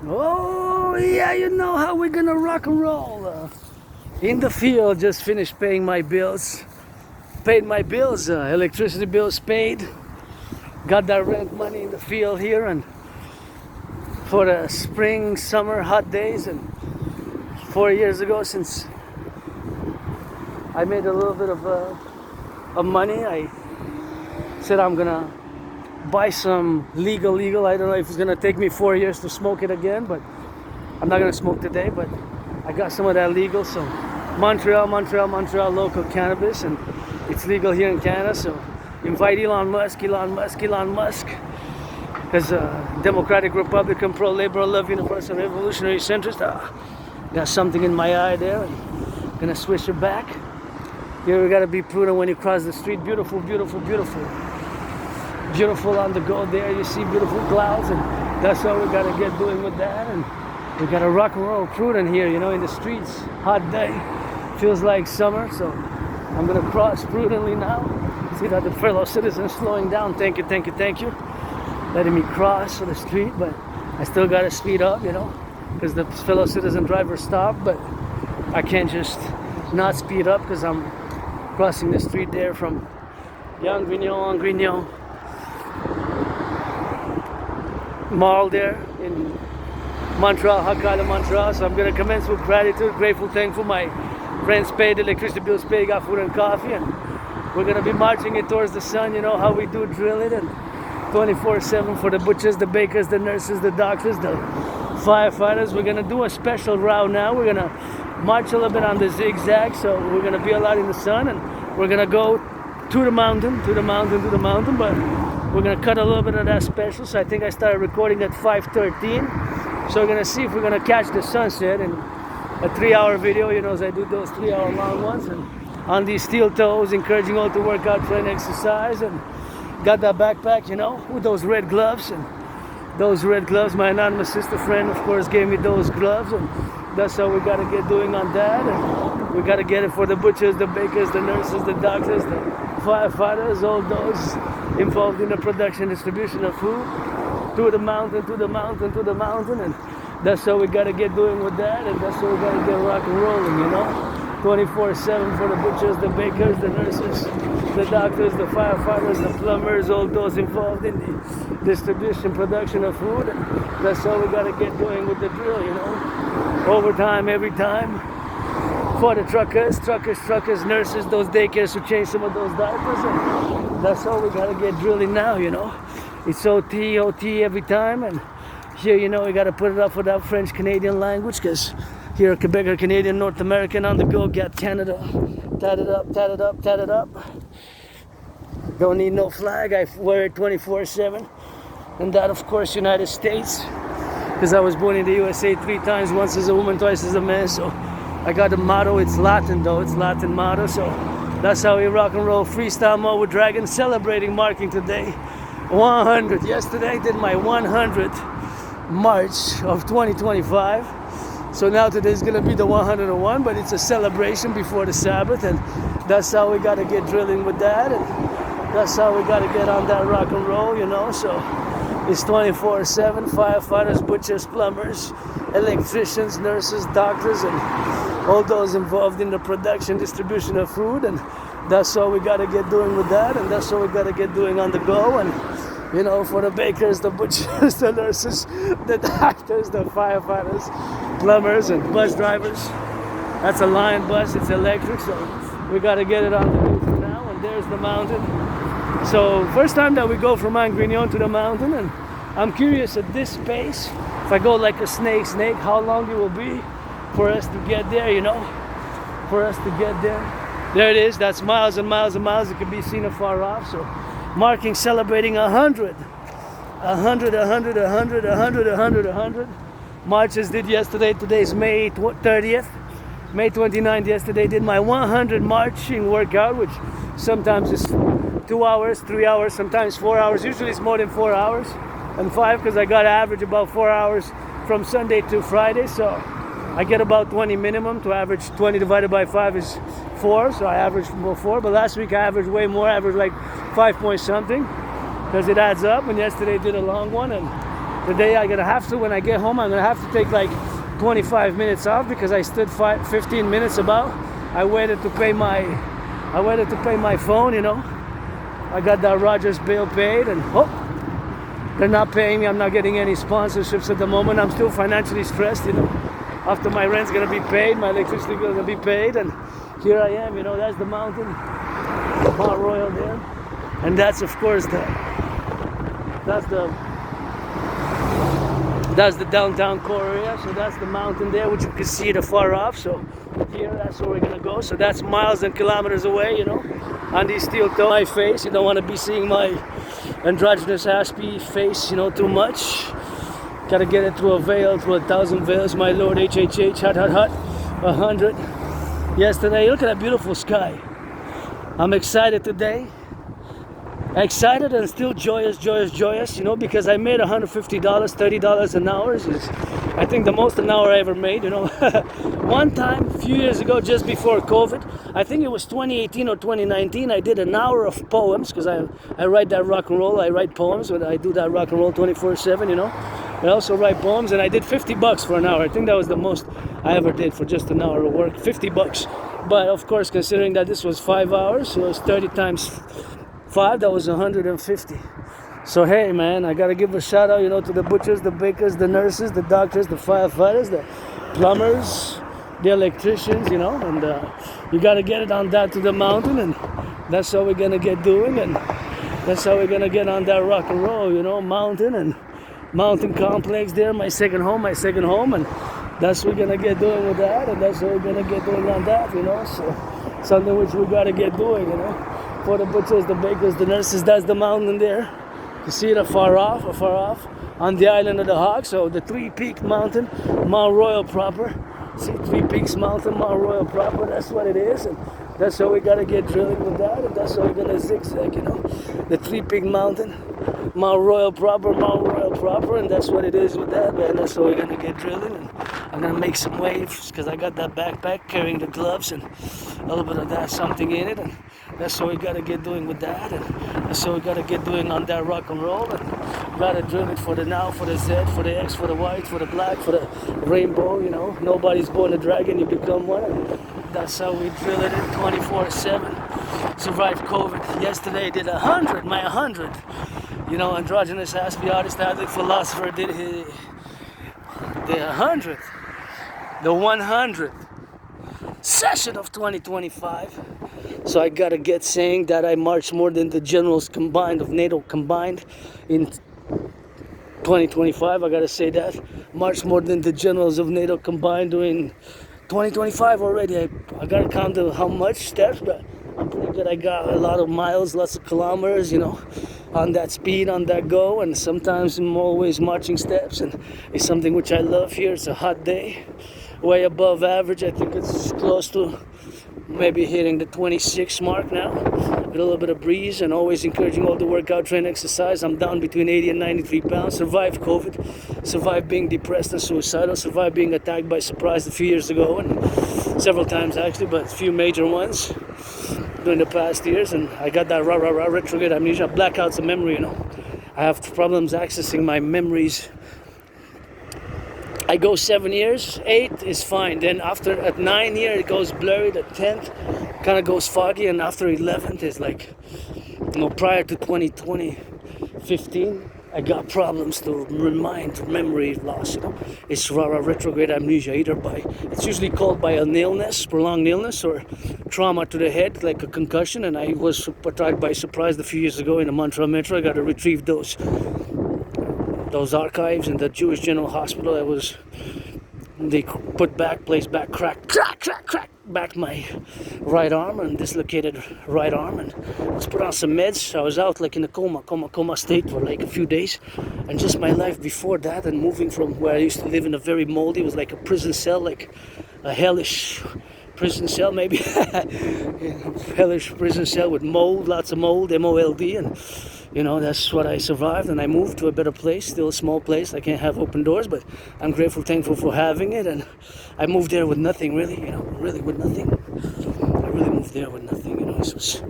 Oh, yeah, you know how we're gonna rock and roll. In the field, just finished paying my bills. Paid my bills, electricity bills paid. Got that rent money in the field here, and for the spring, summer, hot days. And 4 years ago, since I made a little bit of money, I said I'm gonna buy some legal. I don't know if it's gonna take me 4 years to smoke it again, but I'm not gonna smoke today. But I got some of that legal. So Montreal, local cannabis, and it's legal here in Canada. So invite Elon Musk, because Democratic, Republican, pro-labor, love, universal, revolutionary, centrist. Got something in my eye there. And gonna switch it back. Here we gotta be prudent when you cross the street. Beautiful on the go there. You see beautiful clouds, and that's what we gotta get doing with that. And we gotta rock and roll prudent here, you know, in the streets. Hot day, feels like summer, so I'm gonna cross prudently now. See that the fellow citizens slowing down. Thank you, letting me cross the street, but I still gotta speed up, you know, because the fellow citizen driver stopped, but I can't just not speed up because I'm crossing the street there from Grignon Mall there in Montreal, Hakala, Montreal. So I'm going to commence with gratitude, grateful, thankful. My friends paid, electricity bills paid, got food and coffee, and we're going to be marching it towards the sun. You know how we do, drill it, and 24/7 for the butchers, the bakers, the nurses, the doctors, the firefighters. We're going to do a special route now. We're going to march a little bit on the zigzag, so we're going to be a lot in the sun, and we're going to go to the mountain, but we're going to cut a little bit of that special. So I think I started recording at 5:13. So we're going to see if we're going to catch the sunset in a 3-hour video, you know, as I do those 3-hour long ones. And on these steel toes, encouraging all to work out, train, exercise. And got that backpack, you know, with those red gloves. And those red gloves, my anonymous sister friend, of course, gave me those gloves. And that's how we got to get doing on that. And we got to get it for the butchers, the bakers, the nurses, the doctors, the firefighters, all those involved in the production, distribution of food. To the mountain, and that's how we gotta get doing with that, and that's how we gotta get rock and rolling, you know. 24/7 for the butchers, the bakers, the nurses, the doctors, the firefighters, the plumbers, all those involved in the distribution, production of food. And that's how we gotta get doing with the drill, you know. Overtime, every time. For the truckers, nurses, those daycares who change some of those diapers. And that's how we gotta get drilling now, you know. It's OT every time, and here, you know, we got to put it up for that French-Canadian language, because here, Quebec or Canadian, North American on the go, got Canada, tat it up. Don't need no flag, I wear it 24/7, and that, of course, United States, because I was born in the USA 3 times, once as a woman, twice as a man, so I got the motto. It's Latin, though, it's Latin motto, so that's how we rock and roll. Freestyle mode with Dragon, celebrating, marking today 100. Yesterday I did my 100th March of 2025. So now today's gonna be the 101, but it's a celebration before the Sabbath, and that's how we gotta get drilling with that, and that's how we gotta get on that rock and roll, you know. So it's 24/7, firefighters, butchers, plumbers, electricians, nurses, doctors, and all those involved in the production, distribution of food, and that's how we gotta get doing with that, and that's how we gotta get doing on the go. And you know, for the bakers, the butchers, the nurses, the doctors, the firefighters, plumbers, and bus drivers. That's a Lion bus, it's electric, so we gotta get it on the roof for now. And there's the mountain. So first time that we go from Grignon to the mountain, and I'm curious at this pace, if I go like a snake, how long it will be for us to get there, you know, There it is, that's miles and miles and miles. It can be seen afar off. So marking, celebrating 100. Marches did yesterday. Today's May 30th. May 29th yesterday did my 100 marching workout, which sometimes is 2 hours, 3 hours, sometimes 4 hours. Usually it's more than 4 hours and 5, because I got to average about 4 hours from Sunday to Friday. So I get about 20 minimum. To average 20 divided by 5 is 4, so I averaged 4. But last week I averaged way more. I averaged like 5 point something, because it adds up. And yesterday I did a long one, and Today I'm gonna have to, when I get home, I'm gonna have to take like 25 minutes off because I stood 15 minutes about. I waited to pay my phone, you know. I got that Rogers bill paid, and they're not paying me. I'm not getting any sponsorships at the moment. I'm still financially stressed, you know. After my rent's gonna be paid, my electricity gonna be paid, and here I am, you know. That's the mountain, Mount Royal there, and that's of course that's the downtown core area. So that's the mountain there, which you can see it afar off. So here, that's where we're gonna go. So that's miles and kilometers away, you know, on these steel toes. My face, you don't want to be seeing my androgynous aspy face, you know, too much. Gotta get it through a veil, through 1,000 veils, my lord. HHH, hot, hot, hot, 100. Yesterday, look at that beautiful sky. I'm excited today. Excited and still joyous, you know, because I made $150, $30 an hour. Is, I think, the most an hour I ever made, you know. One time, a few years ago, just before COVID, I think it was 2018 or 2019, I did an hour of poems, because I write that rock and roll. I write poems, and I do that rock and roll 24/7, you know. I also write poems, and I did $50 for an hour. I think that was the most I ever did for just an hour of work, $50. But of course, considering that this was 5 hours, so it was 30 times 5, that was 150. So hey man, I gotta give a shout out, you know, to the butchers, the bakers, the nurses, the doctors, the firefighters, the plumbers, the electricians, you know, and you gotta get it on that to the mountain, and that's how we're gonna get doing, and that's how we're gonna get on that rock and roll, you know, mountain and mountain complex there, my second home, and that's what we're gonna get doing with that, and that's what we're gonna get doing on that, you know. So something which we gotta get doing, you know. For the butchers, the bakers, the nurses, that's the mountain there. You see it afar off, on the island of the Hawk. So the three-peak mountain, Mount Royal proper. See, Three Peaks Mountain, Mount Royal proper, that's what it is. And that's how we gotta get drilling with that, and that's how we're gonna zigzag, you know. The Three-Peak Mountain, Mount Royal proper, and that's what it is with that, man. That's how we're gonna get drilling, and I'm gonna make some waves, because I got that backpack carrying the gloves and a little bit of that something in it, and that's what we gotta get doing with that, and that's what we gotta get doing on that rock and roll, and gotta drill it for the now, for the Z, for the X, for the white, for the black, for the rainbow, you know. Nobody's born a dragon, you become one, and that's how we drill it in 24/7. Survived COVID. Yesterday I did 100, my 100. You know, androgynous aspy artist, Catholic philosopher did the 100th, the 100th session of 2025. So I gotta get saying that I marched more than the generals combined of NATO combined in 2025. I gotta say that. Marched more than the generals of NATO combined during 2025 already. I gotta count how much steps, but I'm pretty good. I got a lot of miles, lots of kilometers, you know, on that speed, on that go, and sometimes I'm always marching steps, and it's something which I love here. It's a hot day, way above average. I think it's close to maybe hitting the 26 mark now, with a little bit of breeze, and always encouraging all the workout, train, exercise. I'm down between 80 and 93 pounds. Survived COVID, survived being depressed and suicidal, survived being attacked by surprise a few years ago, and several times actually, but a few major ones during the past years. And I got that retrograde amnesia, blackouts of memory, you know. I have problems accessing my memories. I go 7 years, 8 is fine. Then after, at 9 years, it goes blurry. The 10th kind of goes foggy, and after 11th is like, you know, prior to 2015, I got problems to remind, memory loss, you know. It's retrograde amnesia, either by, it's usually called by an illness, prolonged illness, or trauma to the head, like a concussion. And I was attacked by surprise a few years ago in the Montreal Metro. I got to retrieve those archives in the Jewish General Hospital. They put back, placed back, crack, back my right arm, and dislocated right arm, and was put on some meds. I was out like in a coma state for like a few days, and just my life before that, and moving from where I used to live in a very moldy, it was like a prison cell, like a hellish prison cell maybe, hellish prison cell with mold, lots of mold, M-O-L-D, and you know, that's what I survived, and I moved to a better place, still a small place. I can't have open doors, but I'm grateful, thankful for having it, and I moved there with nothing, really, you know, really with nothing. I really moved there with nothing, you know, it was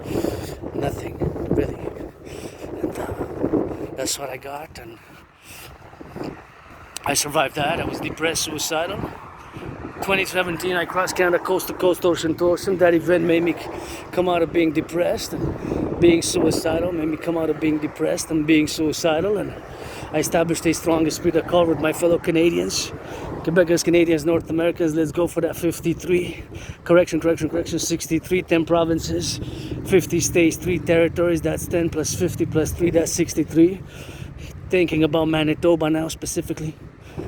nothing, really, and that's what I got, and I survived that. I was depressed, suicidal. 2017, I crossed Canada coast to coast, ocean to ocean. That event made me come out of being depressed and being suicidal, made me come out of being depressed and being suicidal. And I established a strong esprit de corps with my fellow Canadians, Quebecers, Canadians, North Americans. Let's go for that 53. Correction, 63, 10 provinces, 50 states, 3 territories. That's 10 plus 50 plus 3, that's 63. Thinking about Manitoba now specifically.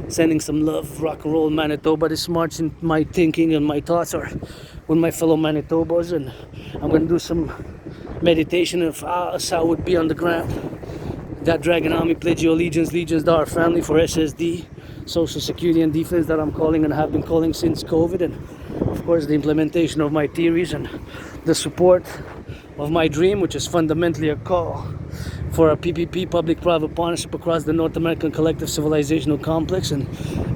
Sending some love, rock and roll Manitoba this March, and my thinking and my thoughts are with my fellow Manitobas, and I'm going to do some meditation of how I would be on the ground. That Dragon Army, pledge your allegiance to our family for SSD, Social Security and Defense that I'm calling and have been calling since COVID, and of course the implementation of my theories and the support of my dream, which is fundamentally a call for a PPP, public-private partnership across the North American collective civilizational complex, and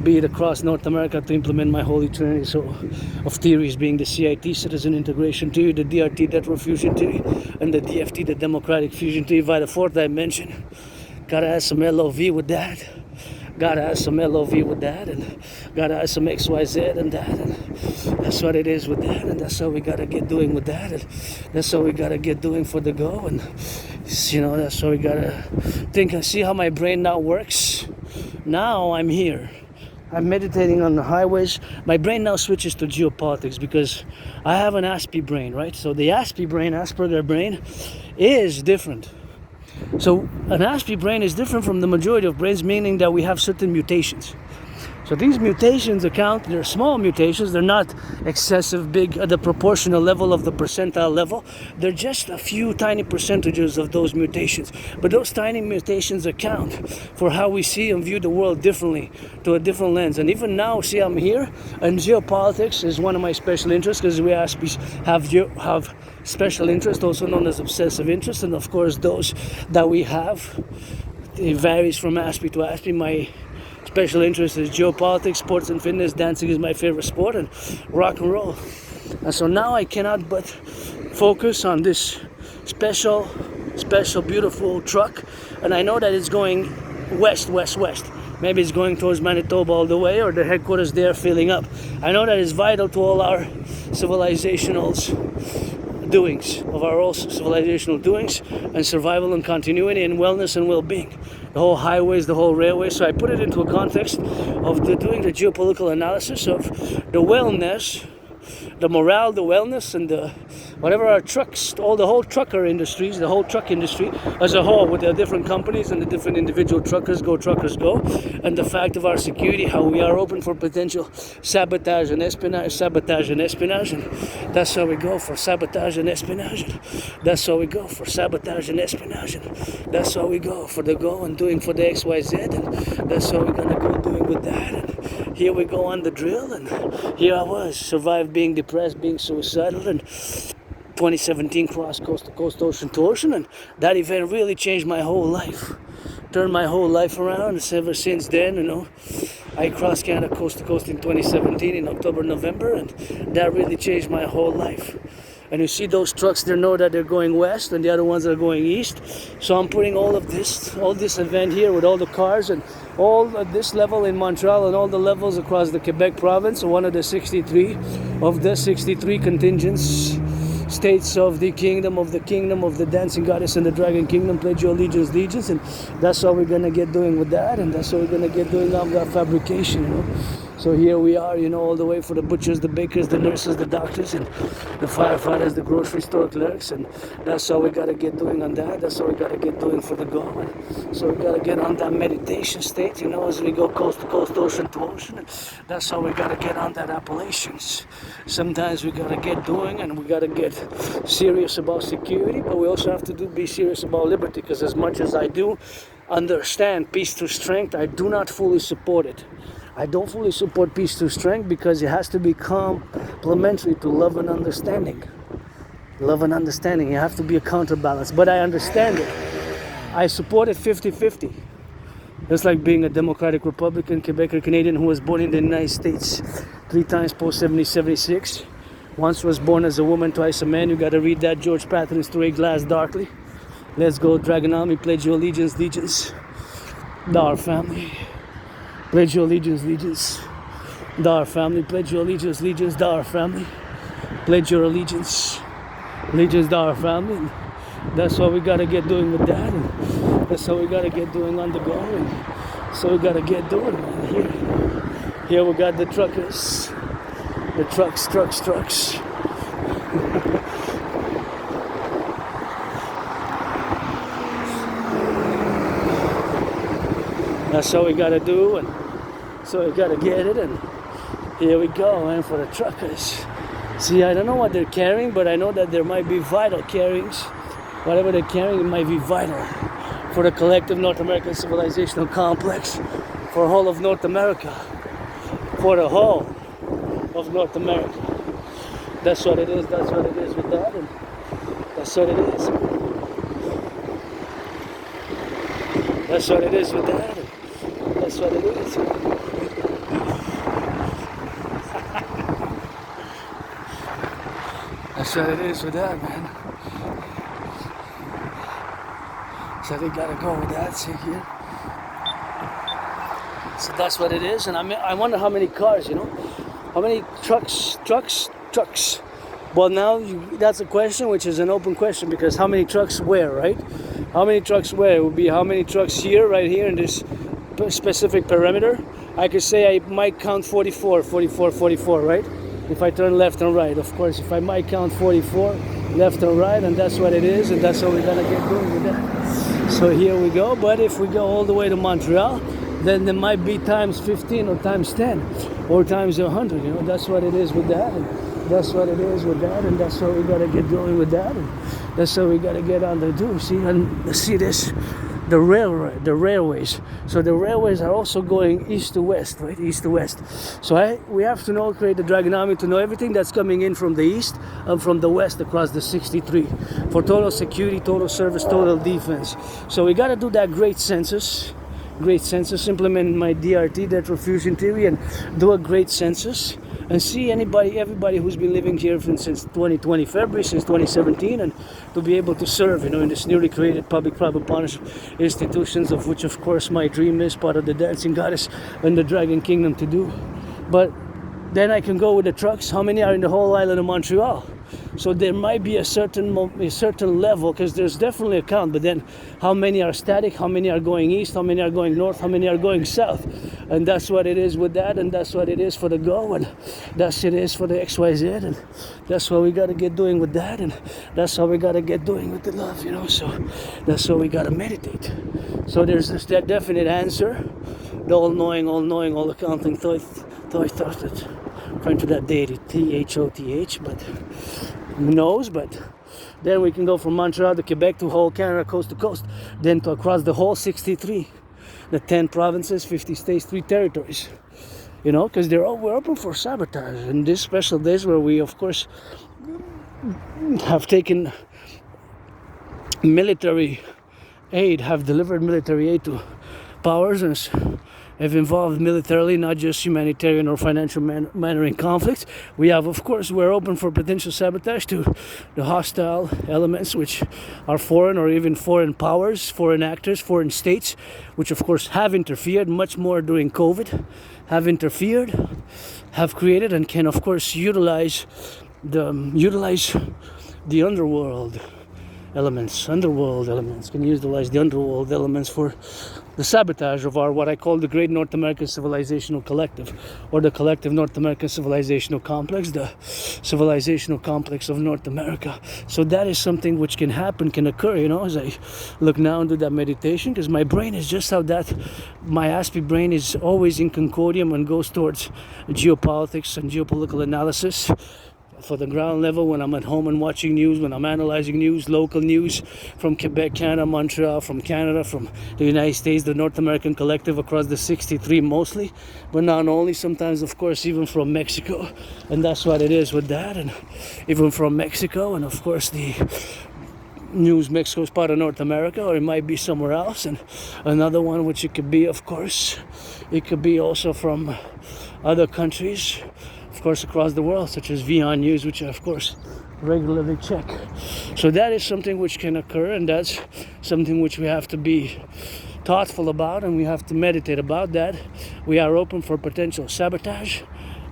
be it across North America to implement my holy trinity of theories, being the CIT, citizen integration theory, the DRT, debt fusion theory, and the DFT, the democratic fusion theory via the fourth dimension. Gotta have some LOV with that. Gotta have some LOV with that, and gotta have some XYZ and that, and that's what it is with that, and that's how we gotta get doing with that, and that's how we gotta get doing for the go, and that's how we gotta think and see how my brain now works. Now I'm here. I'm meditating on the highways. My brain now switches to geopolitics because I have an Aspi brain, right? So the Aspi brain, Asperger brain, is different. So an Aspi brain is different from the majority of brains, meaning that we have certain mutations. So these mutations they're small mutations, they're not excessive big at the proportional level of the percentile level. They're just a few tiny percentages of those mutations. But those tiny mutations account for how we see and view the world differently, to a different lens. And even now, see, I'm here, and geopolitics is one of my special interests, because we Aspies have special interest, also known as obsessive interest. And of course, those that we have, it varies from Aspi to Aspi. My special interest is geopolitics, sports and fitness. Dancing is my favorite sport, and rock and roll. And so now I cannot but focus on this special, beautiful truck. And I know that it's going west. Maybe it's going towards Manitoba all the way, or the headquarters there filling up. I know that it's vital to all our civilizational's doings, of our all civilizational doings, and survival and continuity and wellness and well-being. The whole highways, the whole railways. So I put it into a context of doing the geopolitical analysis of the wellness, the morale, the wellness, and the whatever our trucks, the whole truck industry as a whole, with the different companies and the different individual truckers go, and the fact of our security, how we are open for potential sabotage and espionage, and that's how we go for sabotage and espionage, and that's how we go for sabotage and espionage, and that's how we go for the go and doing for the XYZ, and that's how we're gonna go doing with that. And here we go on the drill, and here I was, survived being depressed, being suicidal, and 2017 crossed coast to coast, ocean to ocean, and that event really changed my whole life, turned my whole life around. And ever since then, I crossed Canada coast to coast in 2017 in October, November, and that really changed my whole life. And you see those trucks, they know that they're going west, and the other ones are going east. So I'm putting all this event here with all the cars and all at this level in Montreal and all the levels across the Quebec province, one of the 63 contingents, states of the kingdom of the dancing goddess and the dragon kingdom. Pledge your allegiance, and that's how we're gonna get doing with that, and that's how we're gonna get doing on that fabrication. So here we are, all the way for the butchers, the bakers, the nurses, the doctors, and the firefighters, the grocery store clerks, and that's how we gotta get doing on that. That's how we gotta get doing for the go. And so we gotta get on that meditation state, as we go coast to coast, ocean to ocean. And that's how we gotta get on that Appalachians. Sometimes we gotta get doing, and we gotta get serious about security, but we also have to be serious about liberty, because as much as I do understand peace through strength, I do not fully support it. I don't fully support peace through strength, because it has to be complementary to love and understanding. Love and understanding, you have to be a counterbalance, but I understand it. I support it 50-50. It's like being a Democratic Republican, Quebecer, Canadian who was born in the United States 3 times post 1776. Once was born as a woman, twice a man. You gotta read that George Patton's Through a Glass Darkly. Let's go, Dragon Army, pledge your allegiance, our family. Pledge your allegiance, allegiance, to our family. Pledge your allegiance, allegiance, to our family. Pledge your allegiance, allegiance, to our family. And that's what we gotta get doing with that, and that's what we gotta get doing on the go. And so we gotta get doing, man. Here we got the truckers, the trucks. That's what we gotta do, and so we gotta get it, and here we go, man, for the truckers. See, I don't know what they're carrying, but I know that there might be vital carryings. Whatever they're carrying, it might be vital for the collective North American civilizational complex, for whole of North America, for the whole of North America. That's what it is with that, and that's what it is. That's what it is with that, and that's what it is. That's what it is with that, man. So they gotta go with that, see here. So that's what it is, and I wonder how many cars, how many trucks. Well, now that's a question, which is an open question, because how many trucks where, right? How many trucks where? It would be how many trucks here, right here in this specific perimeter. I could say I might count 44, right? If I turn left and right, of course, if I might count 44 left and right, and that's what it is, and that's what we're gonna get doing with that. So here we go, but if we go all the way to Montreal, then there might be times 15 or times 10 or times 100, that's what it is with that, and that's what it is with that, and that's what we gotta get going with that, and that's what we gotta get on to do. See this, the railways. So the railways are also going east to west, right? East to west. So we have to know, create the dragonomy to know everything that's coming in from the east and from the west across the 63 for total security, total service, total defense. So we gotta do that great census, implement my DRT, depth fusion theory, and do a great census and see everybody who's been living here since 2020 February, since 2017, and to be able to serve, in this newly created public-private partnership institutions, of which, of course, my dream is part of the dancing goddess and the dragon kingdom to do. But then I can go with the trucks. How many are in the whole island of Montreal? So there might be a certain level, because there's definitely a count, but then how many are static, how many are going east, how many are going north, how many are going south, and that's what it is with that, and that's what it is for the go, and that's it is for the XYZ, and that's what we got to get doing with that, and that's what we got to get doing with the love, so that's what we got to meditate. So there's that definite answer, the all-knowing, all-accounting thought, referring to that deity, THOTH, but who knows? But then we can go from Montreal to Quebec to whole Canada, coast to coast, then to across the whole 63, the 10 provinces, 50 states, 3 territories, because we're open for sabotage. And these special days where we, of course, have taken military aid, have delivered military aid to powers and have involved militarily, not just humanitarian or financial manner in conflicts. We have, of course, we're open for potential sabotage to the hostile elements, which are foreign or even foreign powers, foreign actors, foreign states, which of course have interfered much more during COVID, have created and can, of course, utilize the underworld elements, can utilize the underworld elements for the sabotage of our, what I call the Great North American Civilizational Collective, or the Collective North American Civilizational Complex, the Civilizational Complex of North America. So that is something which can happen, can occur, as I look now and do that meditation, because my brain is just how that, my Aspie brain is always in concordium and goes towards geopolitics and geopolitical analysis. For the ground level, when I'm at home and watching news, when I'm analyzing news, local news from Quebec, Canada, Montreal, from Canada, from the United States, the North American Collective across the 63 mostly, but not only, sometimes of course even from Mexico, and that's what it is with that, and even from Mexico, and of course the news, Mexico is part of North America, or it might be somewhere else, and another one which it could be, of course, it could be also from other countries, of course, across the world, such as Vion News, which I, of course, regularly check. So that is something which can occur, and that's something which we have to be thoughtful about, and we have to meditate about that. We are open for potential sabotage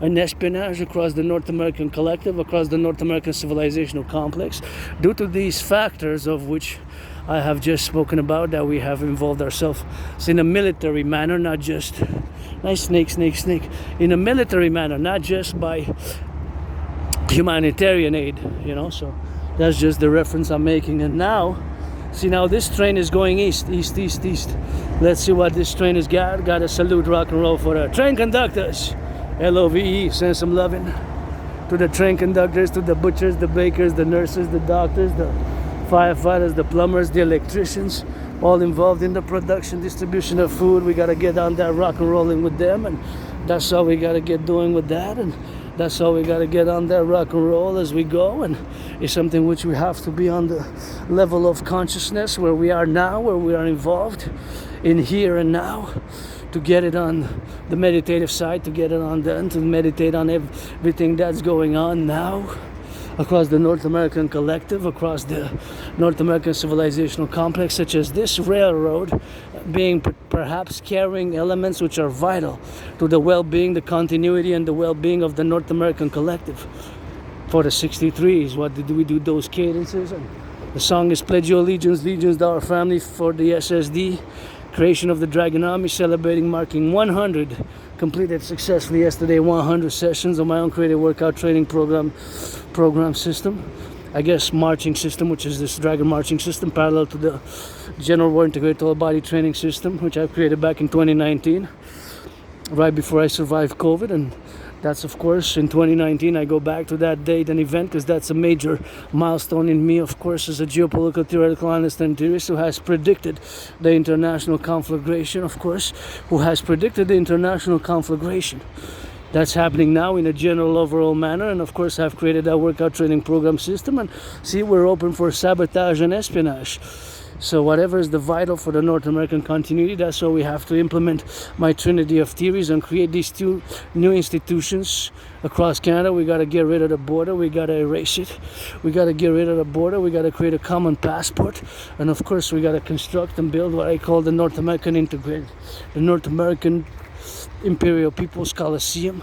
and espionage across the North American collective, across the North American civilizational complex, due to these factors of which I have just spoken about, that we have involved ourselves in a military manner, not just nice snake, in a military manner, not just by humanitarian aid, so that's just the reference I'm making. And now, see, now this train is going east. Let's see what this train has got. Got to salute rock and roll for the train conductors. LOVE, send some loving to the train conductors, to the butchers, the bakers, the nurses, the doctors, the firefighters, the plumbers, the electricians, all involved in the production, distribution of food. We got to get on that rock and rolling with them, and that's all we got to get doing with that, and that's all we got to get on that rock and roll as we go. And it's something which we have to be on the level of consciousness where we are now, where we are involved in here and now, to get it on the meditative side, to get it on then, to meditate on everything that's going on now across the North American collective, across the North American civilizational complex, such as this railroad being perhaps carrying elements which are vital to the well-being, the continuity, and the well-being of the North American collective. For the 63s, what did we do those cadences? And the song is Pledge Your Allegiance, Legions to Our Family, for the SSD. Creation of the Dragon Army, celebrating, marking 100, completed successfully yesterday, 100 sessions of my own creative workout training program system. I guess marching system, which is this Dragon marching system, parallel to the General War Integrated Whole Body Training System, which I created back in 2019, right before I survived COVID. And that's, of course, in 2019, I go back to that date and event because that's a major milestone in me, of course, as a geopolitical theoretical analyst and theorist who has predicted the international conflagration, of course, who has predicted the international conflagration. That's happening now in a general overall manner, and of course I've created that workout training program system, and see, we're open for sabotage and espionage. So whatever is the vital for the North American continuity, that's why we have to implement my trinity of theories and create these two new institutions across Canada. We got to get rid of the border. We got to erase it. We got to get rid of the border. We got to create a common passport. And of course, we got to construct and build what I call the North American Integrate, the North American Imperial People's Coliseum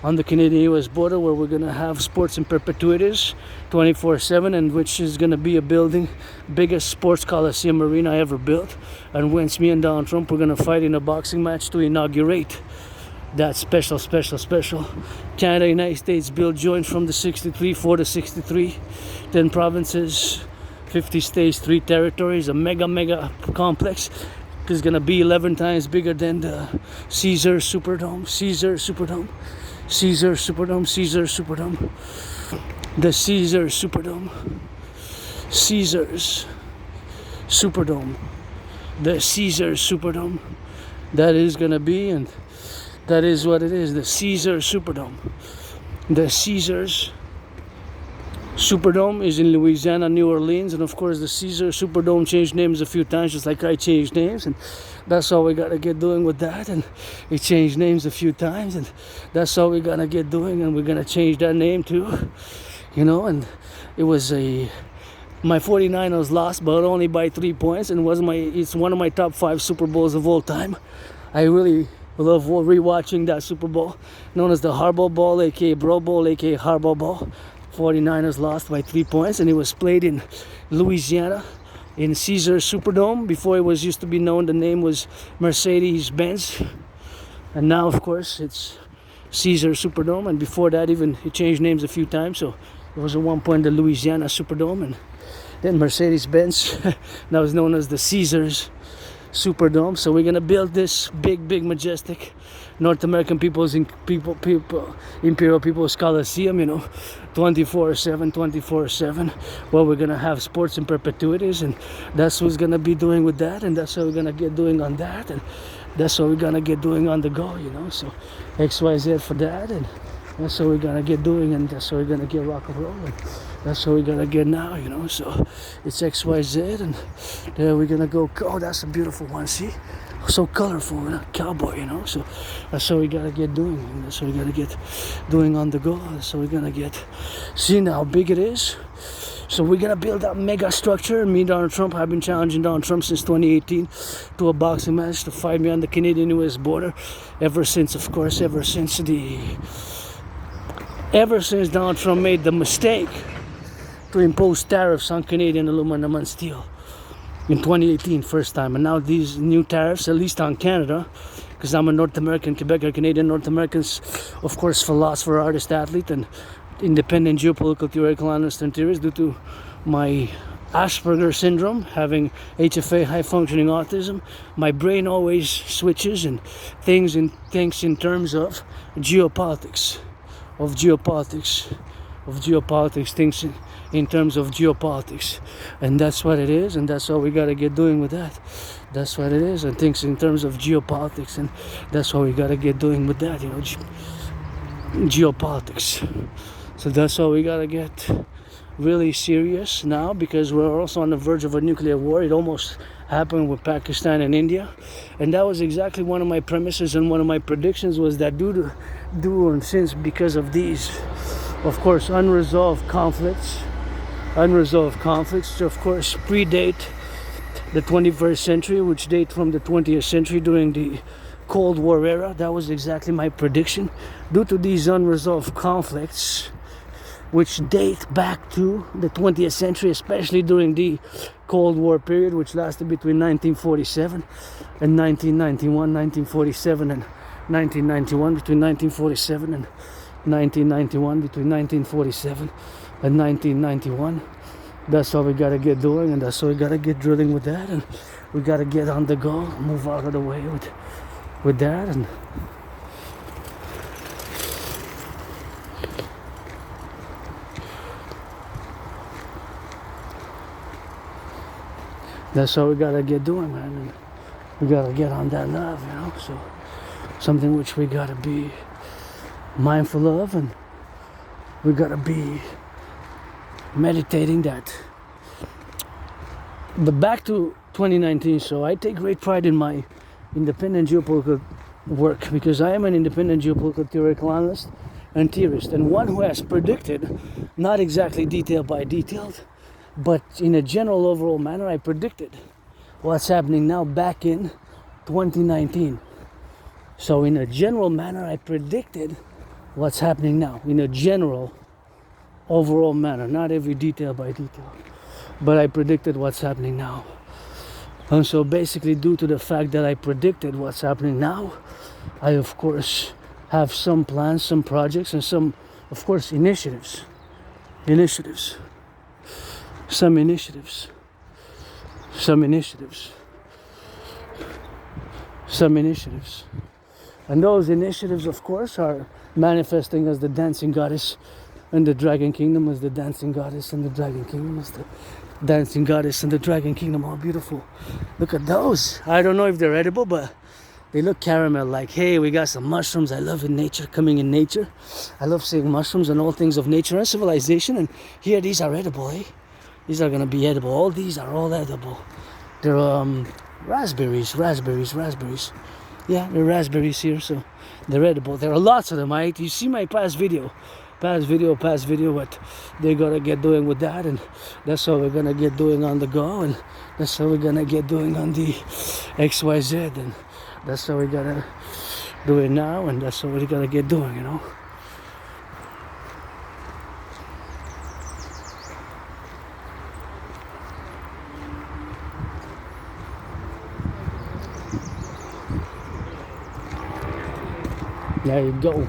on the Canadian-US border, where we're going to have sports in perpetuities 24/7, and which is going to be a building, biggest sports coliseum arena I ever built, and whence me and Donald Trump are going to fight in a boxing match to inaugurate that special Canada United States bill joint from the 63, 4 to 63, 10 provinces, 50 states, 3 territories, a mega complex. It's going to be 11 times bigger than the Caesars Superdome, the Caesars Superdome, the Caesars Superdome. That is going to be, and that is what it is, the Caesars Superdome. The Caesars Superdome is in Louisiana, New Orleans, and of course the Caesars Superdome changed names a few times, just like I changed names, and that's all we gotta get doing with that. And it changed names a few times, and that's all we're gonna get doing, and we're gonna change that name too, and it was my 49ers lost, but only by 3 points, and it's one of my top 5 Super Bowls of all time. I really love rewatching that Super Bowl, known as the Harbaugh Bowl, aka Bro Bowl, aka Harbaugh Bowl. 49ers lost by 3 points, and it was played in Louisiana in Caesars Superdome. Before it was used to be known, the name was Mercedes-Benz, and now of course it's Caesars Superdome. And before that, even it changed names a few times, so it was at one point the Louisiana Superdome, and then Mercedes-Benz that was known as the Caesars Superdome. So we're gonna build this big majestic North American Imperial People's Coliseum, 24/7, where we're gonna have sports in perpetuities, and that's what's gonna be doing with that, and that's what we're gonna get doing on that, and that's what we're gonna get doing on the go, so XYZ for that, and that's what we're gonna get doing, and that's what we're gonna get rock and roll, and that's what we're gonna get now, so it's XYZ, and there we're gonna go. Oh, that's a beautiful one, see, so colorful, cowboy, so that's what we gotta get doing, and that's what we gotta get doing on the go. That's what we're gonna get. See now how big it is. So we're gonna build that mega structure. Me, Donald Trump, have been challenging Donald Trump since 2018 to a boxing match to fight me on the Canadian-US border. Ever since Donald Trump made the mistake to impose tariffs on Canadian aluminum and steel in 2018, first time. And now these new tariffs, at least on Canada, because I'm a North American, Quebecer, Canadian, North Americans, of course, philosopher, artist, athlete, and independent geopolitical theoretical analyst and theorist, due to my Asperger syndrome, having HFA, high functioning autism. My brain always switches and thinks in terms of geopolitics, thinks in terms of geopolitics, and that's what it is, and that's what we gotta get doing with that. That's what it is, and thinks in terms of geopolitics, and that's what we gotta get doing with that, geopolitics. So that's why we gotta get really serious now, because we're also on the verge of a nuclear war. It almost happened with Pakistan and India, and that was exactly one of my premises and one of my predictions, was that because of these, of course, unresolved conflicts, of course, predate the 21st century, which date from the 20th century during the Cold War era. That was exactly my prediction. Due to these unresolved conflicts, which date back to the 20th century, especially during the Cold War period, which lasted between 1947 and 1991, 1947 and 1991, between 1947 and 1991, between 1947 and 1991. That's what we gotta get doing, and that's what we gotta get drilling with that, and we gotta get on the go, move out of the way with that, and that's what we gotta get doing, man. And we gotta get on that love, so something which we gotta be mindful of, and we gotta be meditating that. But back to 2019, so I take great pride in my independent geopolitical work, because I am an independent geopolitical theoretical analyst and theorist, and one who has predicted, not exactly detail by detail, but in a general overall manner, I predicted what's happening now back in 2019. So in a general manner, I predicted what's happening now, in a general overall manner, not every detail by detail, but I predicted what's happening now. And so basically, due to the fact that I predicted what's happening now, I of course have some plans, some projects, and some, of course, initiatives. And those initiatives, of course, are manifesting as the dancing goddess and the dragon kingdom, as the dancing goddess and the dragon kingdom, as the dancing goddess and the dragon kingdom. All beautiful. Look at those. I don't know if they're edible, but they look caramel like. Hey, we got some mushrooms. I love in nature, coming in nature. I love seeing mushrooms and all things of nature and civilization. And here, these are edible, eh? These are gonna be edible. All these are all edible. They're raspberries. Yeah, they're raspberries here, so they're edible. There are lots of them, right? You see my past video, what they gotta get doing with that, and that's what we're gonna get doing on the go, and that's what we're gonna get doing on the XYZ, and that's what we gotta do it now, and that's what we gotta get doing, There you go.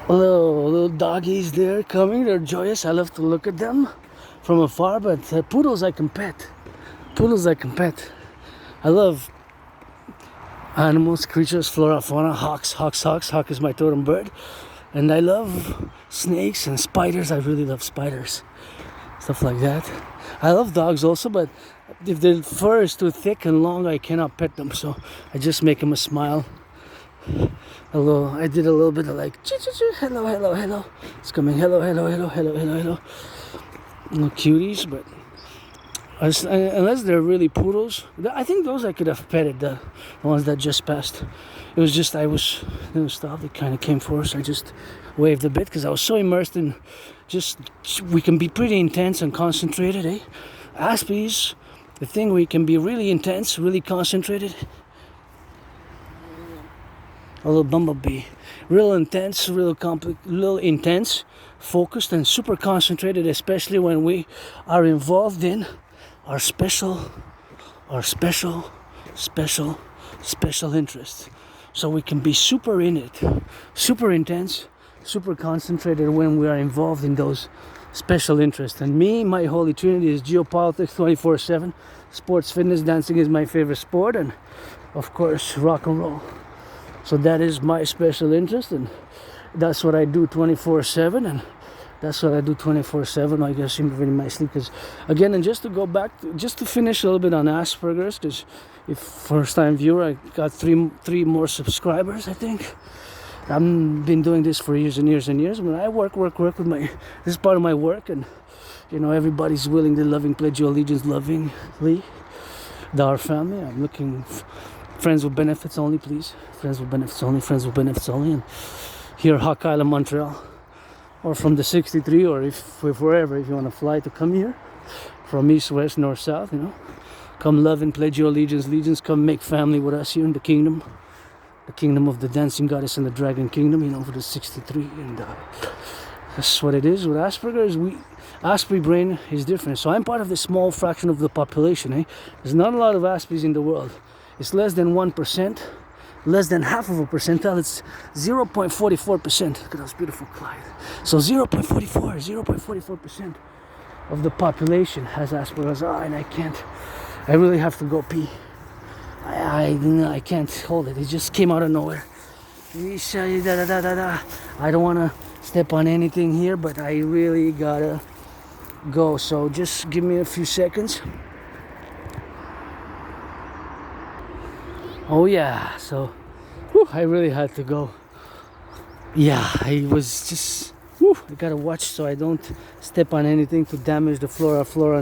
Little doggies there coming. They're joyous. I love to look at them from afar, but poodles I can pet. I love animals, creatures, flora, fauna, hawks. Hawk is my totem bird. And I love snakes and spiders. I really love spiders. Stuff like that. I love dogs also, but if their fur is too thick and long, I cannot pet them. So I just make them a smile. Hello. I did a little bit of like, hello. It's coming. Hello. Little cuties, but unless they're really poodles. I think those I could have petted, the ones that just passed. It was just I was stopped. It kind of came for us. I just waved a bit because I was so immersed in just we can be pretty intense and concentrated, eh? Aspies, the thing we can be really intense, really concentrated. A little bumblebee, real intense, real intense, focused and super concentrated, especially when we are involved in our special interests. So we can be super in it, super intense, super concentrated when we are involved in those special interests. And me, my holy trinity is geopolitics 24/7. Sports, fitness, dancing is my favorite sport, and of course rock and roll. So that is my special interest, and that's what I do 24/7, and that's what I do 24/7. I guess very nicely, because again, and just to go back, just to finish a little bit on Asperger's, because if first time viewer, I got three more subscribers, I think. I've been doing this for years and years and years. When I work with this is part of my work, and everybody's willing to loving pledge your allegiance lovingly. Our family, I'm looking. Friends with benefits only, please. Friends with benefits only, friends with benefits only. And here, Hawk Island, Montreal, or from the 63, or if wherever, if you want to fly to come here, from east, west, north, south, come love and pledge your allegiance, come make family with us here in the kingdom of the dancing goddess and the dragon kingdom, for the 63. And that's what it is. With Asperger's, Asprey brain is different. So I'm part of this small fraction of the population, eh? There's not a lot of Aspreys in the world. It's less than 1%, less than half of a percentile. It's 0.44%. Look at those beautiful clouds. So 0.44% of the population has Asperger's. And I really have to go pee. I can't hold it. It just came out of nowhere. I don't want to step on anything here, but I really gotta go. So just give me a few seconds. Oh yeah, so I really had to go. Yeah, I was just I gotta watch so I don't step on anything to damage the flora. So,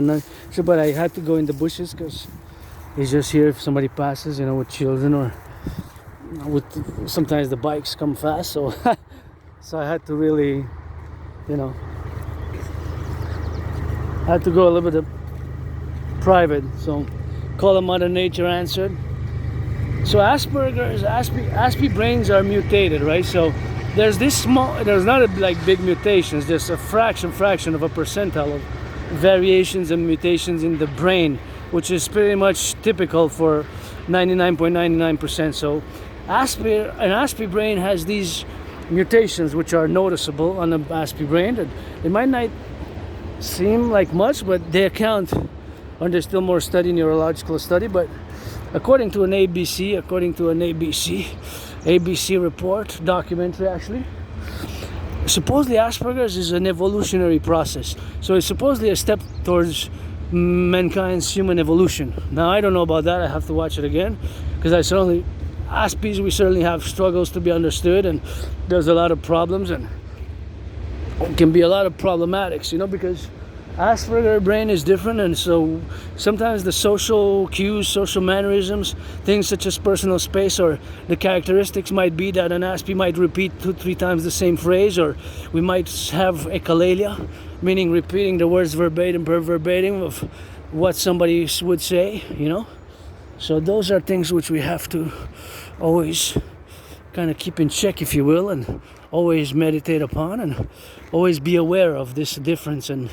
but I had to go in the bushes because it's just here if somebody passes, with children, or with sometimes the bikes come fast. So so I had to really, I had to go a little bit private. So call of Mother Nature answered. So Asperger's, Aspie brains are mutated, right? So there's not big mutations. There's a fraction of a percentile of variations and mutations in the brain, which is pretty much typical for 99.99%. So an Aspie brain has these mutations which are noticeable on an Aspie brain. It might not seem like much, but they account, and there's still more neurological study, but according to an ABC report, documentary actually, supposedly Asperger's is an evolutionary process. So it's supposedly a step towards mankind's human evolution. Now I don't know about that. I have to watch it again, because Aspies, we certainly have struggles to be understood, and there's a lot of problems, and it can be a lot of problematics, because Asperger brain is different, and so sometimes the social cues, social mannerisms, things such as personal space, or the characteristics might be that an Aspie might repeat 2-3 times the same phrase, or we might have echolalia, meaning repeating the words verbatim per verbatim of what somebody would say, So those are things which we have to always kind of keep in check, if you will, and always meditate upon, and always be aware of this difference, and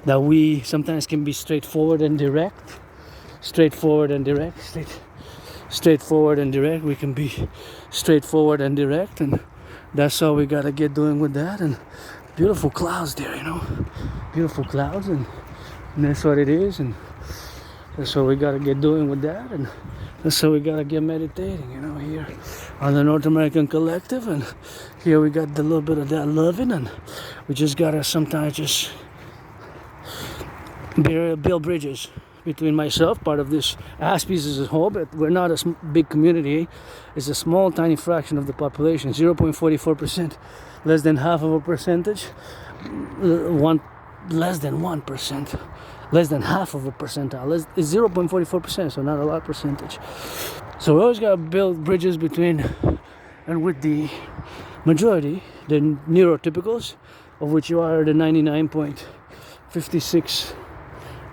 that we sometimes can be straightforward and direct. We can be straightforward and direct, and that's all we gotta get doing with that. And beautiful clouds there, beautiful clouds, and that's what it is, and that's what we gotta get doing with that, and that's how we gotta get meditating, here on the North American Collective. And here we got the little bit of that loving, and we just gotta sometimes just build bridges between myself, part of this Aspies as a whole, but we're not a big community. It's a small, tiny fraction of the population, 0.44%, less than half of a percentage, less than 1%. less than half of a percentile. It's 0.44%, so not a lot percentage. So we always gotta build bridges between and with the majority, the neurotypicals, of which you are the 99.56%,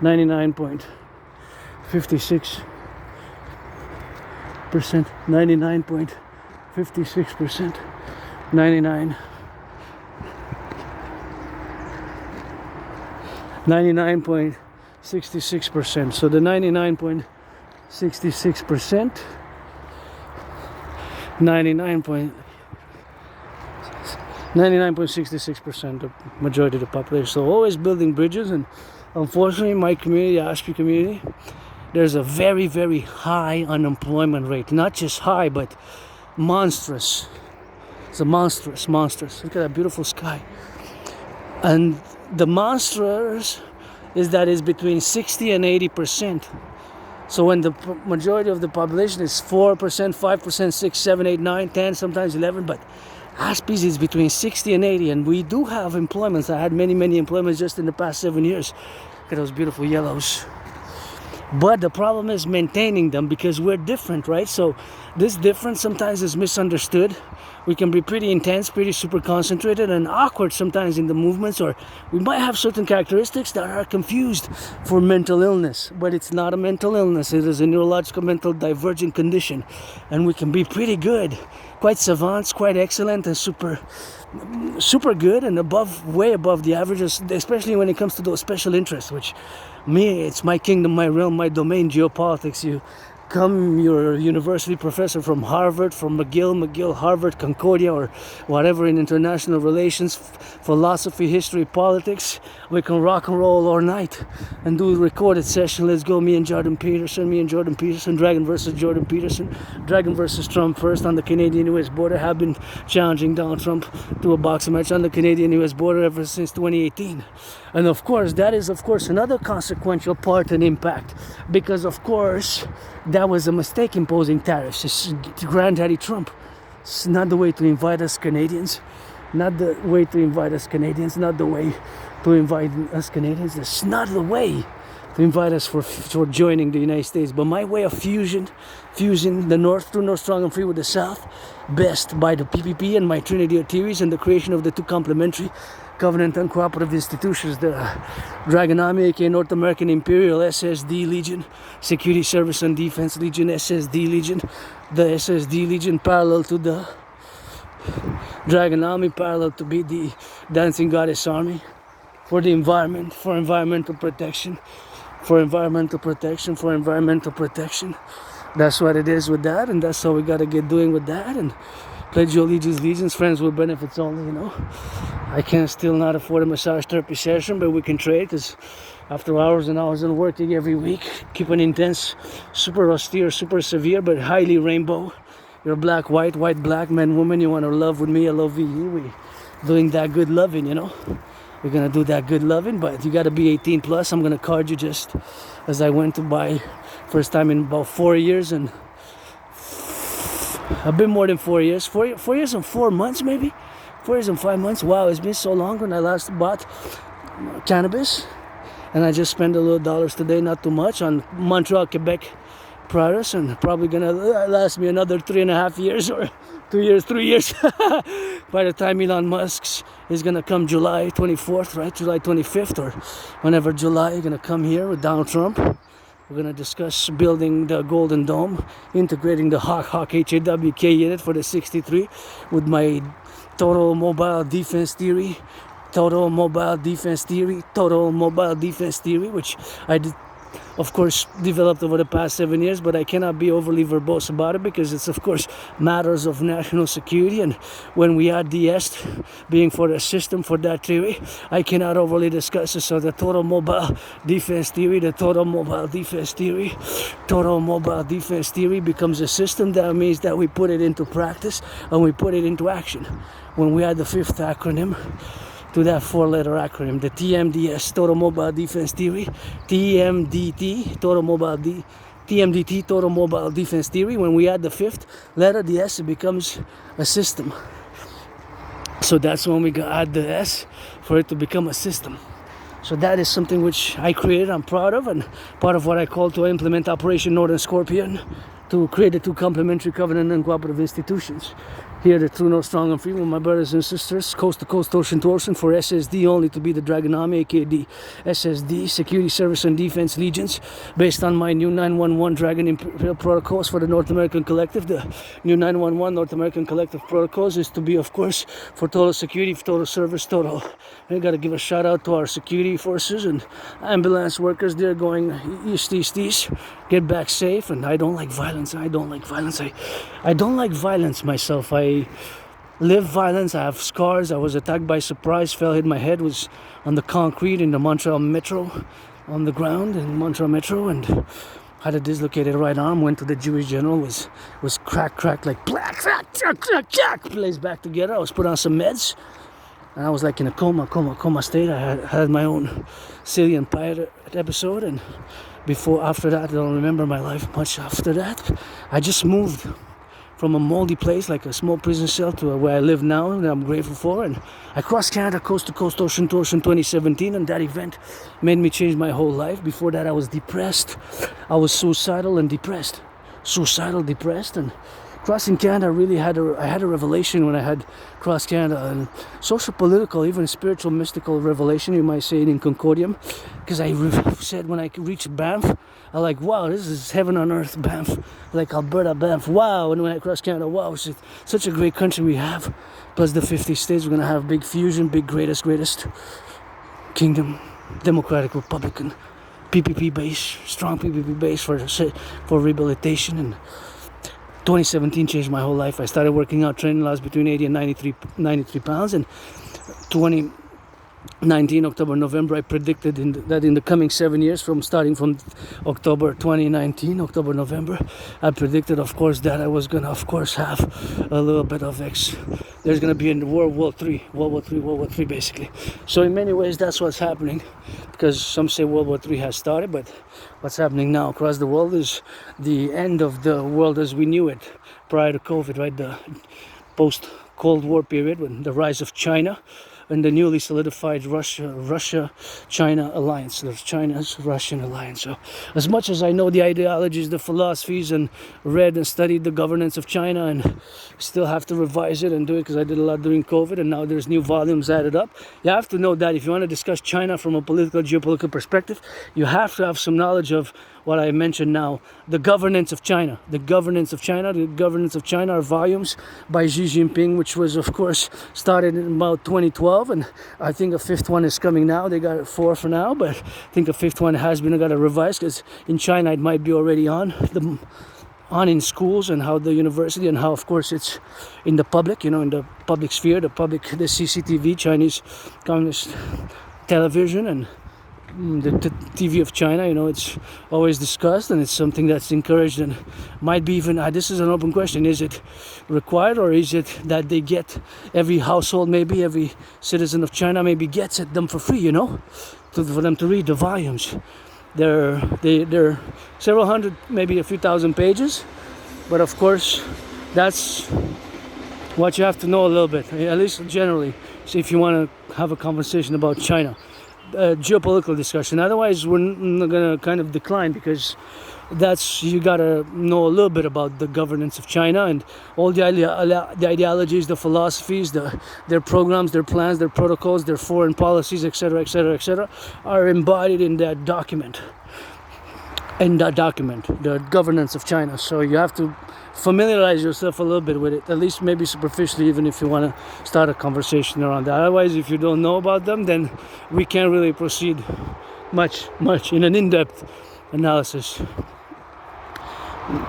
99.56%, 99.56%, 99.66%. So the 99.66%, 99.66% the majority of the population. So always building bridges, and unfortunately my community, the Ashby community, there's a very, very high unemployment rate. Not just high, but monstrous. It's a monstrous. Look at that beautiful sky. And the monstrous is that it's between 60 and 80%. So when the majority of the population is 4%, 5%, 6, 7, 8, 9, 10, sometimes 11, but Ashby's is between 60 and 80, and we do have employments. I had many employments just in the past 7 years. Look at those beautiful yellows. But the problem is maintaining them, because we're different, right? So this difference sometimes is misunderstood. We can be pretty intense, pretty super concentrated, and awkward sometimes in the movements, or we might have certain characteristics that are confused for mental illness. But it's not a mental illness. It is a neurological mental divergent condition, and we can be pretty good, quite savants, quite excellent, and super good, and way above the average, especially when it comes to those special interests, which me, it's my kingdom, my realm, my domain, geopolitics. You're a university professor from Harvard, from McGill, Harvard, Concordia, or whatever, in international relations, philosophy, history, politics. We can rock and roll all night and do a recorded session. Let's go, me and Jordan Peterson, Dragon versus Jordan Peterson, Dragon versus Trump first on the Canadian-US border. Have been challenging Donald Trump to a boxing match on the Canadian-US border ever since 2018. And of course, that is another consequential part and impact, because of course, that was a mistake imposing tariffs. It's Granddaddy Trump. It's not the way to invite us Canadians. Not the way to invite us Canadians. Not the way to invite us Canadians. It's not the way to invite us for joining the United States. But my way of fusing the North, true North, strong and free with the South, best by the PPP and my Trinity of theories and the creation of the two complementary covenant and cooperative institutions, the Dragon Army, aka North American Imperial SSD Legion, Security Service and Defense Legion, SSD Legion, the SSD Legion parallel to the Dragon Army, parallel to be the Dancing Goddess Army, for the environment, for environmental protection. That's what it is with that, and that's how we gotta get doing with that. And pledge your allegiance, friends with benefits only, I can't still not afford a massage therapy session, but we can trade, because after hours and hours of working every week, keep an intense, super austere, super severe, but highly rainbow. You're black, white, black, man, woman, you want to love with me, I love you. We doing that good loving, We're going to do that good loving, but you got to be 18 plus. I'm going to card you just as I went to buy first time in about 4 years, and a bit more than 4 years. 4 years and 4 months, maybe? 4 years and 5 months. Wow, it's been so long when I last bought cannabis. And I just spent a little dollars today, not too much, on Montreal, Quebec products, and probably gonna last me another 3.5 years, or 2 years, 3 years. By the time Elon Musk's is gonna come July 24th, right? July 25th, or whenever July, gonna come here with Donald Trump. We're going to discuss building the Golden Dome, integrating the Hawk HAWK unit for the 63 with my total mobile defense theory, which I did, of course, developed over the past 7 years, but I cannot be overly verbose about it, because it's, of course, matters of national security. And when we add DS being for the system for that theory, I cannot overly discuss it. So the total mobile defense theory becomes a system. That means that we put it into practice and we put it into action. When we add the fifth acronym to that 4-letter acronym, the TMDS, Total Mobile Defense Theory, TMDT, Total Mobile Defense Theory. When we add the fifth letter, the S, it becomes a system. So that's when we add the S for it to become a system. So that is something which I created, I'm proud of, and part of what I call to implement Operation Northern Scorpion, to create the two complementary covenant and cooperative institutions. Here, the true, north, strong, and free with my brothers and sisters, coast to coast, ocean to ocean, for SSD only to be the Dragon Army, aka the SSD, Security Service and Defense Legions, based on my new 911 Dragon Imperial Protocols for the North American Collective. The new 911 North American Collective Protocols is to be, of course, for total security, for total service, total. I gotta give a shout out to our security forces and ambulance workers. They're going east, get back safe. And I don't like violence. I don't like violence myself. I live violence. I have scars. I was attacked by surprise, hit my head, was on the concrete in the Montreal Metro, on the ground in Montreal Metro, and had a dislocated right arm. Went to the Jewish general, was cracked like black, placed back together. I was put on some meds, and I was like in a coma state. I had my own Syrian pirate episode, and after that, I don't remember my life much after that. I just moved from a moldy place like a small prison cell to where I live now, and I'm grateful for. And I crossed Canada coast to coast, ocean to ocean 2017, and that event made me change my whole life. Before that, I was depressed. I was suicidal, depressed, and crossing Canada I had a revelation when I had crossed Canada, and social, political, even spiritual, mystical revelation, you might say it in Concordium, because I said when I reached Banff, I like, wow, this is heaven on earth, Banff, like Alberta, Banff, wow. And when I crossed Canada, wow, it's such a great country we have, plus the 50 states. We're going to have big fusion, big greatest kingdom, democratic, republican, PPP base, strong PPP base for rehabilitation. And 2017 changed my whole life. I started working out, training, lost between 80 and 93 pounds, and 2019, October, November, I predicted that in the coming 7 years, starting from October 2019, October, November, I predicted, of course, that I was going to, of course, have a little bit of there's going to be in World War III, basically. So in many ways, that's what's happening, because some say World War III has started, but what's happening now across the world is the end of the world as we knew it prior to COVID, right? The post-Cold War period, when the rise of China and the newly solidified Russia-China alliance, the China's-Russian alliance. So as much as I know the ideologies, the philosophies, and read and studied the governance of China, and still have to revise it and do it because I did a lot during COVID, and now there's new volumes added up. You have to know that if you want to discuss China from a political, geopolitical perspective, you have to have some knowledge of what I mentioned now, the governance of China. The governance of China are volumes by Xi Jinping, which was, of course, started in about 2012, and I think a fifth one is coming now. They got 4 for now, but I think a fifth one has been got to revise, because in China it might be already on in schools, and how the university, and how, of course, it's in the public, in the public sphere, the CCTV, Chinese Communist Television, and the TV of China, it's always discussed, and it's something that's encouraged, and might be even, this is an open question, is it required, or is it that they get, every household, maybe every citizen of China maybe gets them for free, for them to read the volumes. They're several hundred, maybe a few thousand pages, but of course, that's what you have to know a little bit, at least generally, so if you want to have a conversation about China. Geopolitical discussion. Otherwise, we're gonna kind of decline, because you gotta know a little bit about the governance of China and all the ideologies, the philosophies, their programs, their plans, their protocols, their foreign policies, etc., are embodied in that document. The governance of China. So you have to familiarize yourself a little bit with it, at least maybe superficially, even if you want to start a conversation around that. Otherwise, if you don't know about them, then we can't really proceed much in an in-depth analysis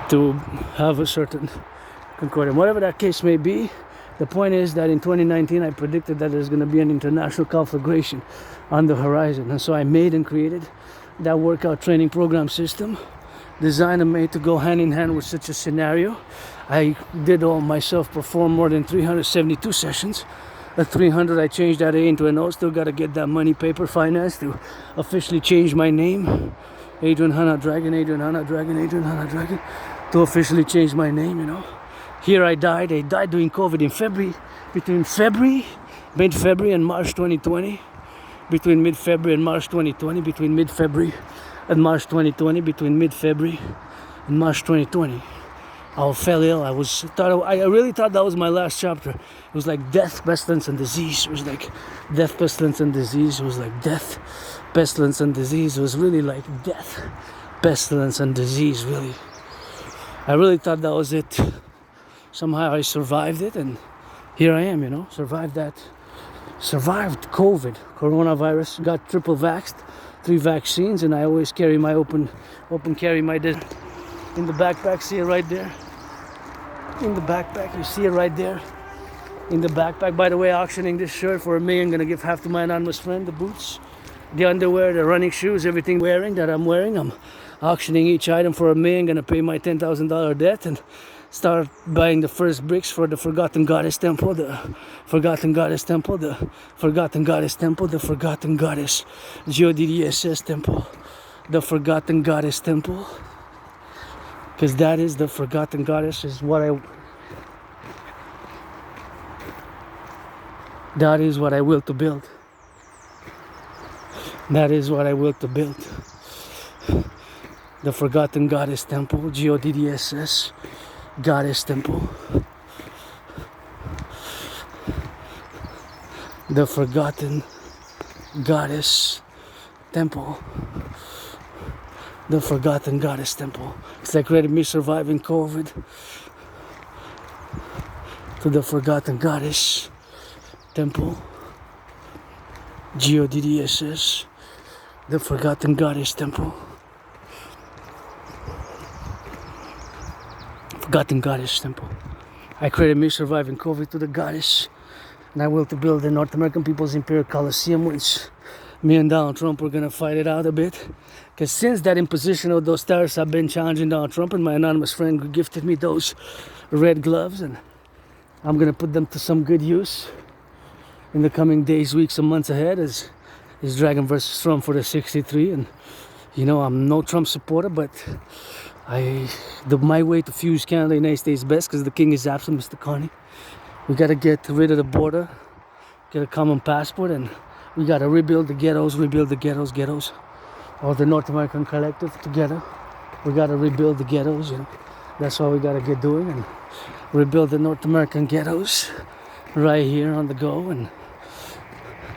to have a certain concordance. Whatever that case may be, the point is that in 2019, I predicted that there's going to be an international conflagration on the horizon. And so I made and created that workout training program system, designed and made to go hand in hand with such a scenario. I did all myself, perform more than 372 sessions. At 300, I changed that A into an O. Still got to get that money, paper, finance to officially change my name. Adrian Hanna Dragon, to officially change my name, Here I died during COVID in mid-February and March 2020. between mid-February and March 2020, between mid-February and March 2020, between mid-February and March 2020. I fell ill. I really thought that was my last chapter. It was like death, pestilence, and disease. It was like death, pestilence, and disease. It was like death, pestilence, and disease. It was really like death, pestilence, and disease, really. I really thought that was it. Somehow I survived it, and here I am, you know, survived COVID, coronavirus, got triple vaxxed, 3 vaccines, and I always carry my open carry my in the backpack. See it right there? In the backpack, you see it right there. In the backpack. By the way, auctioning this shirt for $1 million. Gonna give half to my anonymous friend. The boots, the underwear, the running shoes, everything that I'm wearing. I'm auctioning each item for $1 million. Gonna pay my $10,000 debt and start buying the first bricks for the Forgotten Goddess Temple, the Forgotten Goddess Temple, the Forgotten Goddess Temple, the Forgotten Goddess Geodds Temple, the Forgotten Goddess Temple. Because that is the Forgotten Goddess, that is what I will to build. That is what I will to build. The Forgotten Goddess Temple, Geodds Goddess Temple. The Forgotten Goddess Temple. The Forgotten Goddess Temple. It's like ready me surviving COVID. To the Forgotten Goddess Temple. Geodds. The Forgotten Goddess Temple. Forgotten Goddess Temple. I created me surviving COVID to the goddess, and I will to build the North American People's Imperial Coliseum, which me and Donald Trump were gonna fight it out a bit. Because since that imposition of those tariffs, I've been challenging Donald Trump, and my anonymous friend gifted me those red gloves, and I'm gonna put them to some good use in the coming days, weeks, and months ahead as is Dragon versus Trump for the 63. And you know, I'm no Trump supporter, but my way to fuse Canada and United States best, because the king is absent, Mr. Carney. We gotta get rid of the border, get a common passport, and we gotta rebuild the ghettos. All the North American collective together. We gotta rebuild the ghettos, you know. That's what we gotta get doing, and rebuild the North American ghettos right here on the go. And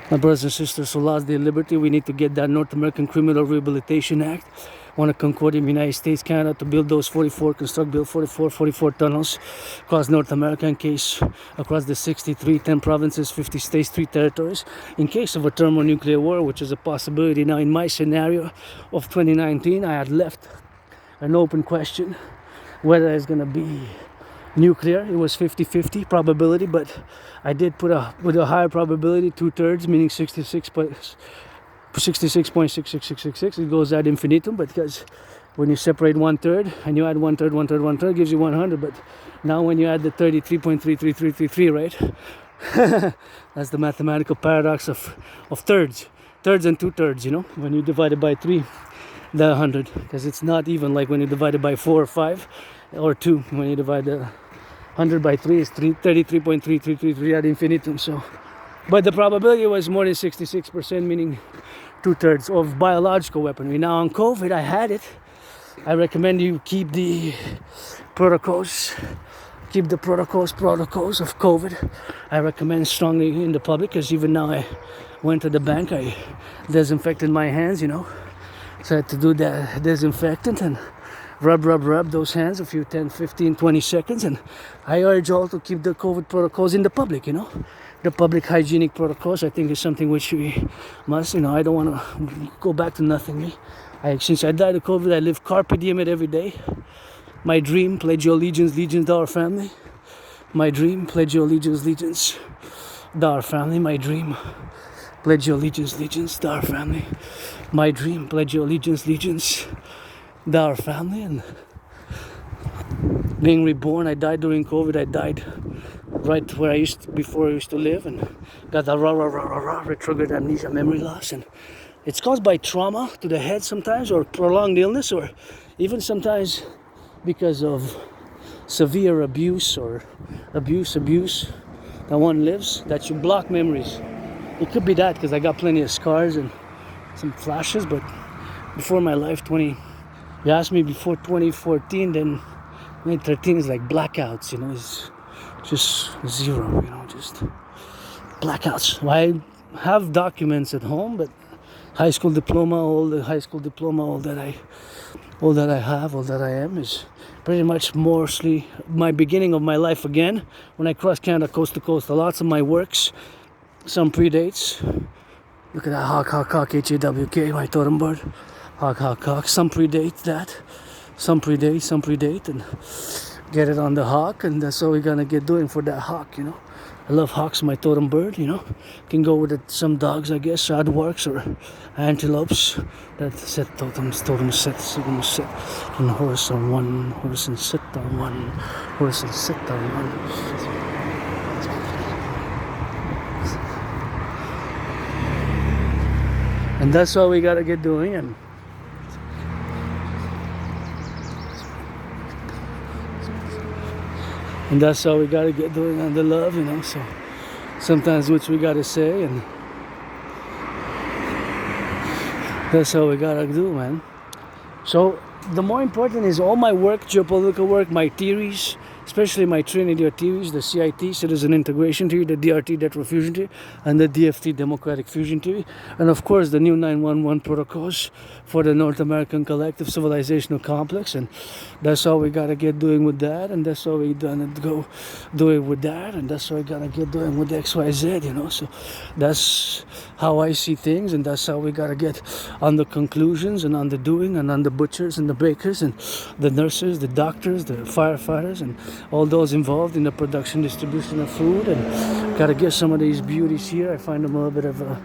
my brothers and sisters who lost their liberty, we need to get that North American Criminal Rehabilitation Act on a concordium United States, Canada, to build those 44 tunnels across North America, in case across the 63, 10 provinces, 50 states, 3 territories, in case of a thermonuclear war, which is a possibility. Now, in my scenario of 2019, I had left an open question whether it's going to be nuclear. It was 50-50 probability, but I did put with a higher probability, 2/3, meaning 66.66666. It goes ad infinitum, but because when you separate 1/3 and you add 1/3, 1/3, 1/3, gives you 100. But now when you add the 33.33333, right? That's the mathematical paradox of thirds and 2/3. You know, when you divide it by 3, the 100, because it's not even like when you divide it by 4 or 5 or 2. When you divide the 100 by 3, is 33.3333 ad infinitum. So, but the probability was more than 66%, meaning 2/3 of biological weaponry. Now on COVID, I had it. I recommend you keep the protocols of COVID. I recommend strongly in the public, because even now I went to the bank, I disinfected my hands, you know. So I had to do that disinfectant and rub those hands a few 10, 15, 20 seconds. And I urge all to keep the COVID protocols in the public, you know. The public hygienic protocols, I think, is something which we must, you know. I don't want to go back to nothing. Since I died of COVID, I live carpe diem it every day. My dream, pledge your allegiance to our family. My dream, pledge your allegiance to our family. My dream, pledge your allegiance to our family. My dream, pledge your allegiance to our family. And being reborn, I died during COVID. I died right where before I used to live, and got the retrograde amnesia, memory loss. And it's caused by trauma to the head sometimes, or prolonged illness, or even sometimes because of severe abuse, or abuse that one lives, that you block memories. it could be that because I got plenty of scars and some flashes, but before my life, you asked me before 2014, then 2013 is like blackouts, you know, it's just zero, you know, just blackouts. Well, I have documents at home, but high school diploma, all that I am is pretty much mostly my beginning of my life again when I crossed Canada coast to coast. Lots of my works, some predates. Look at that hawk, H-A-W-K, my totem bird. Hawk. Some predate that. Some predate and get it on the hawk, and that's all we're gonna get doing for that hawk, you know. I love hawks, my totem bird, you know. Can go with it, some dogs, I guess, aardvarks or antelopes. That set totem set. And horse on one, horse and sit on one, horse and sit on one. And that's all we gotta get doing, and that's all we gotta get doing on the love, you know. So sometimes which we gotta say, and that's all we gotta do, man. So the more important is all my work, geopolitical work, my theories, especially my Trinity theories, the CIT, Citizen Integration Theory, the DRT, Detroit Fusion Theory, and the DFT, Democratic Fusion Theory, and of course the new 911 protocols for the North American Collective Civilizational Complex, and that's all we gotta get doing with that, and that's all we gonna go doing with that, and that's all we gotta get doing with XYZ, you know. So that's how I see things, and that's how we gotta get on the conclusions and on the doing and on the butchers and the bakers and the nurses, the doctors, the firefighters, and all those involved in the production, distribution of food, and gotta get some of these beauties here. I find them a little bit of a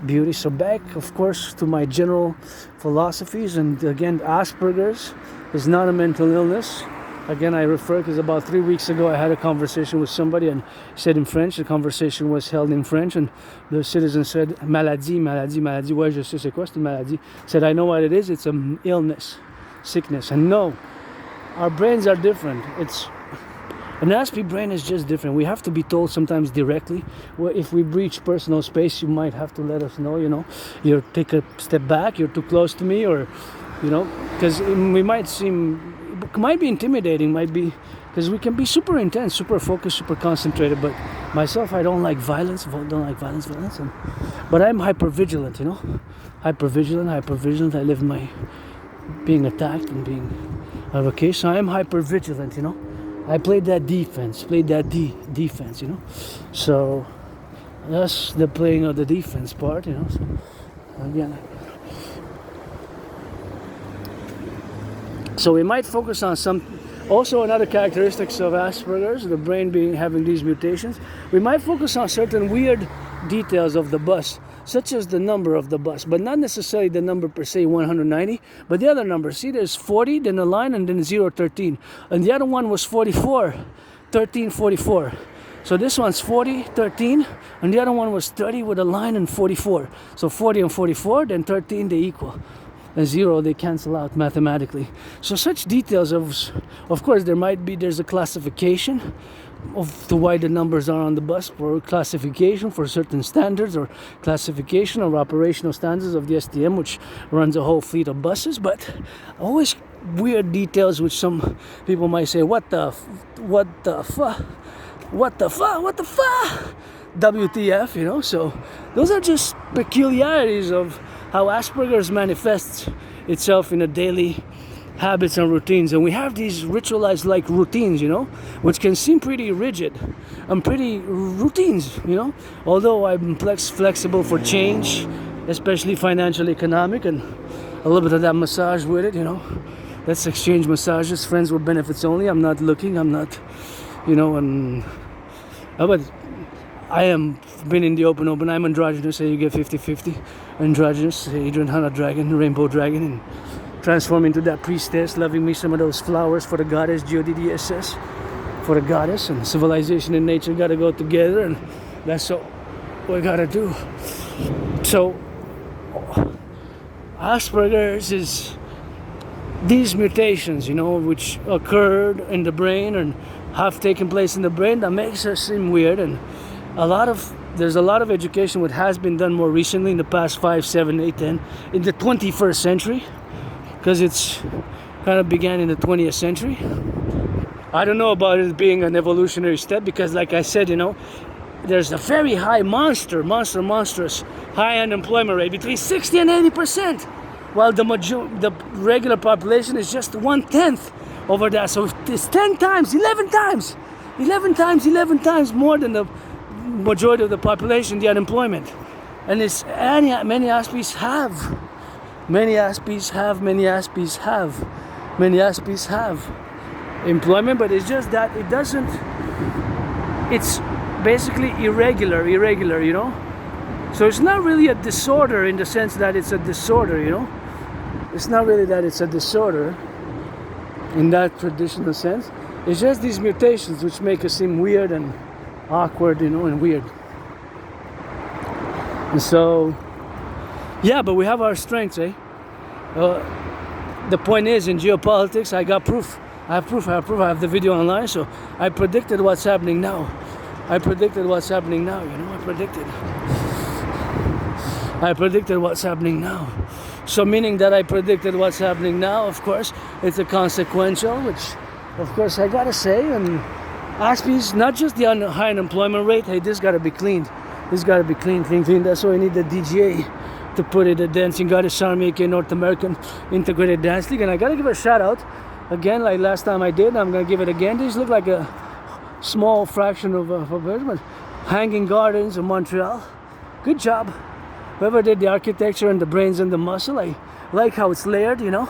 beauty. So back, of course, to my general philosophies, and again, Asperger's is not a mental illness. Again, I refer because about 3 weeks ago I had a conversation with somebody and said in French, the conversation was held in French, and the citizen said, maladie. Ouais, je sais c'est quoi, c'est une maladie. Said, I know what it is, it's an illness, sickness. And no, our brains are different. An ASPE brain is just different. We have to be told sometimes directly. Well, if we breach personal space, you might have to let us know, you know. You take a step back, you're too close to me, or, you know, because we might be intimidating, because we can be super intense, super focused, super concentrated. But myself, I don't like violence, but I'm hypervigilant, you know. Hypervigilant. I live my being attacked and being of a case. So I am hypervigilant, you know. I played that defense, defense, you know. So that's the playing of the defense part, you know. So again, so we might focus on also another characteristics of Asperger's, the brain having these mutations. We might focus on certain weird details of the bus, such as the number of the bus, but not necessarily the number per se, 190, but the other number. See, there's 40, then a line, and then 013. And the other one was 44, 13, 44. So this one's 40, 13, and the other one was 30 with a line and 44. So 40 and 44, then 13, they equal. And 0, they cancel out mathematically. So such details of course, there's a classification of why the numbers are on the bus, for classification for certain standards, or classification or operational standards of the STM, which runs a whole fleet of buses. But always weird details which some people might say, what the WTF, you know. So those are just peculiarities of how Asperger's manifests itself in a daily habits and routines. And we have these ritualized like routines, you know, which can seem pretty rigid and pretty routines, you know, although I'm flexible for change, especially financial, economic, and a little bit of that massage with it, you know. Let's exchange massages, friends with benefits only. I'm not, you know, and but I am been in the open. I'm androgynous, so you get 50-50. Androgynous, Adrian Hanna dragon, rainbow dragon, and transform into that priestess, loving me some of those flowers for the goddess, GODDSS, for the goddess. And civilization and nature gotta go together, and that's what we gotta do. So Asperger's is these mutations, you know, which occurred in the brain and have taken place in the brain, that makes us seem weird. And a lot of there's a lot of education what has been done more recently in the past 5, 7, 8, 10 in the 21st century, because it's kind of began in the 20th century. I don't know about it being an evolutionary step, because like I said, you know, there's a very high monstrous high unemployment rate between 60 and 80%, while the regular population is just 1/10 over that. So it's 10 times, 11 times more than the majority of the population, the unemployment. And it's many aspies have employment, but it's just that it's basically irregular, you know. So it's not really a disorder in the sense that it's a disorder, you know. It's not really that it's a disorder in that traditional sense. It's just these mutations which make us seem weird and awkward, you know, and weird. And so, yeah, but we have our strengths, eh? The point is, in geopolitics, I got proof. I have proof. I have the video online, so I predicted what's happening now. You know, I predicted what's happening now. So meaning that I predicted what's happening now, of course, it's a consequential, which, of course, I gotta say, and Aspies, not just the high unemployment rate, hey, this gotta be cleaned. This gotta be clean. That's why we need the DGA to put it, the Dancing Goddess Americain North American Integrated Dance League. And I gotta give a shout out, again, like last time I did, I'm gonna give it again. These look like a small fraction of a but Hanging Gardens of Montreal. Good job. Whoever did the architecture and the brains and the muscle, I like how it's layered, you know,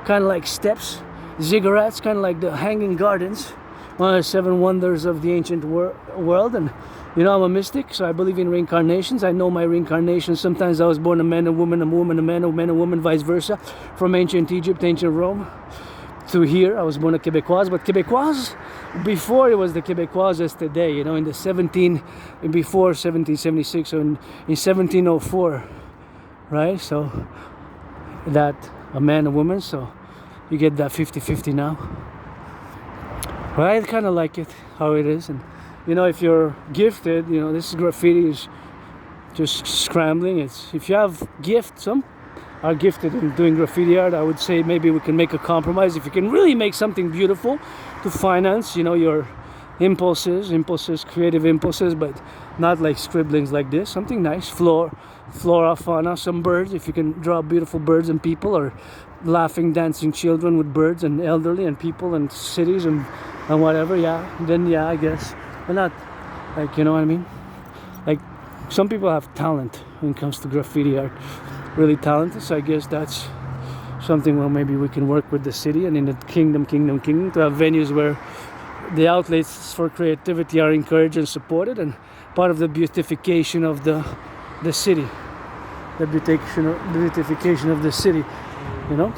kind of like steps, ziggurats, kind of like the Hanging Gardens, one of the 7 wonders of the ancient world. And you know, I'm a mystic, so I believe in reincarnations. I know my reincarnation. Sometimes I was born a man, a woman, a woman, a man, a man, a woman, vice versa, from ancient Egypt, ancient Rome, to here. I was born a Quebecois, but Quebecois, before it was the Quebecois as today, you know, before 1776, or in 1704, right? So that a man, a woman, so you get that 50-50 now. But I kind of like it, how it is. And you know, if you're gifted, you know, this graffiti is just scrambling. It's, if you have gift, some are gifted in doing graffiti art, I would say maybe we can make a compromise. If you can really make something beautiful to finance, you know, your impulses, creative impulses, but not like scribblings like this, something nice, flora, fauna, some birds, if you can draw beautiful birds and people, or laughing, dancing children with birds, and elderly and people and cities and whatever, then I guess. But not, like, you know what I mean? Like, some people have talent when it comes to graffiti art, really talented, so I guess that's something where maybe we can work with the city and in the kingdom to have venues where the outlets for creativity are encouraged and supported, and part of the beautification of the city, the beautification of the city, you know.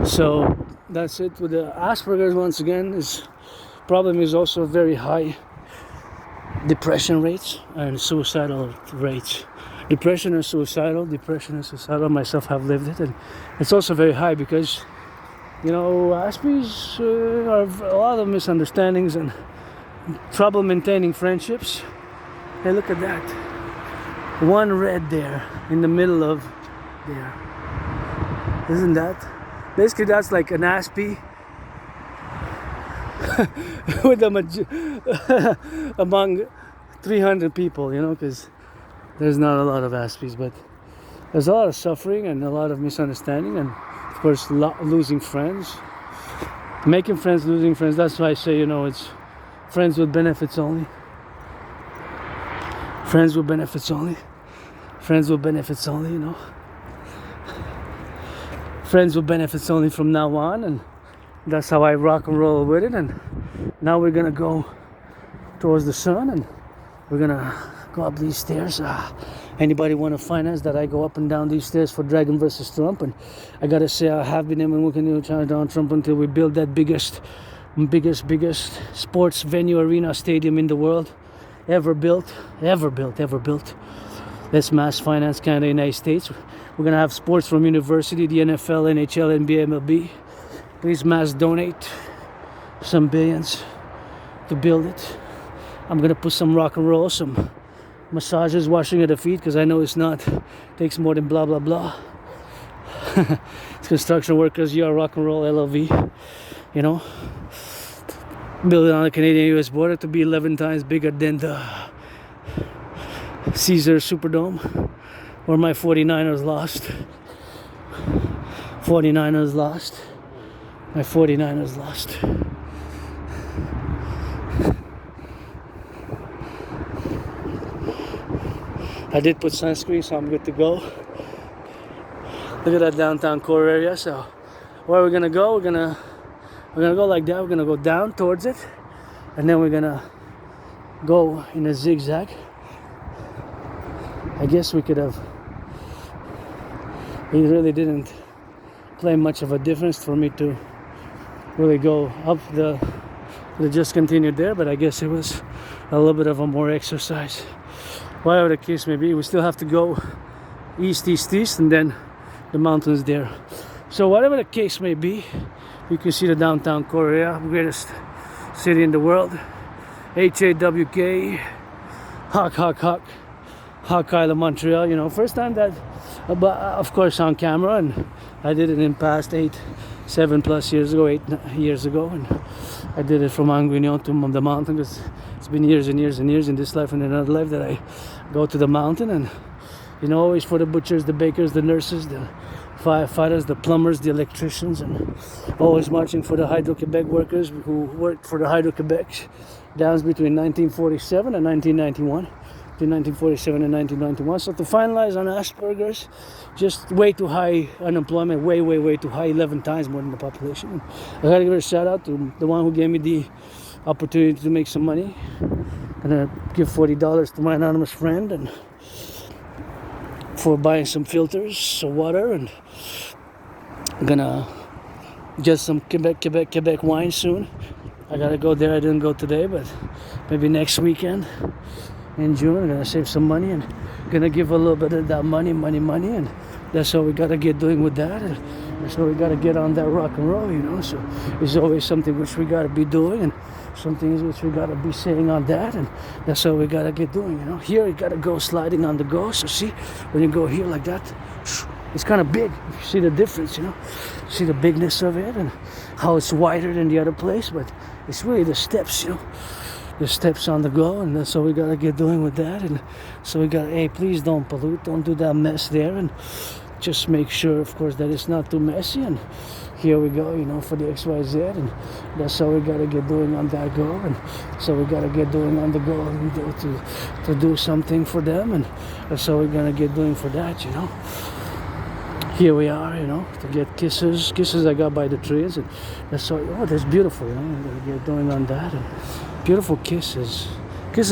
So that's it with the Asperger's. Once again, is problem is also very high depression rates and suicidal rates. Depression and suicidal, myself have lived it, and it's also very high because, you know, Aspies are a lot of misunderstandings and trouble maintaining friendships. Hey, look at that. One red there in the middle of there. Isn't that? Basically, that's like an Aspie with among 300 people, you know, because there's not a lot of Aspies, but there's a lot of suffering and a lot of misunderstanding, and of course losing friends, making friends, losing friends. That's why I say, you know, it's friends with benefits only. Friends with benefits only, you know. Friends with benefits only from now on, and that's how I rock and roll with it. And now we're gonna go towards the sun, and we're gonna go up these stairs. Anybody want to finance that I go up and down these stairs for Dragon versus Trump? And I gotta say, I have been able to challenge Donald Trump until we build that biggest sports venue, arena, stadium in the world ever built. Let's mass finance Canada, United States. We're gonna have sports from university, the NFL, NHL, NBA, MLB. Please mass donate some billions to build it. I'm gonna put some rock and roll, some massages, washing of the feet, because I know it's not takes more than blah blah blah. It's construction workers, you are rock and roll LLV, you know, building on the Canadian-US border to be 11 times bigger than the Caesar Superdome, where my 49ers lost. 49ers lost. My 49ers lost. I did put sunscreen, so I'm good to go. Look at that downtown core area. So where we're gonna go, we're gonna go like that. We're gonna go down towards it, and then we're gonna go in a zigzag. I guess we could have. It really didn't play much of a difference for me to really go up the. Just continued there, but I guess it was a little bit of a more exercise. Whatever the case may be, we still have to go east, and then the mountains there. So whatever the case may be, you can see the downtown core area, greatest city in the world. HAWK, Hawk Island, Montreal. You know, first time that, but of course on camera, and I did it in past 7+ years ago, 8 years ago, and I did it from Anguignon to the mountain, because it's been years and years and years in this life and in another life that I go to the mountain. And you know, always for the butchers, the bakers, the nurses, the firefighters, the plumbers, the electricians, and always marching for the Hydro-Quebec workers who worked for the Hydro-Quebec downs between 1947 and 1991. Between 1947 and 1991. So to finalize on Asperger's, just way too high unemployment, way too high, 11 times more than the population. I gotta give a shout out to the one who gave me the opportunity to make some money. I'm gonna give $40 to my anonymous friend, and for buying some filters, some water, and I'm gonna get some Quebec wine soon. I gotta go there. I didn't go today, but maybe next weekend in June. I'm gonna save some money and gonna give a little bit of that money, and that's all we gotta get doing with that. And that's all we gotta get on that rock and roll, you know. So there's always something which we gotta be doing, and some things which we gotta be saying on that, and that's all we gotta get doing, you know. Here you gotta go sliding on the go. So see, when you go here like that, it's kind of big. You see the difference, you know. See the bigness of it and how it's wider than the other place, but it's really the steps, you know. The steps on the go, and that's all we gotta get doing with that. And so we gotta, hey, please don't pollute, don't do that mess there, and just make sure, of course, that it's not too messy. And here we go, you know, for the XYZ, and that's all we gotta get doing on that go. And so we gotta get doing on the go, and to do something for them, and that's all we're gonna get doing for that, you know. Here we are, you know, to get kisses I got by the trees, and that's all. Oh, that's beautiful, you know. I'm gonna get doing on that, and beautiful kisses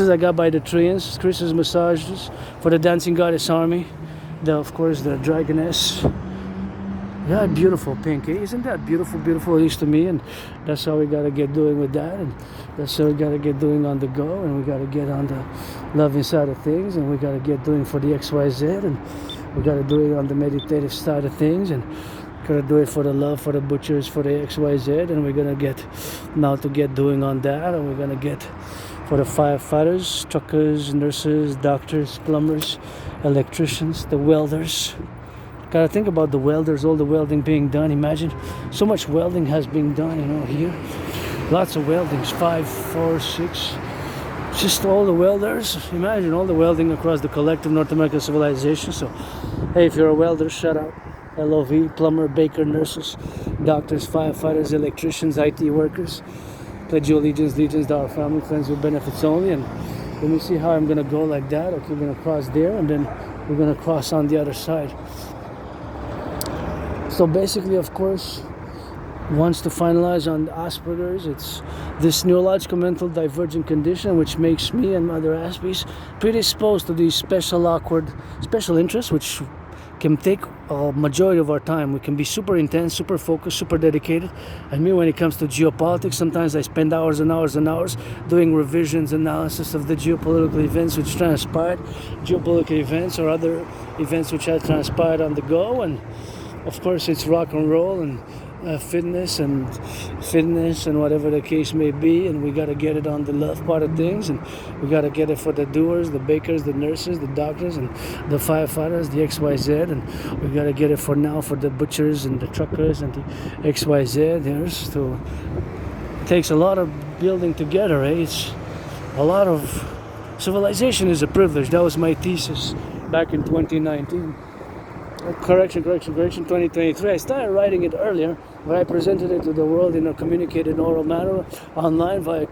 I got by the trees. Kisses, massages for the dancing goddess army, of course the dragoness. Yeah, beautiful pink. Isn't that beautiful, at least to me? And that's how we gotta get doing with that, and that's how we gotta get doing on the go, and we gotta get on the loving side of things, and we gotta get doing for the XYZ, and we gotta do it on the meditative side of things, and gotta do it for the love, for the butchers, for the XYZ, and we're gonna get now to get doing on that, and we're gonna get for the firefighters, truckers, nurses, doctors, plumbers, electricians, the welders. Gotta think about the welders, all the welding being done. Imagine so much welding has been done, you know, here. Lots of weldings, 5, 4, 6. Just all the welders. Imagine all the welding across the collective North American civilization. So, hey, if you're a welder, shout out. LOV, plumber, baker, nurses, doctors, firefighters, electricians, IT workers. Pledge your allegiance to our family, friends with benefits only. And let me see how I'm gonna go like that. Okay, we're gonna cross there, and then we're gonna cross on the other side. So basically, of course, once to finalize on Asperger's, it's this neurological mental divergent condition which makes me and other Aspies predisposed to these special interests which can take a majority of our time. We can be super intense, super focused, super dedicated. And me, when it comes to geopolitics, sometimes I spend hours and hours and hours doing revisions, analysis of the geopolitical events which transpired, geopolitical events or other events which had transpired on the go. And of course, it's rock and roll, and fitness and whatever the case may be, and we got to get it on the love part of things, and we got to get it for the doers, the bakers, the nurses, the doctors, and the firefighters, the XYZ, and we got to get it for now for the butchers and the truckers and the XYZ. So it takes a lot of building together, eh? It's a lot of civilization is a privilege. That was my thesis back in 2019. Correction, 2023. I started writing it earlier, but I presented it to the world in a communicated oral manner online via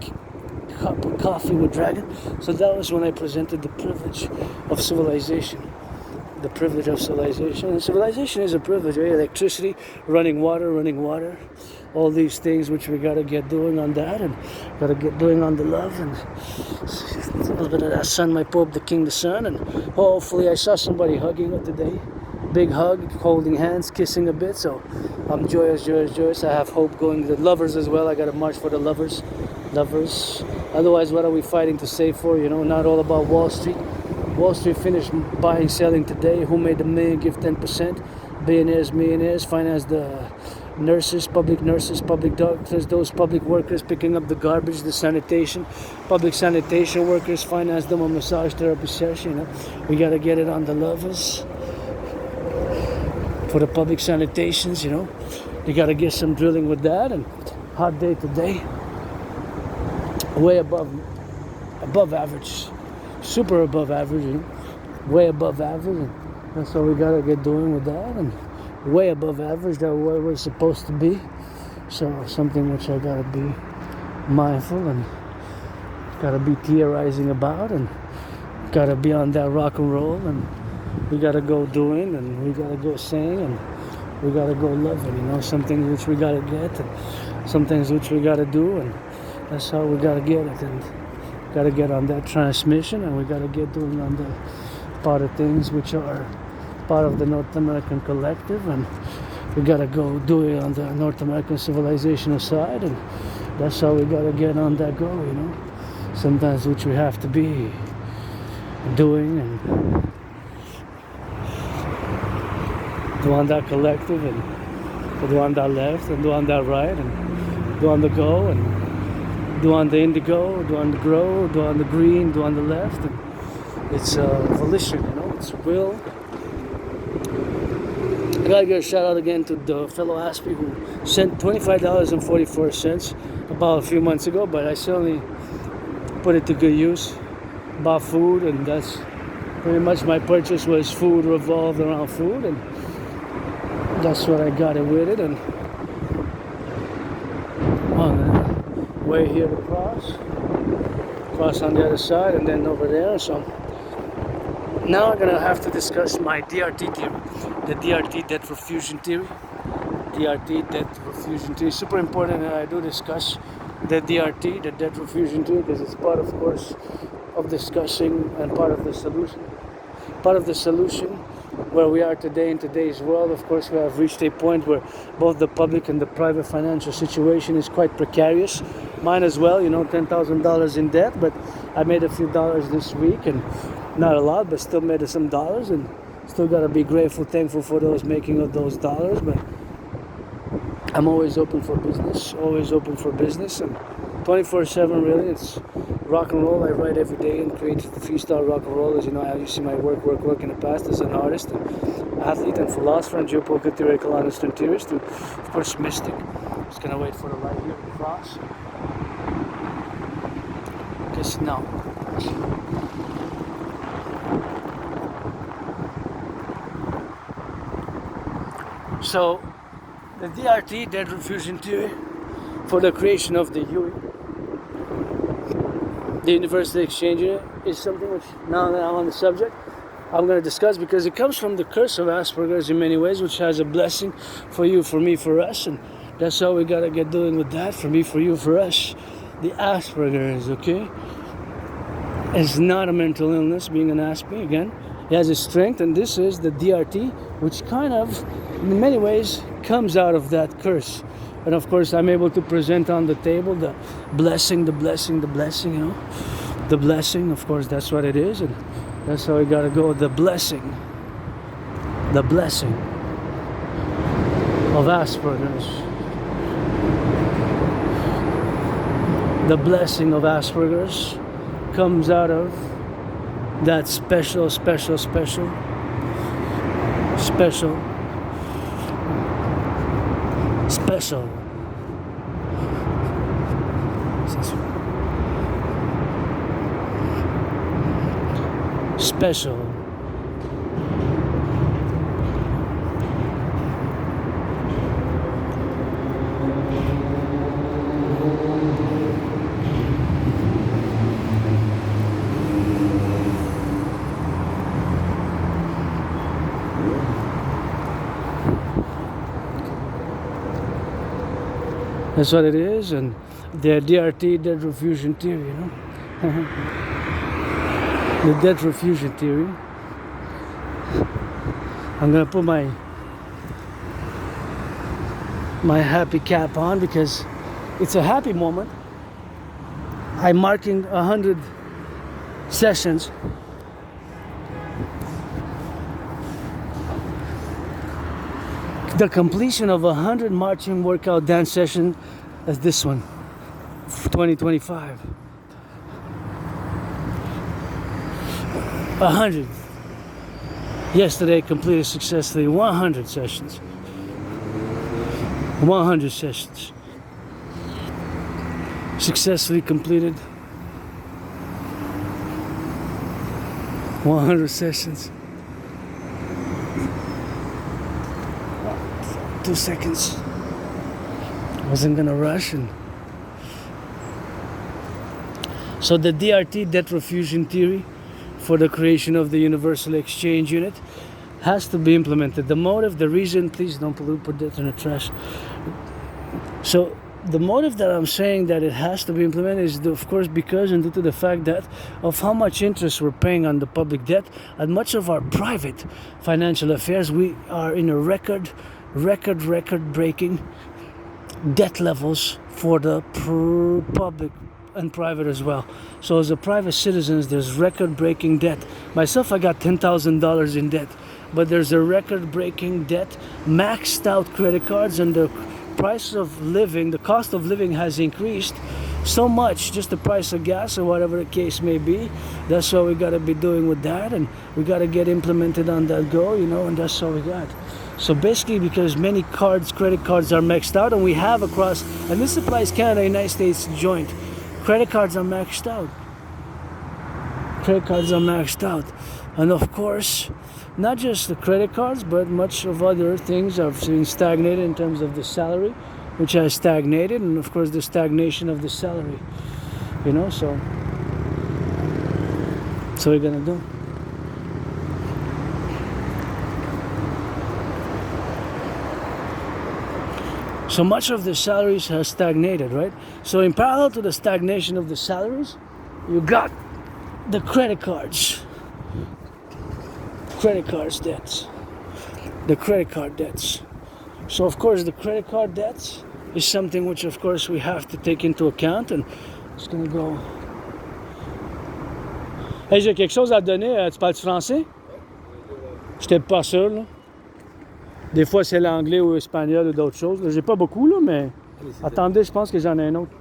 cup of coffee with Dragon. So that was when I presented the privilege of civilization. The privilege of civilization. And civilization is a privilege, right? Electricity, running water, all these things which we gotta get doing on that, and gotta get doing on the love, and a little bit of that Son, my Pope, the King, the Son, and hopefully I saw somebody hugging it today. Big hug, holding hands, kissing a bit. So I'm joyous. I have hope going. The lovers as well. I got to march for the lovers. Otherwise, what are we fighting to save for? Not all about Wall Street. Wall Street finished buying, selling today. Who made the million give 10%? Billionaires, millionaires, finance the nurses, public doctors, those public workers picking up the garbage, the sanitation, public sanitation workers, finance them a massage therapy session. We got to get it on the lovers. For the public sanitations, you got to get some drilling with that, and hot day today, way above average, super above average, way above average, and that's what we got to get doing with that, and way above average, that's where we're supposed to be. So something which I got to be mindful and got to be theorizing about, and got to be on that rock and roll, and we gotta go doing, and we gotta go saying, and we gotta go loving, some things which we gotta get, and some things which we gotta do, and that's how we gotta get it, and gotta get on that transmission, and we gotta get doing on the part of things which are part of the North American collective, and we gotta go do it on the North American civilizational side, and that's how we gotta get on that go, sometimes which we have to be doing, and do on that collective, and do on that left, and do on that right, and do on the go, and do on the indigo, do on the grow, do on the green, do on the left, and it's volition, it's will. I gotta give a shout out again to the fellow Aspie who sent $25.44 about a few months ago, but I certainly put it to good use. Bought food, and that's pretty much my purchase was food revolved around food, and that's what I got it with it, and on the way here to cross on the other side, and then over there. So now I'm gonna have to discuss my DRT theory, the DRT debt refusion theory. DRT debt refusion theory. Super important that I do discuss the DRT, the debt refusion theory, because it's part, of course, of discussing and part of the solution. Part of the solution where we are today in today's world. Of course, we have reached a point where both the public and the private financial situation is quite precarious. Mine as well, $10,000 in debt, but I made a few dollars this week, and not a lot, but still made some dollars, and still got to be grateful, thankful for those making of those dollars. But I'm always open for business, and 24/7 really. It's rock and roll. I write every day and create freestyle rock and roll. As you know, I used to see my work in the past as an artist, and athlete, and philosopher, and geopolitical theoretical honest and theorist, and of course mystic. Just gonna wait for the light here to cross. Just now. So the DRT, debt refusion theory, for the creation of the UE, the universal exchange unit, is something which, now that I'm on the subject, I'm going to discuss, because it comes from the curse of Asperger's in many ways, which has a blessing for you, for me, for us, and that's how we got to get doing with that, for me, for you, for us. The Asperger's, okay? It's not a mental illness, being an Aspie, again. It has a strength, and this is the DRT, which kind of, in many ways, comes out of that curse. And of course, I'm able to present on the table the blessing, the blessing, the blessing, of course, that's what it is, and that's how we gotta go, the blessing of Asperger's. the blessing of Asperger's comes out of that special That's what it is, and the DRT, debt refusion theory, you know. The debt refusion theory. I'm gonna put my happy cap on because it's a happy moment. I'm marking 100 sessions. The completion of 100 marching workout dance session as this one, 2025. 100. Yesterday completed successfully 100 sessions. 100 sessions. Successfully completed 100 sessions. 2 seconds. Wasn't gonna rush. And so the DRT, debt refusion theory, for the creation of the universal exchange unit has to be implemented. The motive, the reason, please don't pollute, put that in the trash. So the motive that I'm saying that it has to be implemented is, of course, because and due to the fact that of how much interest we're paying on the public debt and much of our private financial affairs, we are in a record-breaking debt levels for the public and private as well. So as a private citizens, there's record-breaking debt. Myself, I got $10,000 in debt, but there's a record-breaking debt, maxed out credit cards, and the price of living, the cost of living has increased so much, just the price of gas or whatever the case may be. That's what we got to be doing with that, and we got to get implemented on that go, you know, and that's all we got. So basically, because many credit cards are maxed out, and we have across, and this applies Canada, United States joint, credit cards are maxed out. Credit cards are maxed out. And of course, not just the credit cards, but much of other things have been stagnated in terms of the salary, which has stagnated, and of course the stagnation of the salary, you know, so we're gonna do. So much of the salaries has stagnated, right? So in parallel to the stagnation of the salaries, you got the credit cards debts, the credit card debts. So of course the credit card debts is something which of course we have to take into account, and it's gonna go. Hey, j'ai quelque chose à donner. Tu parles français? J'étais pas sûr, là. Des fois, c'est l'anglais ou l'espagnol ou d'autres choses. J'ai pas beaucoup, là, mais... Attendez, je pense que j'en ai un autre.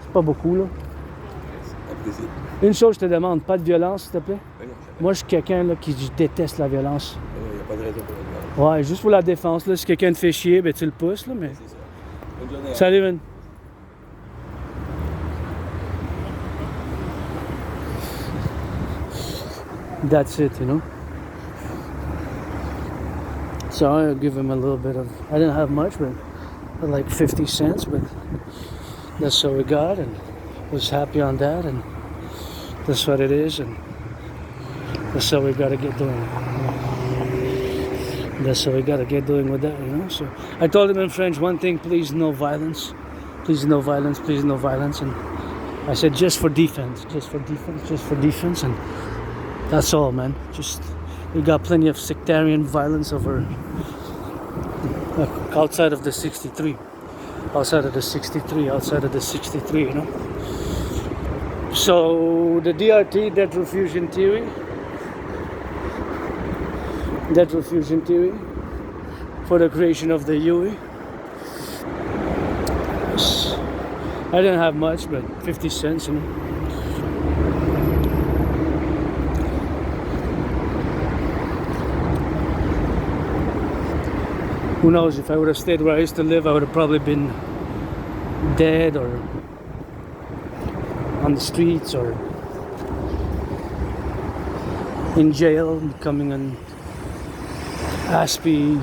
C'est pas beaucoup, là. Une chose, je te demande, pas de violence, s'il te plaît? Moi, je suis quelqu'un là, qui déteste la violence. Il n'y a pas de raison pour la violence. Ouais, juste pour la défense, là. Si quelqu'un te fait chier, ben tu le pousses, là, mais... C'est ça. Bonne journée. Salut, man. That's it, you know? So I'll give him a little bit of, I didn't have much, but like 50 cents, but that's what we got, and was happy on that, and that's what it is, and that's what we got to get doing. That's what we got to get doing with that, you know? So I told him in French, one thing, please no violence. Please no violence, please no violence. And I said, just for defense, and that's all, man. Just, we got plenty of sectarian violence over outside of the 63, you know. So the DRT, debt refusion theory for the creation of the UE I didn't have much, but 50 cents, you know. Who knows, if I would have stayed where I used to live, I would have probably been dead or on the streets or in jail, becoming an Aspie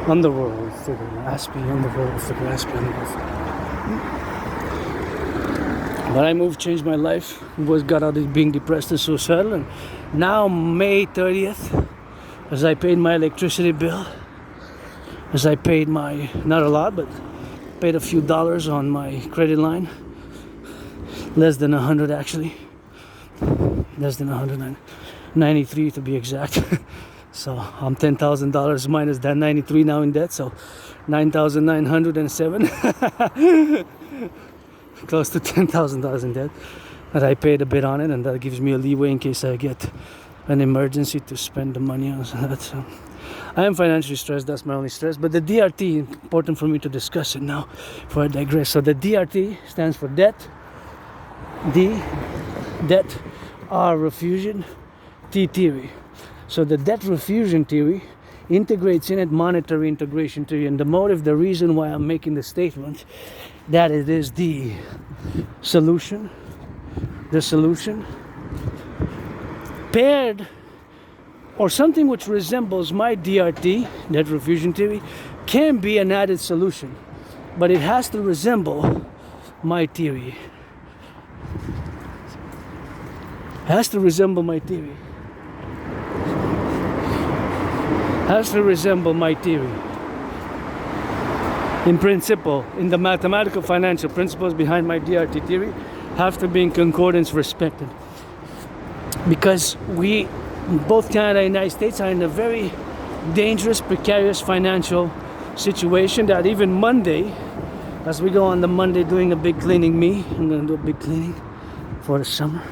underworld figure. Aspie underworld figure. Aspie underworld figure. But I moved, changed my life, got out of being depressed and suicidal, and now May 30th, as I paid my electricity bill, as I paid my, not a lot, but paid a few dollars on my credit line, less than 100 actually, less than 193 to be exact. So I'm $10,000 minus that 93 now in debt, so 9,907. Close to $10,000 in debt that I paid a bit on it, and that gives me a leeway in case I get an emergency to spend the money on that. So I am financially stressed, that's my only stress. But the DRT, important for me to discuss it now before I digress. So the DRT stands for debt, D, debt, R, refusion, T, theory. So the debt refusion theory integrates in it monetary integration theory, and the motive, the reason why I'm making the statement that it is the solution paired, or something which resembles my DRT, debt refusion theory, can be an added solution, but it has to resemble my theory. Has to resemble my theory. Has to resemble my theory. In principle, in the mathematical financial principles behind my DRT theory, have to be in concordance, respected. Because we, both Canada and the United States, are in a very dangerous, precarious financial situation that even Monday, as we go on the Monday doing a big cleaning, I'm going to do a big cleaning for the summer.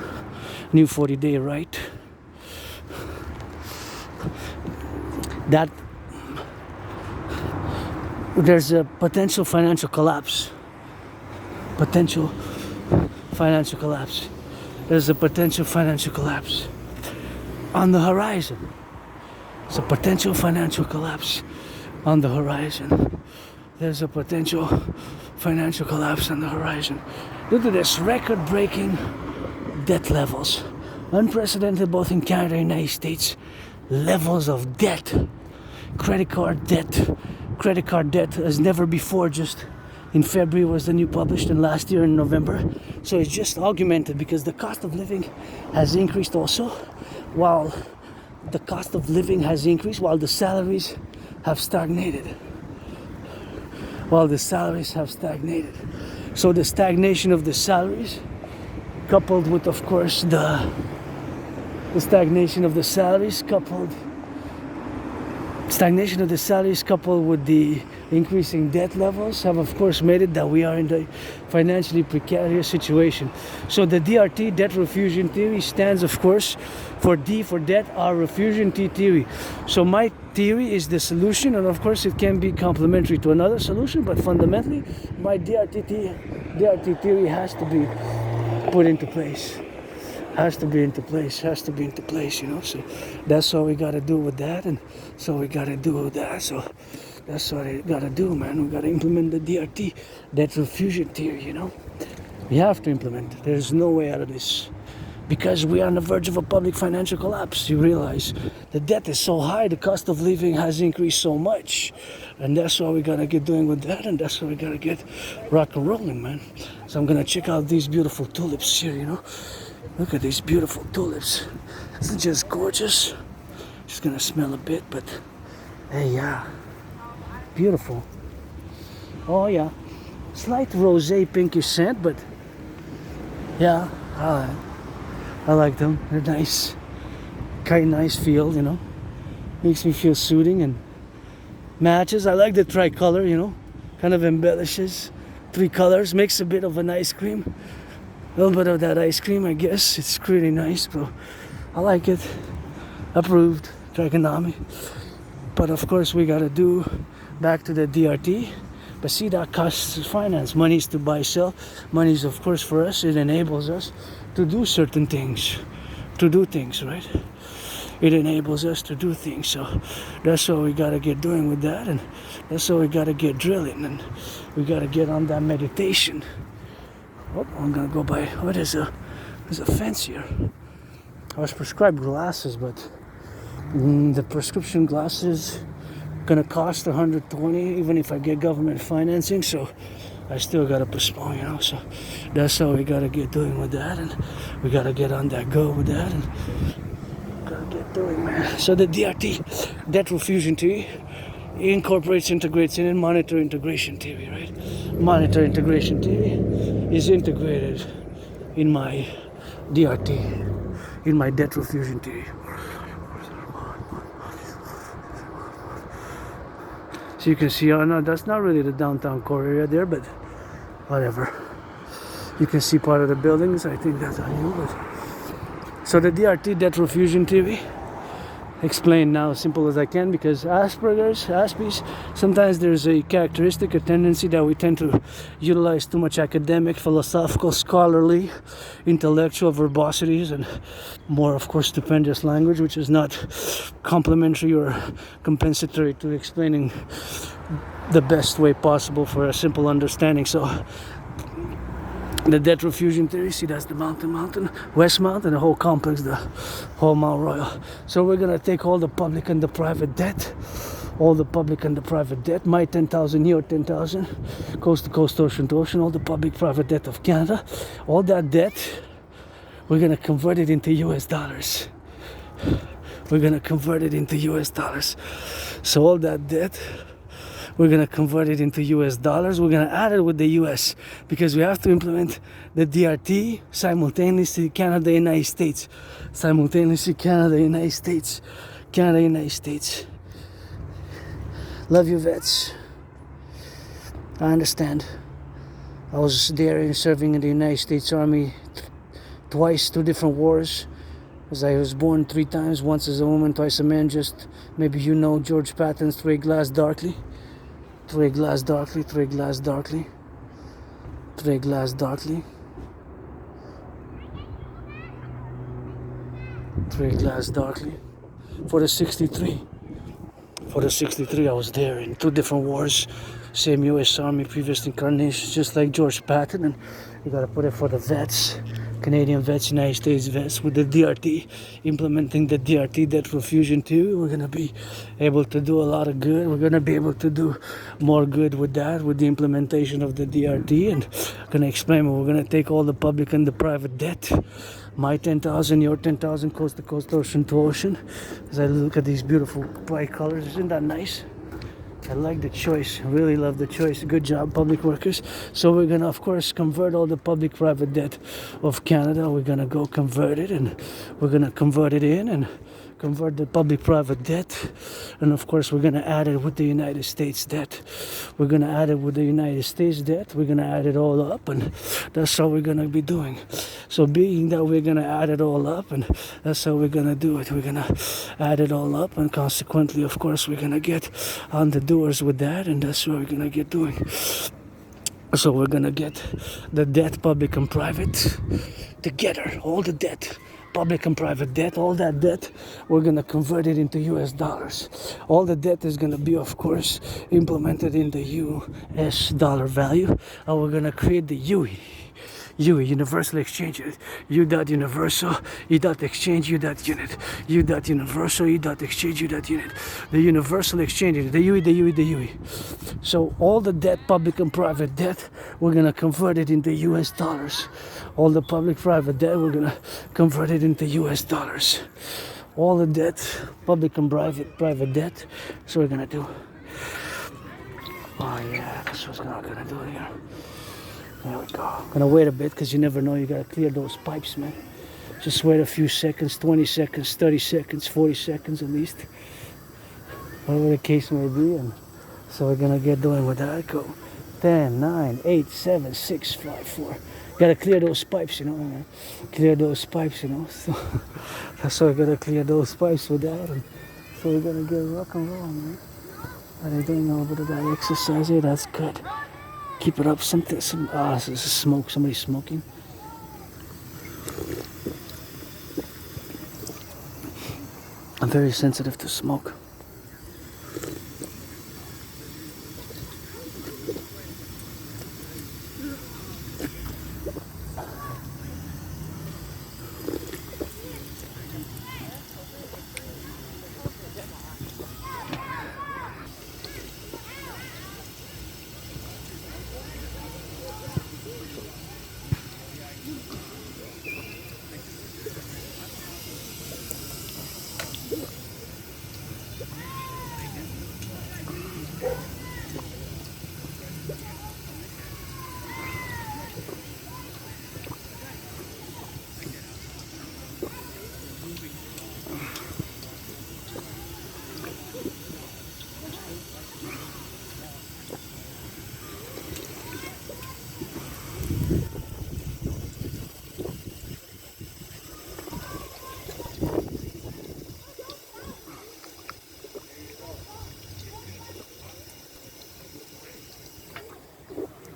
New 40-day right. That there's a potential financial collapse. There's a potential financial collapse on the horizon. There's a potential financial collapse on the horizon. There's a potential financial collapse on the horizon due to this record-breaking debt levels, unprecedented both in Canada and the United States levels of debt. Credit card debt as never before. Just in February was the new published, and last year in November. So it's just augmented because the cost of living has increased also, while the cost of living has increased while the salaries have stagnated. So the stagnation of the salaries, coupled with, of course, the stagnation of the salaries, coupled with the increasing debt levels, have of course made it that we are in the financially precarious situation. So the DRT, debt refusion theory, stands of course for D for debt, R refusion, T theory. So my theory is the solution, and of course it can be complementary to another solution, but fundamentally my DRT theory has to be put into place. Has to be into place, you know. So that's all we gotta do with that, and so we gotta do with that. So that's what we gotta do, man. We gotta implement the DRT, debt refusion theory, you know. We have to implement it. There's no way out of this. Because we are on the verge of a public financial collapse. You realize the debt is so high, the cost of living has increased so much. And that's what we gotta get doing with that, and that's what we gotta get rock and rolling, man. So I'm gonna check out these beautiful tulips here, you know. Look at these beautiful tulips. Isn't it just gorgeous? Just gonna smell a bit, but hey, yeah. Beautiful. Oh yeah. Slight rosé pinkish scent, but yeah, I like them. They're nice. Kind of nice feel, you know. Makes me feel soothing and matches. I like the tricolor, you know. Kind of embellishes. 3 colors, makes a bit of an ice cream. A little bit of that ice cream, I guess. It's pretty nice, bro. I like it. Approved. Trichonomy. But of course we gotta do back to the DRT. But see, that costs finance. Money is to buy, sell. Money is, of course, for us. It enables us to do certain things, right? It enables us to do things. So that's what we gotta get doing with that, and that's what we gotta get drilling, and we gotta get on that meditation. Oh, I'm gonna go by. Oh, there's a fence here. I was prescribed glasses, but the prescription glasses gonna cost 120, even if I get government financing. So I still gotta postpone, you know. So that's how we gotta get doing with that, and we gotta get on that go with that, and gotta get doing, man. So the DRT, debt refusion theory, incorporates, integrates in, and monitor integration theory, right? Monitor integration theory is integrated in my DRT, in my debt refusion theory. So you can see, oh no, that's not really the downtown core area there, but whatever. You can see part of the buildings. I think that's on you. But so the DRT, debt refusion theory, explain now as simple as I can, because Aspies, sometimes there's a characteristic, a tendency that we tend to utilize too much academic, philosophical, scholarly, intellectual verbosities, and more, of course, stupendous language, which is not complementary or compensatory to explaining the best way possible for a simple understanding. So the debt refusion theory, see, that's the mountain, Westmount, and the whole complex, the whole Mount Royal. So we're gonna take all the public and the private debt, my 10,000, your 10,000, coast to coast, ocean to ocean, all the public private debt of Canada, all that debt, we're gonna convert it into US dollars. So all that debt, we're going to convert it into US dollars. We're going to add it with the US, because we have to implement the DRT simultaneously Canada, United States. Canada, United States. Love you, vets. I understand. I was there serving in the United States Army twice, 2 different wars. As I was born 3 times, once as a woman, twice a man. Just maybe you know George Patton's Three Glass Darkly. For the 63, I was there in 2 different wars. Same US Army, previous incarnations, just like George Patton. And you gotta put it for the vets, Canadian vets, United States vets, with the DRT, implementing the DRT, debt refusion theory. We're gonna be able to do a lot of good. We're gonna be able to do more good with that, with the implementation of the DRT. And I'm gonna explain. We're gonna take all the public and the private debt, my 10,000, your 10,000, coast to coast, ocean to ocean. As I look at these beautiful bright colors, isn't that nice? I like the choice. I really love the choice. Good job, public workers. So we're gonna, of course, convert all the public private debt of Canada. We're gonna go convert it, and we're gonna convert it in and convert the public private debt. And of course, we're gonna add it with the United States debt. We're gonna add it with the United States debt. We're gonna add it all up, and that's how we're gonna be doing. So being that we're gonna add it all up, and that's how we're gonna do it. We're gonna add it all up, and consequently, of course, we're gonna get on the doors with that, and that's what we're gonna get doing. So we're gonna get the debt, public and private, together, all the debt, public and private debt, all that debt, we're gonna convert it into US dollars. All the debt is gonna be, of course, implemented in the US dollar value, and we're gonna create the UE, universal exchange unit, U.universal, E.exchange, U.unit, U.universal, E.exchange, U.unit, the universal exchange unit, the UE. So all the debt, public and private debt, we're gonna convert it into US dollars. All the public private debt, we're gonna convert it into US dollars. All the debt, public and private debt, that's what we're gonna do. Oh yeah, that's what I'm gonna do here. There we go. Gonna wait a bit, because you never know, you gotta clear those pipes, man. Just wait a few seconds, 20 seconds, 30 seconds, 40 seconds at least. Whatever the case may be. And so we're gonna get going with that. Go 10, 9, 8, 7, 6, 5, 4. Gotta clear those pipes, you know, man. Clear those pipes, you know. So that's why we gotta clear those pipes with that. And so we're gonna get rock and roll, man. Are they doing a little bit of that exercise here? That's good. Keep it up. This is smoke. Somebody's smoking. I'm very sensitive to smoke.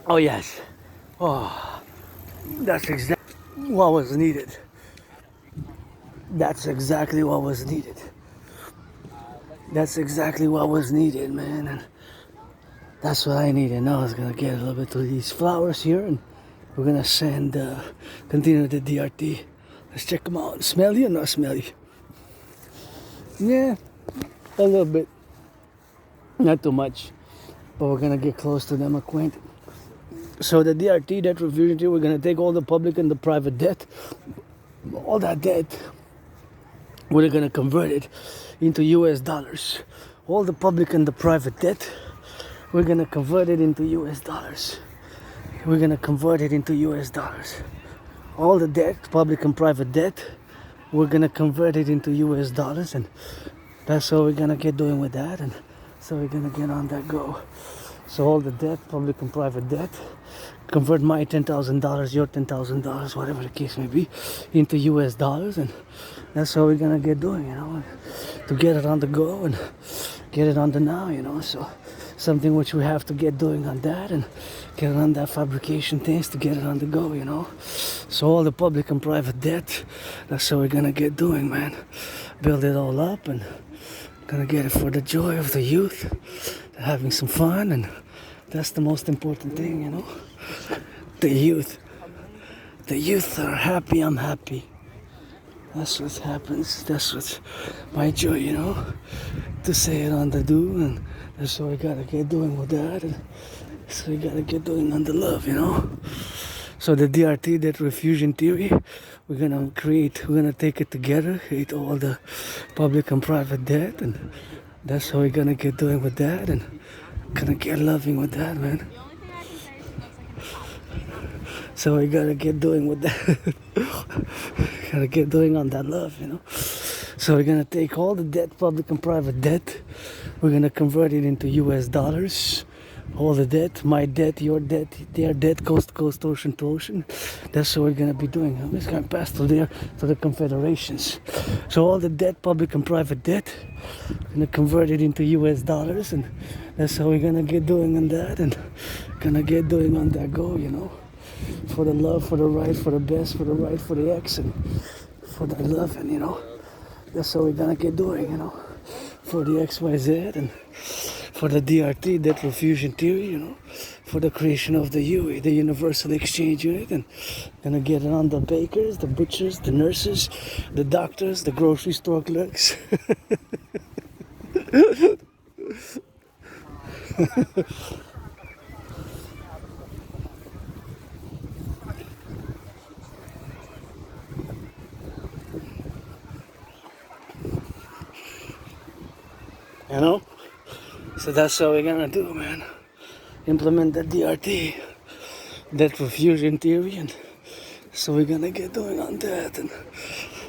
Oh yes. Oh, that's exactly what was needed. That's exactly what was needed. That's exactly what was needed, man. And that's what I needed. Now I was gonna get a little bit of these flowers here, and we're gonna continue the DRT. Let's check them out. Smelly or not smelly? Yeah, a little bit. Not too much, but we're gonna get close to them acquainted. So the DRT, debt refugee, we're gonna take all the public and the private debt, all that debt, we're gonna convert it into US dollars. All the public and the private debt, we're gonna convert it into US dollars. We're gonna convert it into US dollars. All the debt, public and private debt, we're gonna convert it into US dollars, and that's what we're gonna get doing with that, and so we're gonna get on that go. So all the debt, public and private debt, convert my $10,000, your $10,000, whatever the case may be, into US dollars, and that's what we're gonna get doing, to get it on the go and get it on the now, so something which we have to get doing on that and get it on that fabrication things to get it on the go, so all the public and private debt, that's what we're gonna get doing, man. Build it all up and gonna get it for the joy of the youth, having some fun, and that's the most important thing, the youth are happy, I'm happy. That's what happens, that's what's my joy, to say it on the do, and that's what we gotta get doing with that, and so we gotta get doing on the love, So the DRT, that refusion theory, we're gonna take it together, create all the public and private debt, and that's how we're gonna get doing with that, and gonna get loving with that, man. So we gotta get doing with that. Gotta get doing on that love, So we're gonna take all the debt, public and private debt, we're gonna convert it into US dollars. All the debt, my debt, your debt, their debt, coast to coast, ocean to ocean. That's what we're gonna be doing. I'm just gonna pass through there to the confederations. So all the debt, public and private debt, gonna convert it into US dollars, and that's how we're gonna get doing on that, and gonna get doing on that go, for the love, for the right, for the best, for the right, for the X, and for the love, and that's how we're gonna get doing, for the XYZ, and for the DRT, debt refusion theory, for the creation of the UE, the Universal Exchange Unit, and gonna get it on the bakers, the butchers, the nurses, the doctors, the grocery store clerks. So that's what we're gonna do, man. Implement the DRT, debt refusion theory, and so we're gonna get doing on that, and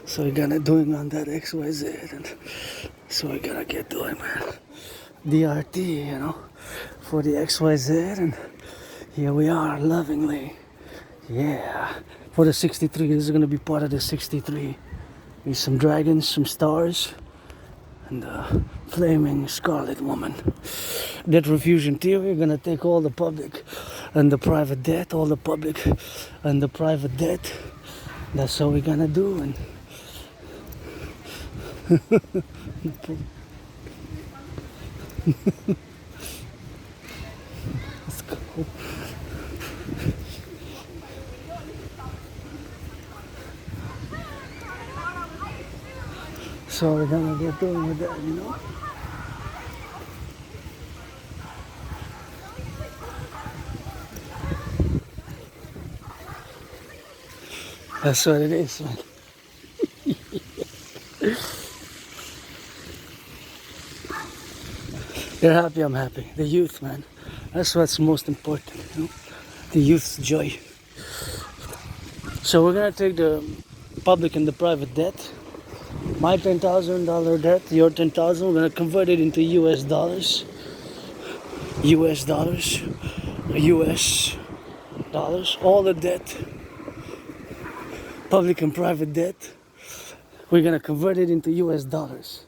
so we're gonna doing on that XYZ, and so we're gonna get doing, man. DRT, for the XYZ, and here we are, lovingly. Yeah, for the 63, this is gonna be part of the 63. Need some dragons, some stars, and flaming scarlet woman. Debt refusion theory, we're gonna take all the public and the private debt, all the public and the private debt. That's what we're gonna do. And let's go. So we're gonna get doing with that, you know. That's what it is, man. You're happy, I'm happy. The youth, man. That's what's most important, you know? The youth's joy. So we're gonna take the public and the private debt. My $10,000 debt, your 10,000. We're gonna convert it into US dollars. US dollars. US dollars. All the debt, public and private debt, we're gonna convert it into US dollars.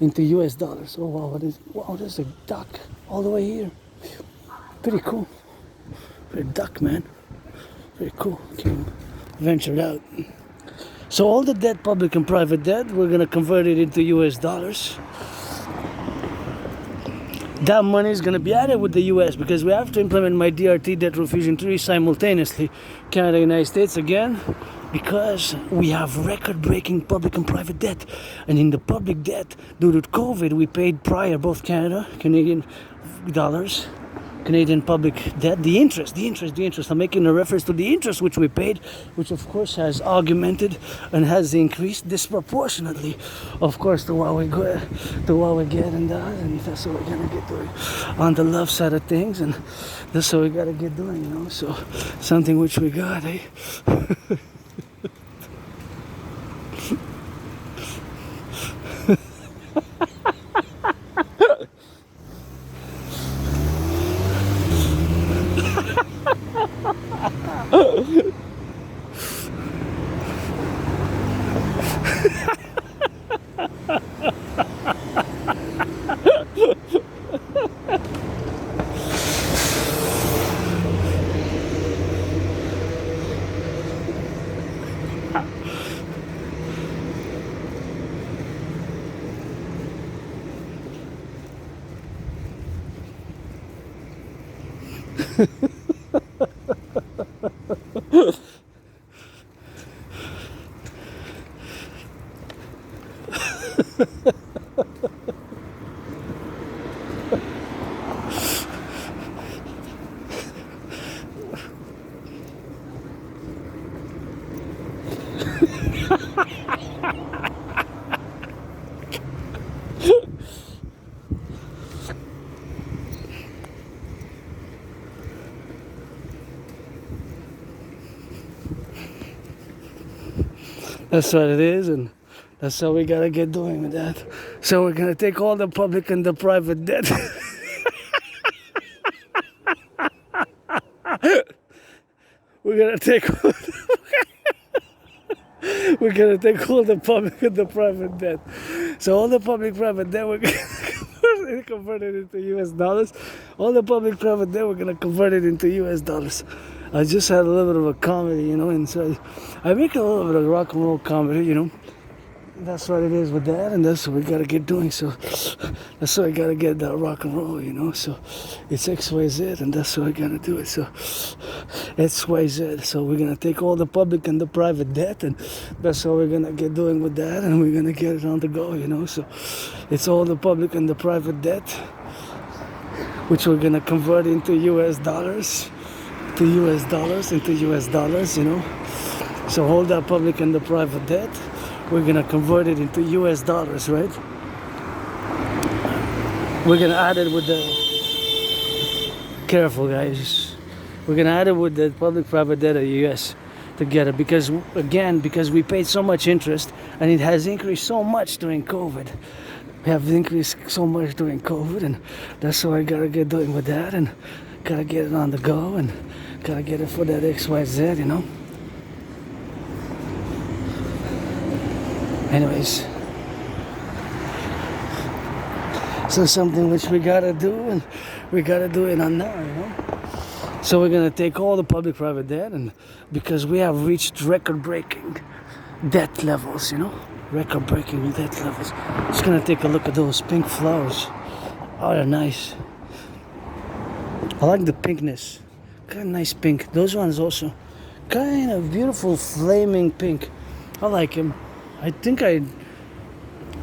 Into US dollars. Oh wow, wow, there's a duck all the way here. Pretty cool. Pretty duck, man. Pretty cool. Can venture out. So all the debt, public and private debt, we're gonna convert it into US dollars. That money is gonna be added with the US because we have to implement my DRT debt refusion theory simultaneously. Canada, United States again, because we have record-breaking public and private debt. And in the public debt, due to COVID, we paid prior both Canada, Canadian dollars, Canadian public debt, the interest. I'm making a reference to the interest which we paid, which of course has augmented and has increased disproportionately, of course, to what we get, and that's what we're gonna get doing on the love side of things, and that's what we gotta get doing, you know. So something which we got, eh? That's what it is, and that's how we gotta get doing with that. So we're gonna take all the public and the private debt. We're gonna take all the public and the private debt. So all the public private debt we're gonna convert it into US dollars. All the public private debt we're gonna convert it into US dollars. I just had a little bit of a comedy, you know, inside. I make a little bit of rock and roll comedy, you know. That's what it is with that, and that's what we gotta get doing. So that's why I gotta get that rock and roll, you know. So it's XYZ, and that's what I gotta do it. So XYZ. So we're gonna take all the public and the private debt, and that's what we're gonna get doing with that, and we're gonna get it on the go, you know. So it's all the public and the private debt, which we're gonna convert into US dollars. To US dollars, into US dollars, you know. So hold that public and the private debt, we're gonna convert it into US dollars, right? We're gonna add it with the, careful guys, we're gonna add it with the public private debt of US together, because again, because we paid so much interest and it has increased so much during COVID. We have increased so much during COVID, and that's what I gotta get doing with that, and gotta get it on the go, and gotta get it for that XYZ, you know. Anyways, So something which we gotta do, and we gotta do it on now, you know. So we're gonna take all the public-private debt, and because we have reached record-breaking debt levels, you know, record-breaking debt levels. Just gonna take a look at those pink flowers. Oh, they're nice. I like the pinkness. Kind of nice pink. Those ones also. Kind of beautiful flaming pink. I like him. I think I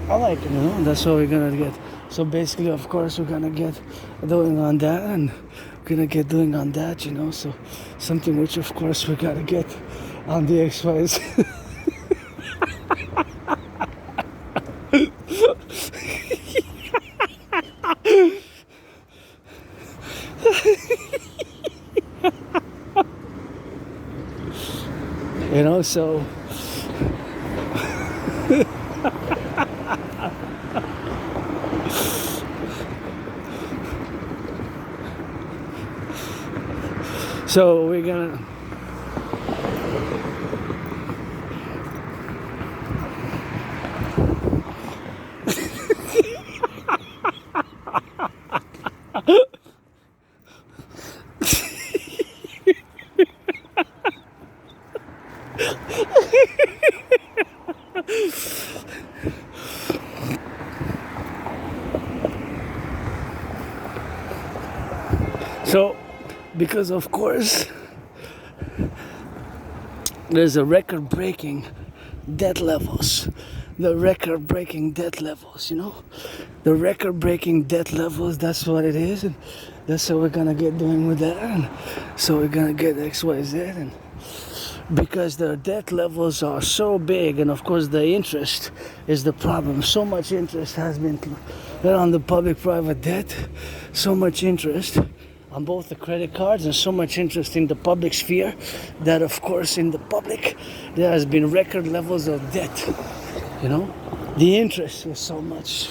like him, you know. That's what we're gonna get. So basically, of course, we're gonna get doing on that, and we're gonna get doing on that, you know. So something which, of course, we gotta get on the XYZ. You know, so so we're gonna so because of course there's a record-breaking debt levels. The record-breaking debt levels, you know? The record-breaking debt levels, that's what it is, and that's what we're gonna get doing with that, and so we're gonna get XYZ, and because the debt levels are so big, and of course the interest is the problem. So much interest has been put on the public-private debt, so much interest on both the credit cards, and so much interest in the public sphere that of course in the public there has been record levels of debt, you know. The interest is so much.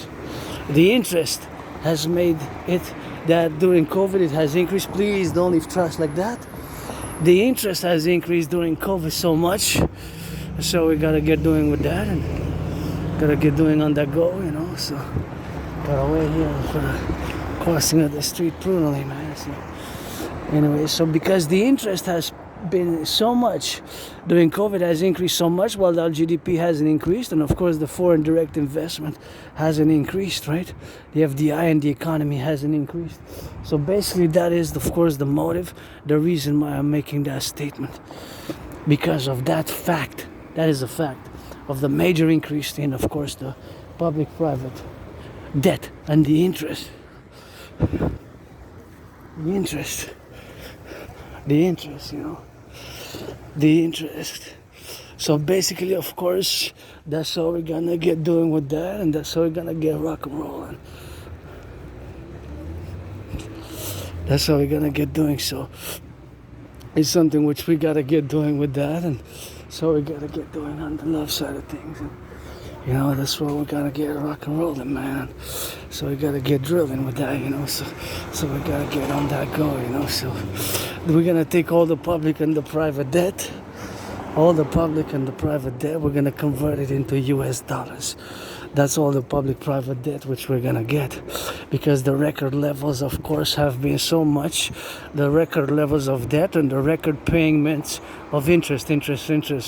The interest has made it that during COVID it has increased. Please don't leave trash like that. The interest has increased during COVID so much, so we gotta get doing with that, and gotta get doing on that go, you know. So gotta wait here for the crossing of the street prudently, man. So anyway, so because the interest has been so much during COVID, has increased so much, while our GDP hasn't increased, and of course the foreign direct investment hasn't increased, right? The FDI and the economy hasn't increased. So basically that is of course the motive, the reason why I'm making that statement, because of that fact. That is a fact of the major increase in, of course, the public-private debt and the interest. The interest, you know, the interest. So basically, of course, that's how we're gonna get doing with that, and that's how we're gonna get rock and rolling. That's how we're gonna get doing. So it's something which we gotta get doing with that, and so we gotta get doing on the love side of things. And, you know, that's where we gotta get rock and rolling, man. So we gotta get drilling with that, you know. So we gotta get on that go, you know. So we're gonna take all the public and the private debt, all the public and the private debt. We're gonna convert it into US dollars. That's all the public-private debt which we're gonna get, because the record levels, of course, have been so much. The record levels of debt and the record payments of interest,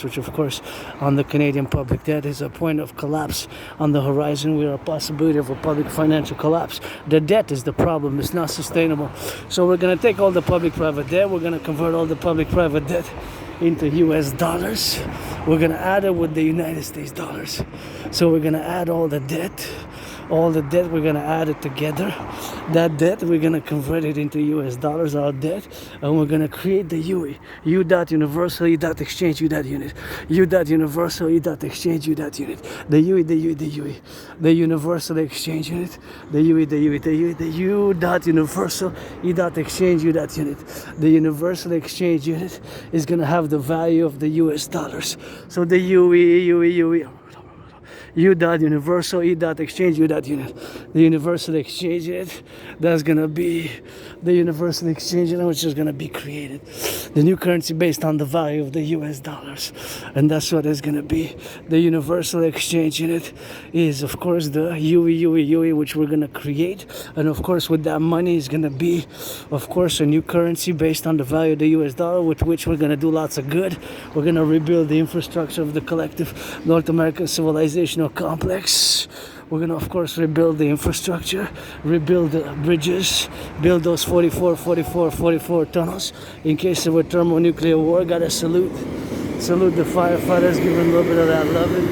which of course on the Canadian public debt is a point of collapse on the horizon. We are a possibility of a public financial collapse. The debt is the problem. It's not sustainable. So we're gonna take all the public-private debt. We're gonna convert all the public-private debt into US dollars. We're gonna add it with the United States dollars. So we're gonna add all the debt, we're gonna add it together. That debt, we're gonna convert it into US dollars, our debt, and we're gonna create the UE. U dot universal, U dot exchange, U dot unit. U dot universal, U dot exchange, U dot unit. The UE, the UE, the UE. The universal exchange unit. The UE, the UE, the UE. The U dot universal, U dot exchange, U dot unit. The universal exchange unit is gonna have the value of the US dollars. So the UE, UE, UE. U dot universal, E dot exchange, U dot unit. The universal exchange unit, that's gonna be the universal exchange unit, which is gonna be created. The new currency based on the value of the US dollars. And that's what is gonna be. The universal exchange unit is, of course, the UE, which we're gonna create. And of course, with that money is gonna be, of course, a new currency based on the value of the US dollar, with which we're gonna do lots of good. We're gonna rebuild the infrastructure of the collective North American civilizational complex. We're gonna, of course, rebuild the infrastructure, rebuild the bridges, build those 44 tunnels in case of a thermonuclear war. Gotta salute the firefighters, give them a little bit of that loving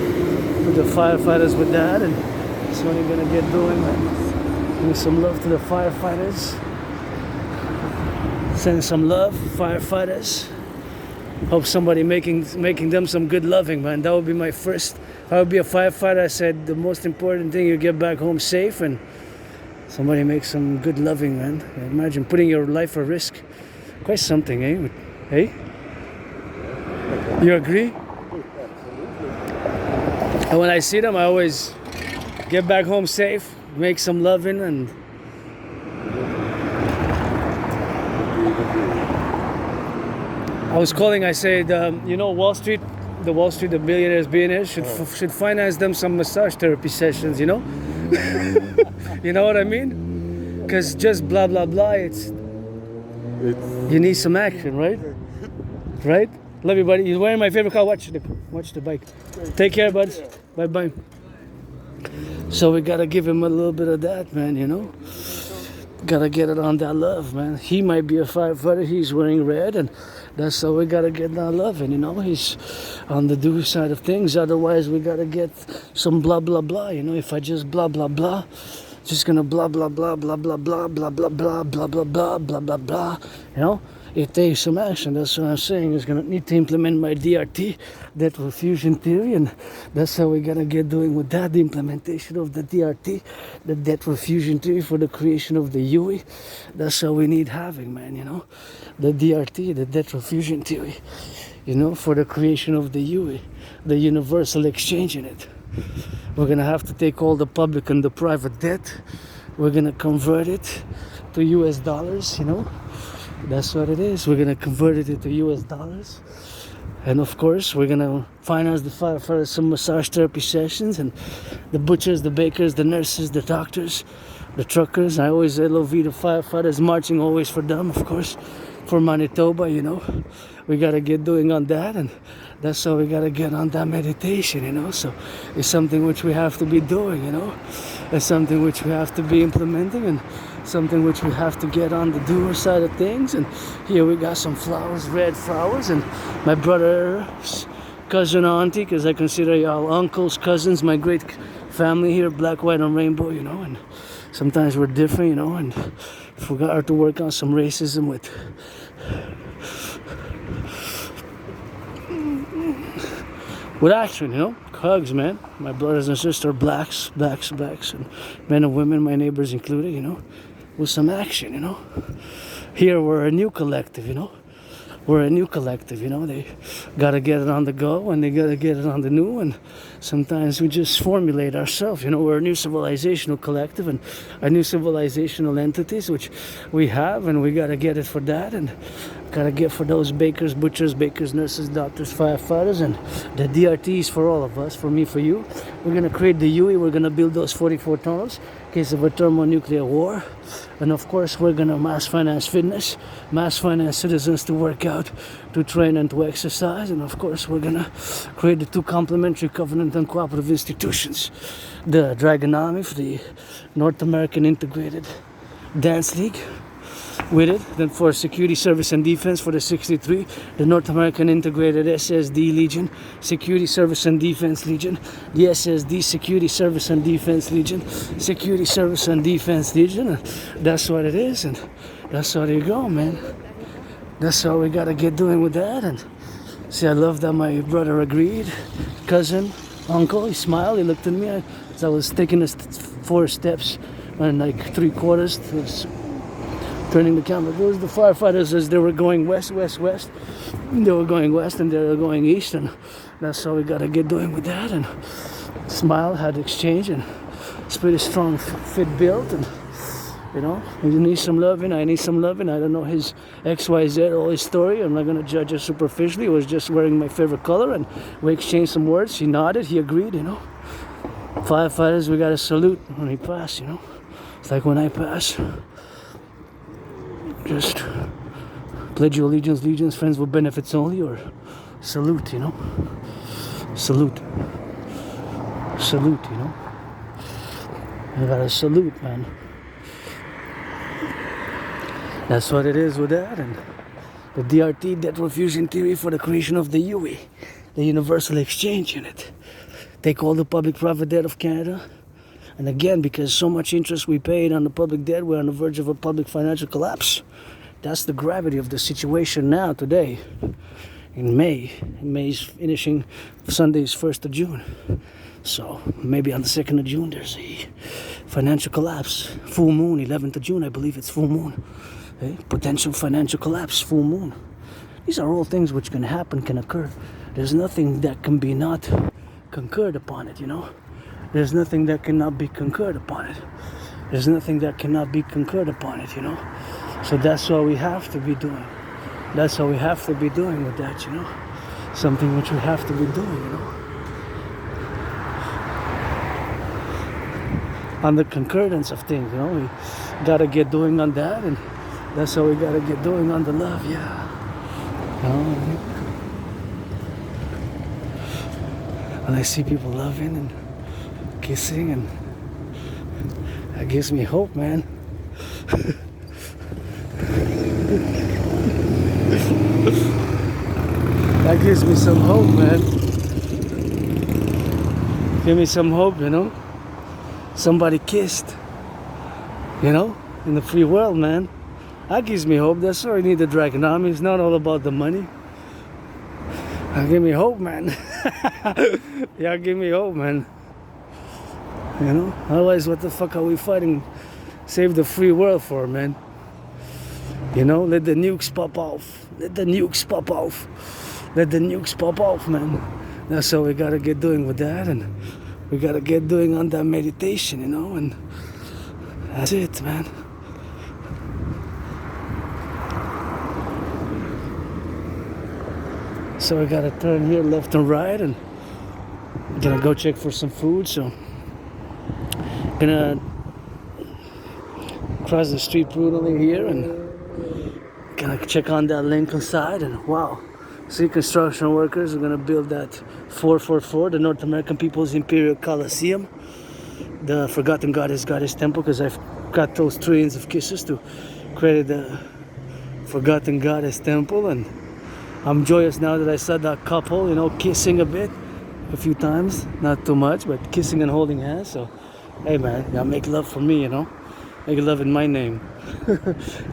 to the firefighters with that, and that's what we're gonna get doing, man. Give some love to the firefighters. Send some love, firefighters. Hope somebody making them some good loving, man. That would be my first. If I would be a firefighter, I said the most important thing, you get back home safe and somebody makes some good loving, man. Imagine putting your life at risk. Quite something, eh? Hey? You agree? And when I see them, I always get back home safe, make some loving, and I was calling, I said, you know, Wall Street, the billionaires should finance them some massage therapy sessions, you know? You know what I mean? Because just blah, blah, blah, you need some action, right? Right? Love you, buddy. You're wearing my favorite car. Watch the bike. Take care, bud. Bye-bye. So we got to give him a little bit of that, man, you know? Gotta get it on that love, man. He might be a firefighter. He's wearing red, and that's how we gotta get that love. And you know, he's on the do side of things. Otherwise, we gotta get some blah blah blah. You know, if I just blah blah blah, just gonna blah blah blah blah blah blah blah blah blah blah blah blah blah blah blah. You know, it takes some action. That's what I'm saying. It's gonna need to implement my DRT, debt refusion theory, and that's how we gotta get doing with that. The implementation of the DRT, the debt refusion theory for the creation of the UE. That's how we need having, man. You know, the DRT, the debt refusion theory. You know, for the creation of the UE, the universal exchange unit. We're gonna have to take all the public and the private debt. We're gonna convert it to US dollars. You know. That's what it is. We're gonna convert it into US dollars. And of course, we're gonna finance the firefighters some massage therapy sessions, and the butchers, the bakers, the nurses, the doctors, the truckers. I always LOV the firefighters, marching always for them, of course, for Manitoba, you know. We gotta get doing on that, and that's how we gotta get on that meditation, you know. So it's something which we have to be doing, you know. It's something which we have to be implementing, and something which we have to get on the doer side of things. And here we got some flowers, red flowers, and my brother's cousin, auntie, because I consider y'all uncles, cousins, my great family here, black, white, and rainbow, you know. And sometimes we're different, you know, and forgot to work on some racism with action, you know. Hugs, man. My brothers and sisters, blacks, and men and women, my neighbors included, you know, with some action, you know. Here we're a new collective, you know. We're a new collective, you know. They gotta get it on the go, and they gotta get it on the new, and sometimes we just formulate ourselves, you know. We're a new civilizational collective and a new civilizational entities, which we have, and we gotta get it for that, and gotta get for those bakers, butchers, nurses, doctors, firefighters, and the DRTs for all of us, for me, for you. We're gonna create the UE. We're gonna build those 44 tunnels in case of a thermonuclear war. And of course, we're gonna mass finance fitness, mass finance citizens to work out, to train and to exercise. And of course, we're gonna create the two complementary covenant and cooperative institutions. The Dragon Army for the North American Integrated Dance League, with it. Then for security, service, and defense for the 63, the North American Integrated SSD Legion, Security, Service, and Defense Legion, the SSD Security, Service, and Defense Legion, Security, Service, and Defense Legion. That's what it is, and that's how you go, man. That's how we gotta get doing with that. And see, I love that my brother agreed, cousin, uncle. He smiled, he looked at me as I was taking the 4 steps and like 3/4 turning the camera. Those the firefighters as they were going west. They were going west and they were going east, and that's how we gotta get doing with that. And smile, had exchange, and it's pretty strong fit built, and you know, he needs some loving, I need some loving. I don't know his XYZ, all his story. I'm not gonna judge it superficially. He was just wearing my favorite color, and we exchanged some words. He nodded, he agreed, you know. Firefighters, we gotta salute when he passed, you know. It's like when I pass, just pledge your allegiance, friends with benefits only, or salute, you know. Salute, you know. You gotta salute, man. That's what it is with that, and the DRT, debt refusion theory for the creation of the UE, the Universal Exchange Unit. Take all the public-private debt of Canada, and again, because so much interest we paid on the public debt, we're on the verge of a public financial collapse. That's the gravity of the situation now, today, in May. May's finishing, Sunday's 1st of June. So maybe on the 2nd of June, there's a financial collapse. Full moon, 11th of June, I believe it's full moon. Potential financial collapse, full moon. These are all things which can happen, can occur. There's nothing that can be not concurred upon it, you know. There's nothing that cannot be concurred upon it. There's nothing that cannot be concurred upon it, you know. So that's what we have to be doing. That's what we have to be doing with that, you know. Something which we have to be doing, you know. On the concordance of things, you know. We gotta get doing on that, and that's how we gotta get doing on the love, yeah. And I see people loving and kissing, and that gives me hope, man. That gives me some hope, man. Give me some hope, you know. Somebody kissed, you know, in the free world, man. That gives me hope. That's why I need the Dragonomy. It's not all about the money. Give me hope, man. Yeah, give me hope, man. You know? Otherwise, what the fuck are we fighting? Save the free world for, man. You know? Let the nukes pop off. Let the nukes pop off. Let the nukes pop off, man. That's how we gotta get doing with that, and we gotta get doing on that meditation, you know? And that's it, man. So I gotta turn here left and right, and I'm gonna go check for some food. So gonna cross the street brutally here, and gonna check on that Lincoln side. And wow, see, construction workers are gonna build that 444, the North American People's Imperial Coliseum, the Forgotten Goddess Temple, because I've got those trillions of kisses to create the Forgotten Goddess Temple. And I'm joyous now that I saw that couple, you know, kissing a few times, not too much, but kissing and holding hands. So, hey man, you gotta make love for me, you know, make love in my name.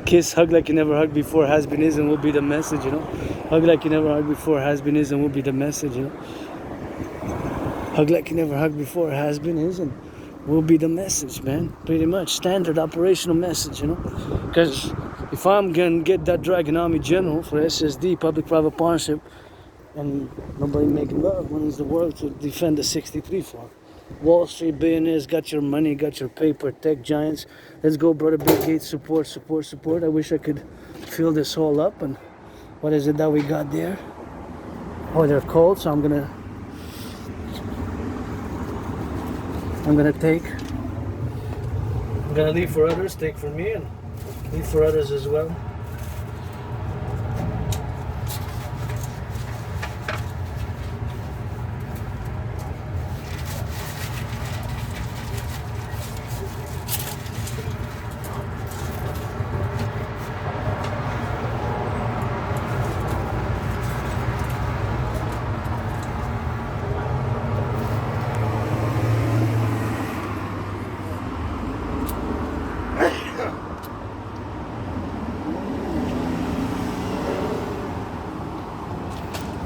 Kiss, hug like you never hugged before, has been, is, and will be the message, you know. Hug like you never hugged before, has been, is, and will be the message, you know. Hug like you never hugged before, has been, is, and will be the message, man. Pretty much standard operational message, you know. Because if I'm gonna get that Dragonomy General for SSD, public-private partnership, and nobody making love, when is the world to defend the 63 for? Wall Street billionaires got your money, got your paper, tech giants. Let's go, brother Bill Gates, support. I wish I could fill this all up. And what is it that we got there? Oh, they're cold, so I'm gonna leave for others, take for me, and leave for others as well.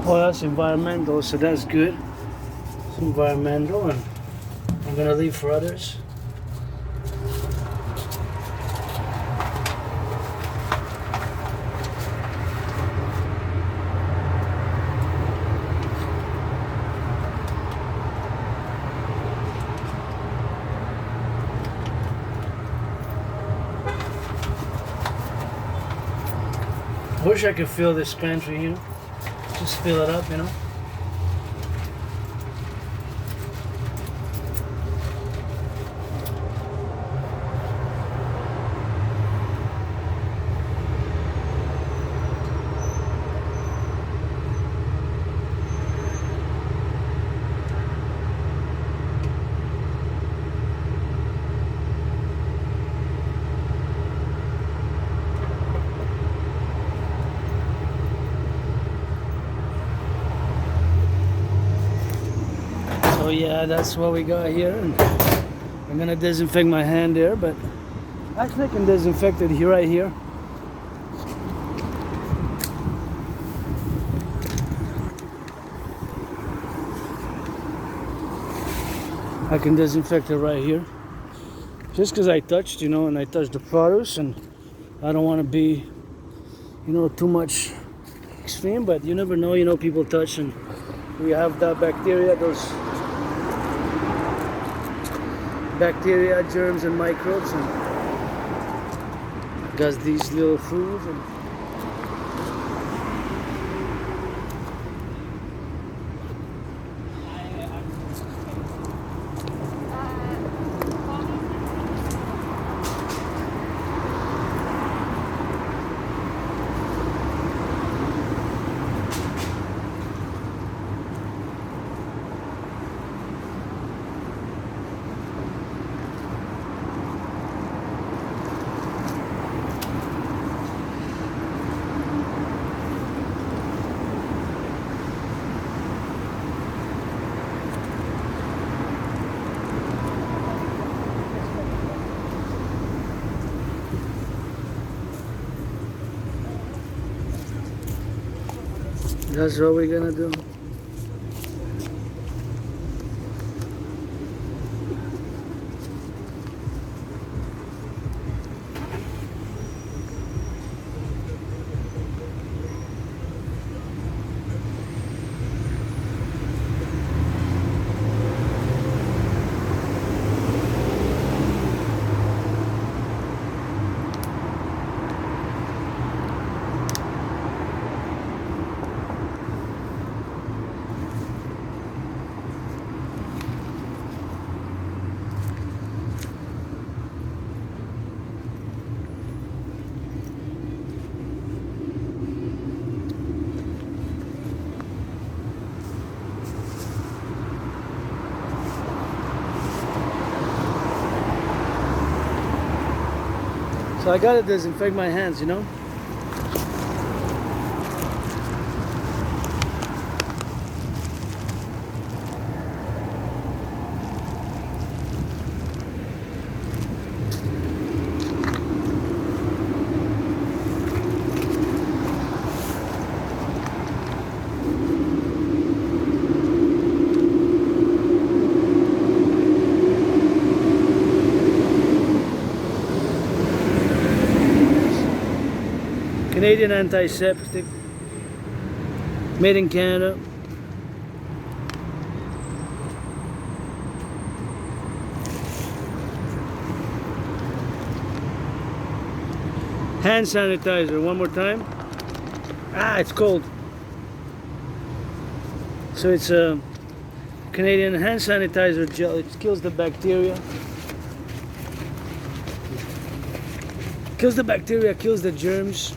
Oh, that's environmental, so that's good. It's environmental, and I'm gonna leave for others. I wish I could fill this pantry here. Just fill it up, you know. So yeah, that's what we got here, and I'm gonna disinfect my hand there, but actually I can disinfect it here, right here. I can disinfect it right here, just because I touched, you know, and I touched the produce, and I don't want to be, you know, too much extreme, but you never know, you know, people touch and we have that bacteria, those bacteria, germs, and microbes, and got these little foods. And that's what we're gonna do. So I gotta disinfect my hands, you know. Canadian antiseptic, made in Canada. Hand sanitizer, one more time. Ah, it's cold. So it's a Canadian hand sanitizer gel. It kills the bacteria. Kills the bacteria, kills the germs.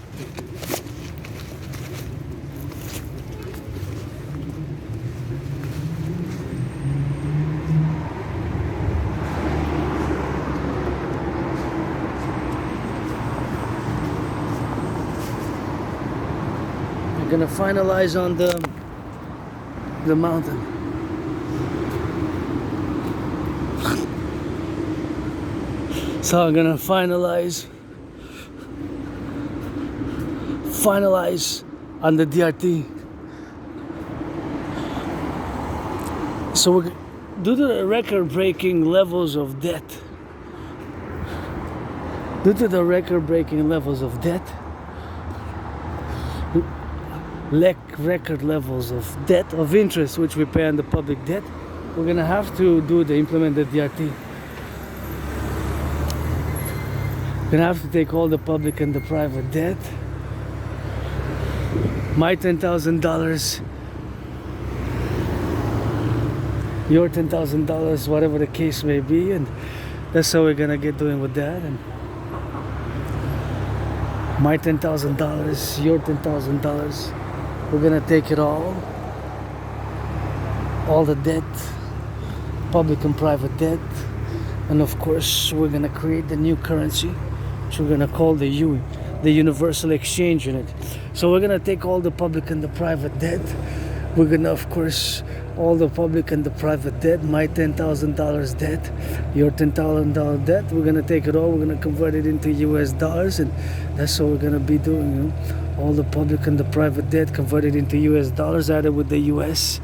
I'm gonna finalize on the mountain. So I'm gonna finalize on the DRT. So we're, due to the record-breaking levels of debt, record levels of debt, of interest which we pay on the public debt, we're gonna have to implement the DRT. We're gonna have to take all the public and the private debt My $10,000, your $10,000, whatever the case may be, and that's how we're gonna get doing with that. And my $10,000, your $10,000, we're gonna take it all the debt, public and private debt, and of course we're gonna create the new currency, which we're gonna call the UE, the Universal Exchange Unit. So we're gonna take all the public and the private debt. We're gonna, of course, all the public and the private debt, my $10,000 debt, your $10,000 debt, we're gonna take it all, we're gonna convert it into US dollars, and that's what we're gonna be doing, you know? All the public and the private debt converted into US dollars, either with the US,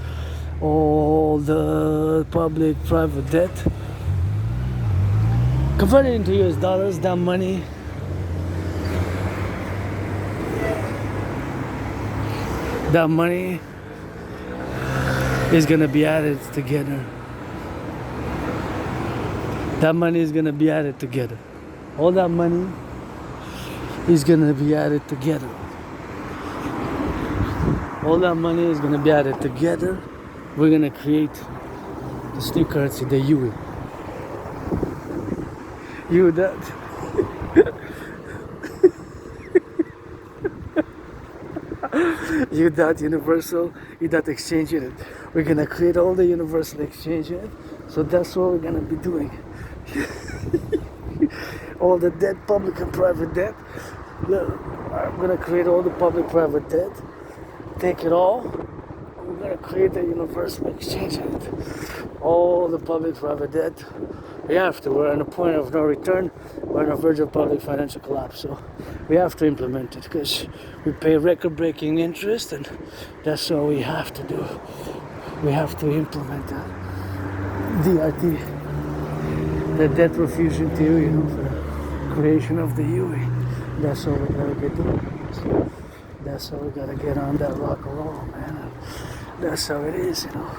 all the public private debt converted into US dollars. That money is gonna be added together. That money is gonna be added together. All that money is gonna be added together. All that money is gonna be added together. We're gonna create this new currency, the UE. You that. You that universal, you that exchange unit. We're gonna create all the universal exchange unit. So that's what we're gonna be doing. All the debt, public and private debt. I'm gonna create all the public private debt. Take it all. We're gonna create a universal exchange unit. All the public private debt. We have to. We're on a point of no return. We're on the verge of public financial collapse. So we have to implement it because we pay record-breaking interest, and that's what we have to do. We have to implement that. DRT, the debt refusion theory, you know, for the creation of the UE. That's what we gotta get doing. That's how we gotta get on that rock and roll, man. That's how it is, you know.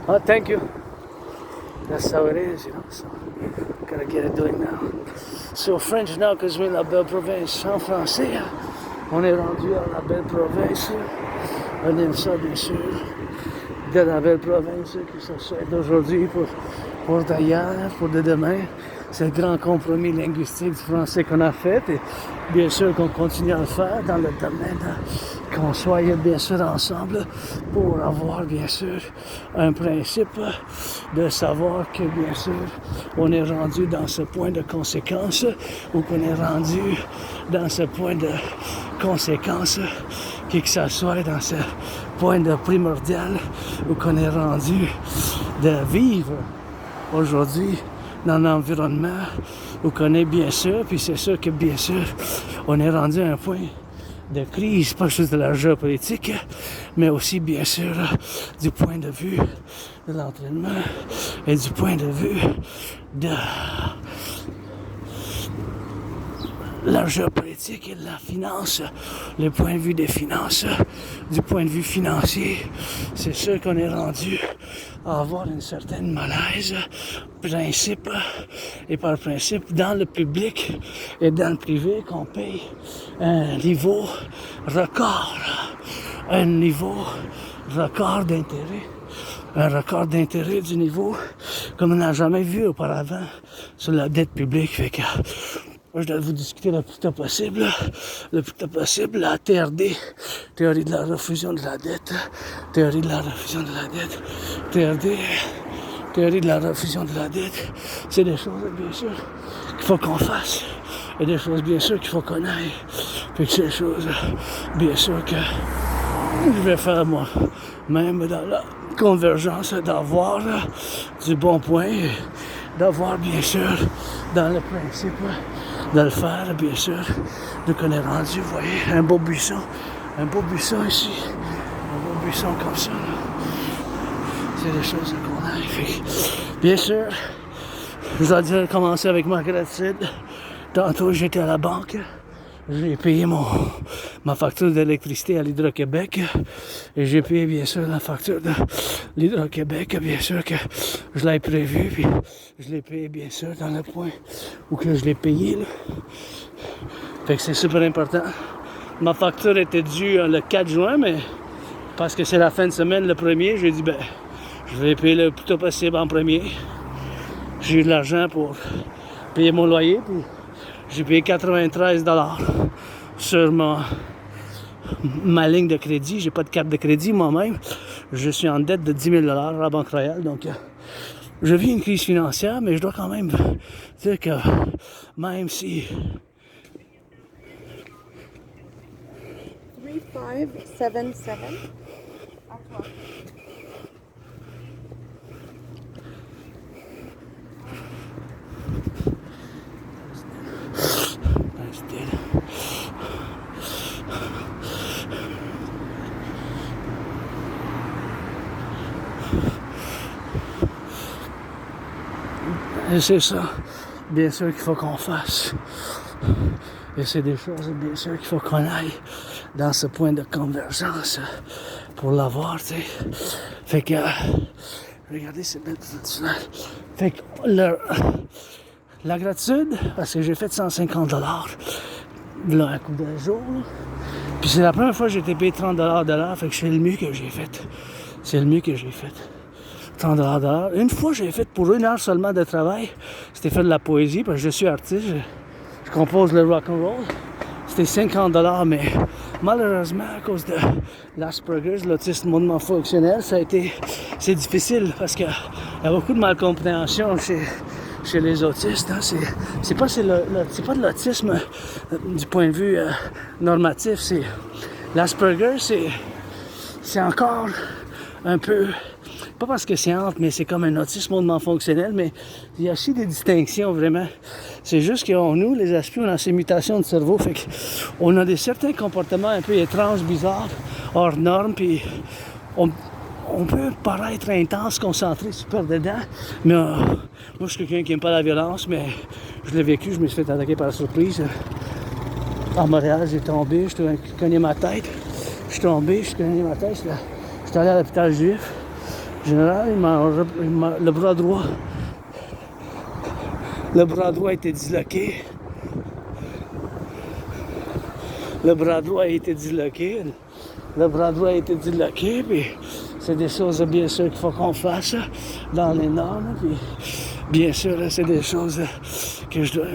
Oh, thank you. That's how it is, you know. So gotta get it doing now. So French now, que je viens de la belle province. En français, on est rendu à la belle province. On aime ça, bien sûr. De la belle province, que ça soit d'aujourd'hui pour d'ailleurs, pour de demain. C'est le grand compromis linguistique du français qu'on a fait, et bien sûr qu'on continue à le faire dans le domaine, qu'on soit bien sûr ensemble pour avoir bien sûr un principe de savoir que bien sûr on est rendu dans ce point de conséquence, ou qu'on est rendu dans ce point de conséquence, que ça soit dans ce point de primordial, où qu'on est rendu de vivre aujourd'hui dans l'environnement où on est bien sûr, puis c'est sûr que bien sûr, on est rendu à un point de crise, pas juste de la géopolitique, mais aussi bien sûr du point de vue de l'entraînement et du point de vue de la géopolitique et de la finance, le point de vue des finances, du point de vue financier, c'est sûr qu'on est rendu à avoir une certaine malaise, principe, et par principe, dans le public et dans le privé, qu'on paye un niveau record d'intérêt, un record d'intérêt du niveau comme on n'a jamais vu auparavant sur la dette publique. Fait que moi, je dois vous discuter le plus tôt possible, la TRD, théorie de la refusion de la dette, théorie de la refusion de la dette, théorie de la refusion de la dette. C'est des choses, bien sûr, qu'il faut qu'on fasse, et des choses, bien sûr, qu'il faut qu'on aille. Puis que c'est des choses, bien sûr, que je vais faire moi, même dans la convergence, d'avoir du bon point, d'avoir, bien sûr, dans le principe, de le faire, bien sûr. Donc on est rendu, vous voyez, un beau buisson ici, un beau buisson comme ça, là. C'est des choses qu'on a. Bien sûr, je dois dire, commencer avec ma gratitude. Tantôt, j'étais à la banque, j'ai payé ma facture d'électricité à l'Hydro-Québec, et j'ai payé, bien sûr, la facture de l'Hydro-Québec, bien sûr que je l'ai prévu, puis je l'ai payé, bien sûr, dans le point où que je l'ai payé, là. Fait que c'est super important Ma facture était due le 4 juin, mais parce que c'est la fin de semaine, le 1er, j'ai dit, ben, je vais payer le plus tôt possible en premier. J'ai eu de l'argent pour payer mon loyer, puis j'ai payé 93 $ sur ma ligne de crédit. J'ai pas de carte de crédit moi-même. Je suis en dette de 10 000 $ à la Banque Royale, donc je vis une crise financière, mais je dois quand même dire que même si... 3577. À toi. That's dead. Et c'est ça, bien sûr, qu'il faut qu'on fasse. Et c'est des choses, bien sûr, qu'il faut qu'on aille dans ce point de convergence pour l'avoir, tu sais. Fait que, regardez ces belles petites là. Fait que, la gratitude, parce que j'ai fait 150 $ là, un coup de jour, là. Puis c'est la première fois que j'ai été payé 30 $ de l'heure, fait que c'est le mieux que j'ai fait. C'est le mieux que j'ai fait. 30 $ de l'heure. Une fois, j'ai fait pour 1 heure seulement de travail. C'était fait de la poésie, parce que je suis artiste. Je compose le rock and roll. C'était 50 $, mais malheureusement, à cause de l'Asperger's, l'autisme moindrement fonctionnel, c'est difficile parce qu'il y a beaucoup de malcompréhension chez les autistes. Hein. C'est pas de l'autisme du point de vue normatif. L'Asperger's, c'est encore un peu... Pas parce que c'est entre, mais c'est comme un autisme hautement fonctionnel, mais il y a aussi des distinctions, vraiment. C'est juste que nous, les aspics, on a ces mutations de cerveau, fait qu'on a certains comportements un peu étranges, bizarres, hors normes, puis on peut paraître intense, concentré, super dedans, mais moi, je suis quelqu'un qui n'aime pas la violence, mais je l'ai vécu, je me suis fait attaquer par surprise. En Montréal, j'ai tombé, je cogné ma tête, je suis tombé, je cogné ma tête, je suis allé à l'hôpital juif. En général, le bras droit a été disloqué. Le bras droit a été disloqué. Puis c'est des choses, bien sûr, qu'il faut qu'on fasse dans les normes. Puis bien sûr, c'est des choses que je dois...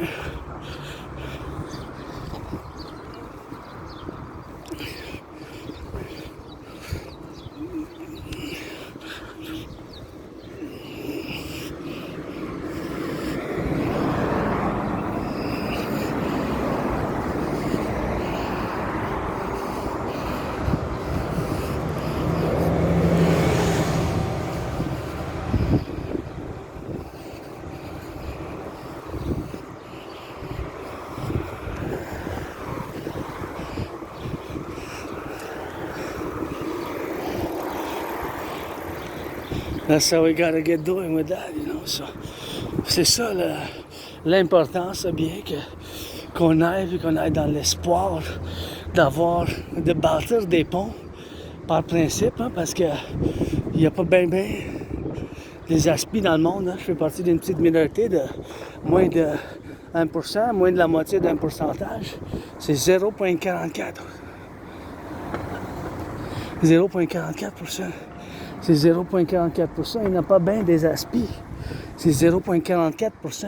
That's how we gotta get doing with that, you know. So, c'est ça l'importance, bien qu'on aille dans l'espoir de bâtir des ponts par principe, hein, parce que il n'y a pas bien des aspis dans le monde. Hein. Je fais partie d'une petite minorité de moins de 1%, moins de la moitié d'un pourcentage. C'est 0,44. 0,44%. C'est 0,44%. Il n'y en a pas bien des aspis. C'est 0,44%.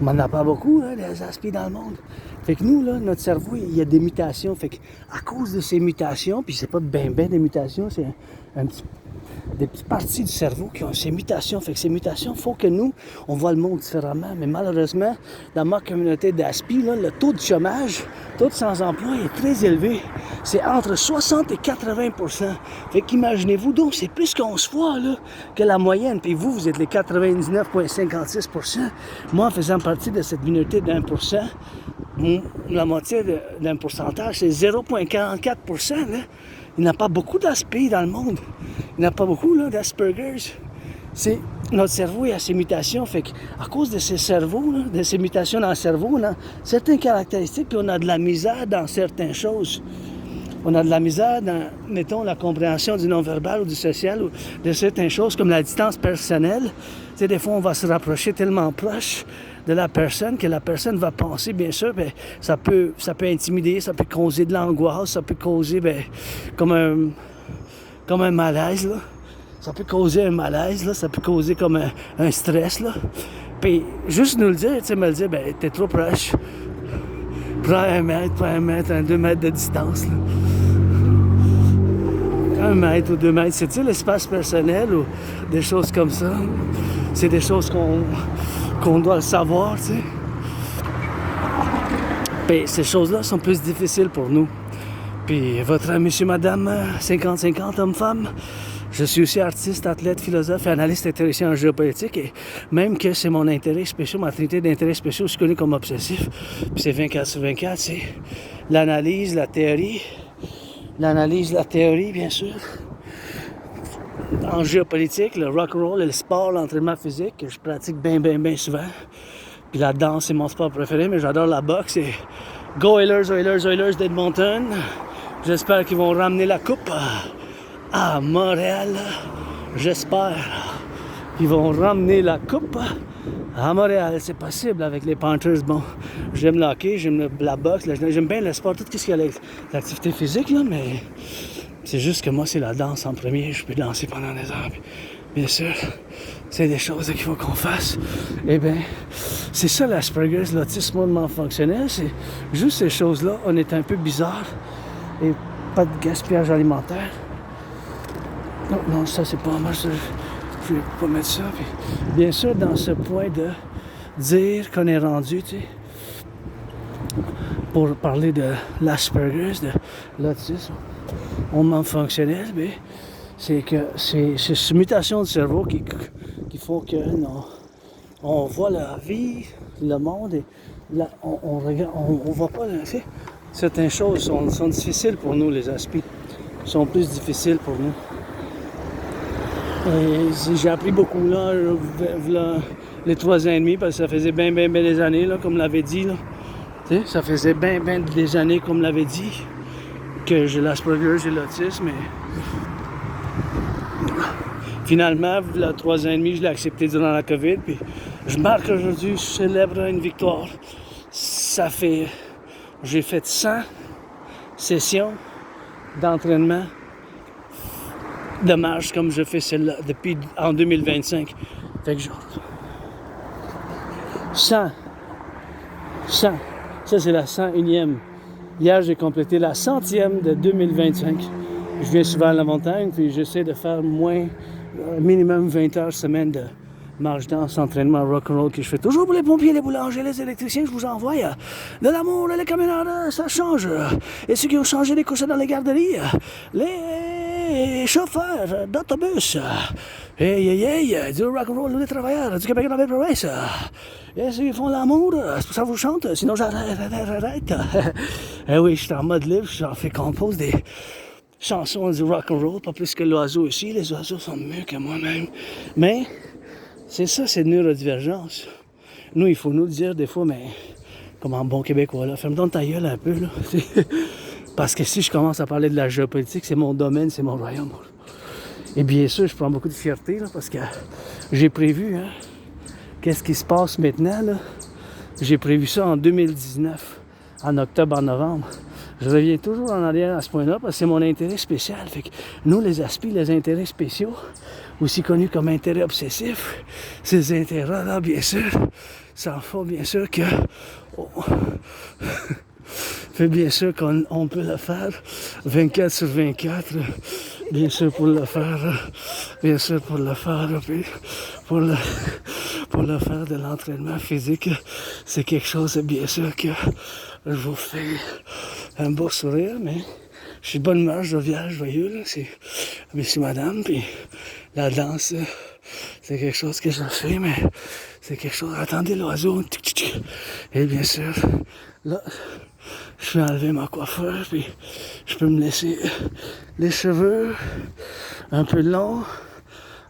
On n'en a pas beaucoup, là, des aspis dans le monde. Fait que nous, là, notre cerveau, il y a des mutations. Fait que à cause de ces mutations, puis c'est pas bien des mutations, c'est des petites parties du cerveau qui ont ces mutations. Fait que ces mutations, il faut que nous, on voit le monde différemment. Mais malheureusement, dans ma communauté d'aspi, là, le taux de chômage, le taux de sans-emploi est très élevé. C'est entre 60 et 80%. Fait qu'imaginez-vous, donc, c'est plus qu'11 fois là, que la moyenne. Puis vous êtes les 99,56%. Moi, en faisant partie de cette minorité d'1%, la moitié d'un pourcentage, c'est 0,44%. Là. Il n'y a pas beaucoup d'aspi dans le monde. Il n'y a pas beaucoup là, d'Asperger's. Notre cerveau a ces mutations. Fait qu'à cause de ces cerveaux, là, de ces mutations dans le cerveau, on a certaines caractéristiques, puis on a de la misère dans certaines choses. On a de la misère dans, mettons, la compréhension du non-verbal ou du social ou de certaines choses comme la distance personnelle. Tu sais, des fois, on va se rapprocher tellement proche de la personne, que la personne va penser, bien sûr, ben, ça peut intimider, ça peut causer de l'angoisse, ça peut causer comme un malaise, là. Ça peut causer un malaise, là, ça peut causer comme un stress, là. Puis juste nous le dire, tu sais, me le dire, ben, t'es trop proche. Prends 1 mètre, 2 mètres de distance, là. 1 mètre ou 2 mètres, c'est l'espace personnel ou des choses comme ça. C'est des choses qu'on doit le savoir, tu sais. Puis ces choses-là sont plus difficiles pour nous. Puis votre monsieur, madame, 50-50, homme-femme, je suis aussi artiste, athlète, philosophe et analyste intéressé en géopolitique. Et même que c'est mon intérêt spécial, ma trinité d'intérêts spéciaux, je suis connu comme obsessif. Puis c'est 24/24, c'est l'analyse, la théorie. L'analyse, la théorie, bien sûr. En géopolitique, le rock'n'roll, le sport, l'entraînement physique, que je pratique bien souvent. Puis la danse, c'est mon sport préféré, mais j'adore la boxe. Et go Oilers d'Edmonton. J'espère qu'ils vont ramener la coupe à Montréal. J'espère qu'ils vont ramener la coupe à Montréal. C'est possible avec les Panthers. Bon, j'aime le hockey, j'aime la boxe, j'aime bien le sport, tout ce qui est l'activité physique, là, mais c'est juste que moi, c'est la danse en premier. Je peux danser pendant des heures. Puis, bien sûr, c'est des choses qu'il faut qu'on fasse. Eh bien, c'est ça l'Asperger's, l'autisme hautement fonctionnel. C'est juste ces choses-là. On est un peu bizarre et pas de gaspillage alimentaire. Non, ça, c'est pas moi. Je vais pas mettre ça. Puis, bien sûr, dans ce point de dire qu'on est rendu, tu sais, pour parler de l'Asperger's, de l'autisme hautement fonctionnel, mais c'est que c'est ces mutations du cerveau qui font que on voit la vie, le monde, et là, on regarde, on voit pas le fait. Certaines choses sont difficiles pour nous, les aspects sont plus difficiles pour nous. Et j'ai appris beaucoup là, les 3 ans et demi, parce que ça faisait bien des années, là, comme l'avait dit. Là. Tu sais, ça faisait bien des années, comme l'avait dit, que j'ai l'Asperger, j'ai l'autisme. Mais finalement, le 3 ans et demi, je l'ai accepté durant la COVID. Puis je marque aujourd'hui, je célèbre une victoire. J'ai fait 100 sessions d'entraînement de marche comme je fais celle-là depuis en 2025. Fait que genre 100. Ça c'est la 101e. Hier j'ai complété la 100e de 2025. Je viens souvent à la montagne puis j'essaie de faire minimum 20 heures semaine de marche, danse, entraînement, rock'n'roll que je fais toujours pour les pompiers, les boulangers, les électriciens. Je vous envoie de l'amour, les camionneurs, ça change. Et ceux qui ont changé les coussins dans les garderies, les chauffeurs d'autobus, du rock'n'roll, les travailleurs du Québec dans la province. Et ceux qui font l'amour, c'est pour ça que je vous chante, sinon j'arrête. Eh oui, je suis en mode libre, j'en fais compose des chansons du rock'n'roll, pas plus que l'oiseau ici. Les oiseaux sont mieux que moi-même. Mais c'est ça, c'est neurodivergence. Nous, il faut nous le dire des fois, mais comme en bon québécois, là, ferme donc ta gueule un peu, là. Parce que si je commence à parler de la géopolitique, c'est mon domaine, c'est mon royaume. Et bien sûr, je prends beaucoup de fierté, là, parce que j'ai prévu, hein, qu'est-ce qui se passe maintenant, là. J'ai prévu ça en 2019, en octobre, en novembre. Je reviens toujours en arrière à ce point-là parce que c'est mon intérêt spécial. Fait que nous, les aspects, les intérêts spéciaux, aussi connus comme intérêts obsessifs, ces intérêts-là, bien sûr, ça en fait bien sûr que... fait bien sûr qu'on peut le faire 24/24, bien sûr pour le faire, puis pour le faire de l'entraînement physique, c'est quelque chose, bien sûr, que je vous fais un beau sourire, mais je suis de bonne humeur, jovial, joyeux, là, c'est monsieur, madame, puis la danse, c'est quelque chose que je fais, mais c'est quelque chose, attendez l'oiseau, et bien sûr, là, je vais enlever ma coiffeur, puis je peux me laisser les cheveux un peu longs,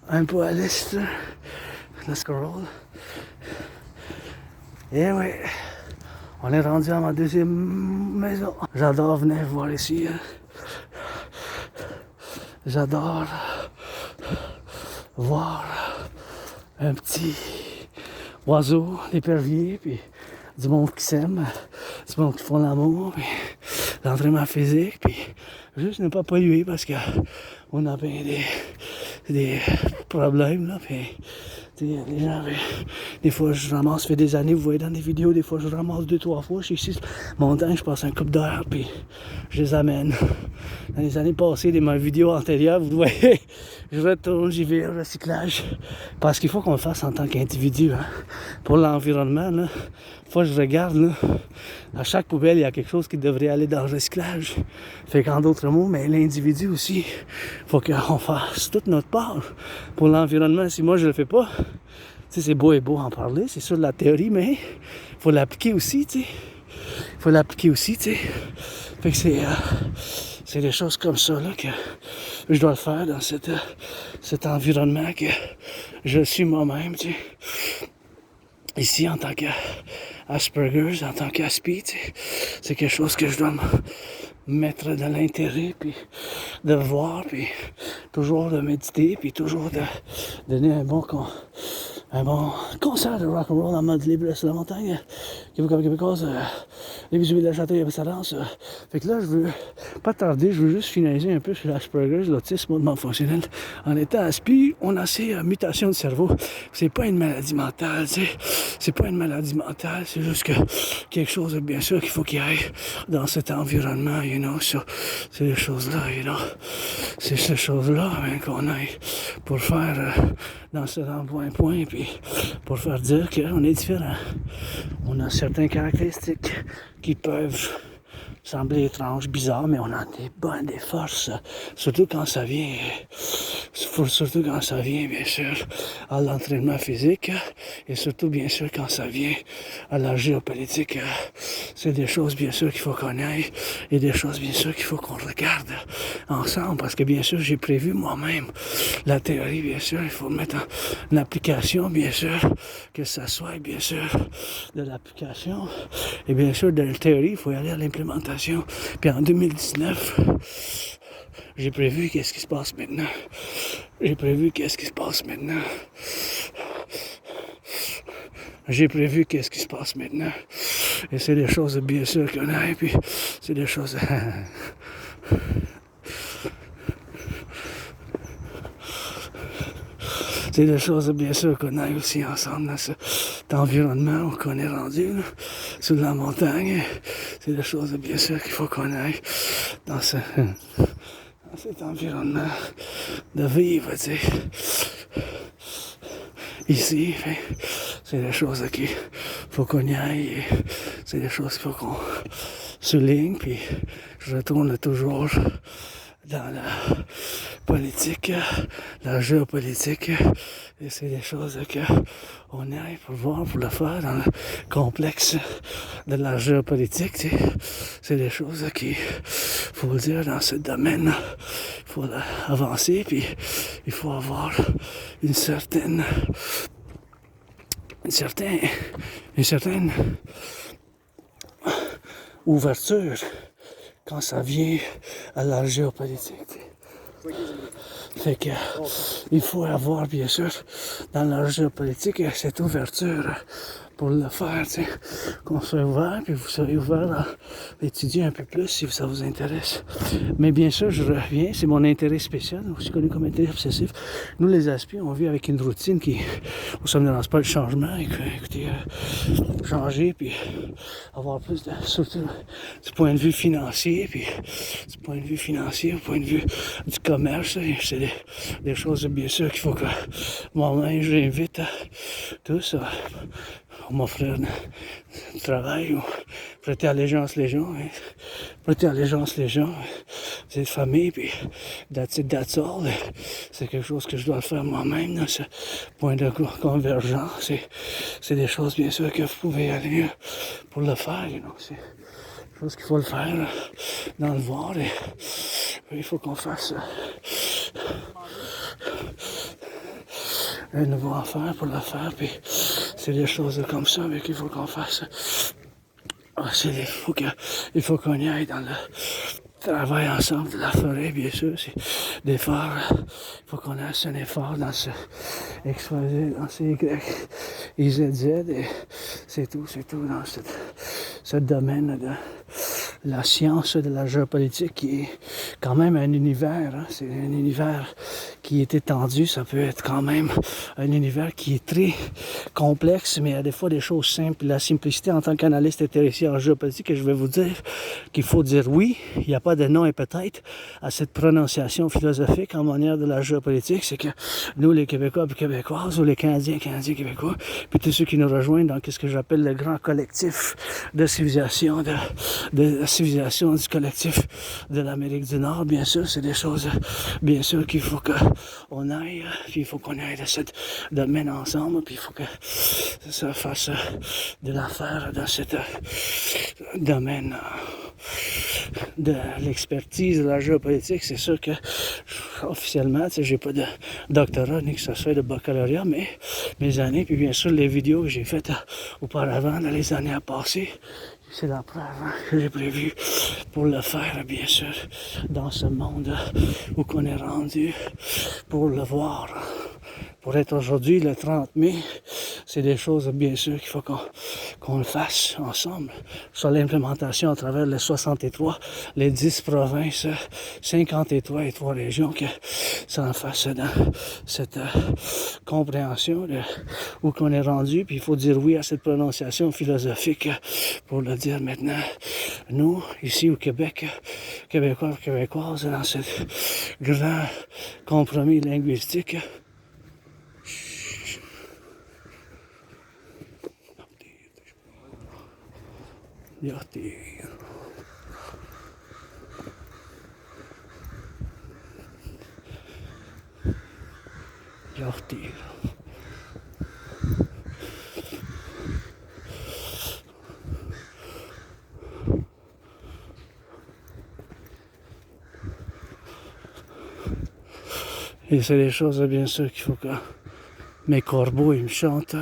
un peu à l'est, let's go roll. Et oui, on est rendu à ma deuxième maison. J'adore venir voir ici. Hein. J'adore voir un petit oiseaux, l'épervier, puis du monde qui s'aime, du monde qui font l'amour, puis l'entraînement physique, puis juste ne pas polluer parce que on a bien des problèmes, là, puis les gens, des fois je ramasse, ça fait des années, vous voyez dans des vidéos, des fois je ramasse 2-3 fois, je suis ici, montagne, je passe un couple d'heures, puis je les amène. Dans les années passées, dans ma vidéo antérieure, vous voyez, je retourne, j'y vais, recyclage, parce qu'il faut qu'on le fasse en tant qu'individu, hein. Pour l'environnement, là, faut que je regarde, là, à chaque poubelle, il y a quelque chose qui devrait aller dans le recyclage. Fait qu'en d'autres mots, mais l'individu aussi, faut qu'on fasse toute notre part pour l'environnement. Si moi je le fais pas, c'est beau et beau en parler, c'est sûr de la théorie, mais il faut l'appliquer aussi, tu sais. Il faut l'appliquer aussi, tu sais. Fait que c'est des choses comme ça là que je dois le faire dans cet environnement que je suis moi-même, tu sais. Ici, en tant qu'Asperger's, en tant qu'Aspi, tu sais, c'est quelque chose que je dois mettre de l'intérêt, puis de voir, puis toujours de méditer, puis toujours de donner un bon concert de rock'n'roll en mode libre sur la montagne, québécoise, les visuels de la château, il y avait sa danse. Fait que là, je veux pas tarder, je veux juste finaliser un peu sur l'Asperger's, l'autisme hautement fonctionnel. En étant aspi, on a ces mutations de cerveau. C'est pas une maladie mentale, tu sais. C'est pas une maladie mentale, c'est juste que quelque chose, bien sûr, qu'il faut qu'il y ait dans cet environnement, you know. C'est les choses-là, you know. C'est ces choses-là qu'on aille pour faire dans ce point, puis pour faire dire qu'on est différent. On a certaines caractéristiques qui peuvent sembler étranges, bizarres, mais on a des bonnes, des forces, surtout quand ça vient, bien sûr, à l'entraînement physique, et surtout, bien sûr, quand ça vient à la géopolitique. C'est des choses, bien sûr, qu'il faut qu'on aille, et des choses, bien sûr, qu'il faut qu'on regarde ensemble, parce que, bien sûr, j'ai prévu moi-même la théorie, bien sûr, il faut mettre en application, bien sûr, que ça soit, bien sûr, de l'application, et bien sûr, de la théorie, il faut y aller à l'implémentation. Puis en 2019, j'ai prévu qu'est-ce qui se passe maintenant. J'ai prévu qu'est-ce qui se passe maintenant. Et c'est des choses, bien sûr, qu'on a, et puis c'est des choses... C'est des choses, bien sûr, qu'on a aussi ensemble dans cet environnement qu'on est rendu, là, sur la montagne. C'est des choses, bien sûr, qu'il faut qu'on aille dans cet environnement de vivre, tu sais. Ici, c'est des choses qu'il faut qu'on y aille. C'est des choses qu'il faut qu'on souligne, puis je retourne toujours dans la politique, la géopolitique, et c'est des choses qu'on aille pour voir, pour le faire dans le complexe de la géopolitique, tu sais. C'est des choses qu'il faut le dire dans ce domaine, il faut avancer, puis il faut avoir une certaine ouverture quand ça vient à la géopolitique. Fait que il faut avoir, bien sûr, dans la géopolitique, cette ouverture pour le faire, tu sais, qu'on soit ouvert, puis vous soyez ouvert à étudier un peu plus si ça vous intéresse. Mais bien sûr, je reviens, c'est mon intérêt spécial, aussi connu comme intérêt obsessif. Nous, les aspis, on vit avec une routine qui, ça ne dérange pas le changement, écoutez, changer, puis avoir plus de, surtout du point de vue financier, puis du point de vue financier, du point de vue du commerce, c'est des choses, bien sûr, qu'il faut que moi-même, j'invite à tous à m'offrir du travail ou prêter allégeance les gens, c'est famille, puis that's all. C'est quelque chose que je dois faire moi-même dans ce point de convergence. C'est des choses, bien sûr, que vous pouvez aller mieux pour le faire, you know. C'est des choses qu'il faut le faire dans le voir, et il faut qu'on fasse un nouveau affaire pour le faire, puis c'est des choses comme ça, mais qu'il faut qu'on fasse. Il faut qu'on y aille dans travail ensemble de la forêt, bien sûr, c'est d'efforts. Il faut qu'on ait un effort dans ce XYZ, dans ce Y, IZZ, et c'est tout dans ce domaine de la science, de la géopolitique, qui est quand même un univers, hein, c'est un univers qui est étendu, ça peut être quand même un univers qui est très complexe, mais il y a des fois des choses simples. La simplicité en tant qu'analyste intéressé en géopolitique, je vais vous dire qu'il faut dire oui, il n'y a pas de non et peut-être à cette prononciation philosophique en manière de la géopolitique, c'est que nous, les Québécois et Québécoises, ou les Canadiens, Québécois, puis tous ceux qui nous rejoignent dans ce que j'appelle le grand collectif de civilisation, de la civilisation du collectif de l'Amérique du Nord, bien sûr, c'est des choses, bien sûr, qu'il faut qu'on aille, puis il faut qu'on aille dans ce domaine ensemble, puis il faut que ça fasse de l'affaire dans ce domaine de l'expertise de la géopolitique. C'est sûr que officiellement, j'ai pas de doctorat ni que ce soit de baccalauréat, mais mes années, puis bien sûr les vidéos que j'ai faites auparavant dans les années à passer, c'est la preuve que j'ai prévu pour le faire, bien sûr, dans ce monde où qu'on est rendu, pour le voir. Pour être aujourd'hui, le 30 mai, c'est des choses, bien sûr, qu'il faut qu'on le fasse ensemble. Sur l'implémentation à travers les 63, les 10 provinces, 53 et 3 régions, que ça en fasse dans cette compréhension de où qu'on est rendu. Puis il faut dire oui à cette prononciation philosophique pour le dire maintenant. Nous, ici au Québec, Québécois, Québécoises, dans ce grand compromis linguistique, et c'est des choses, bien sûr, qu'il faut que mes corbeaux, ils me chantent.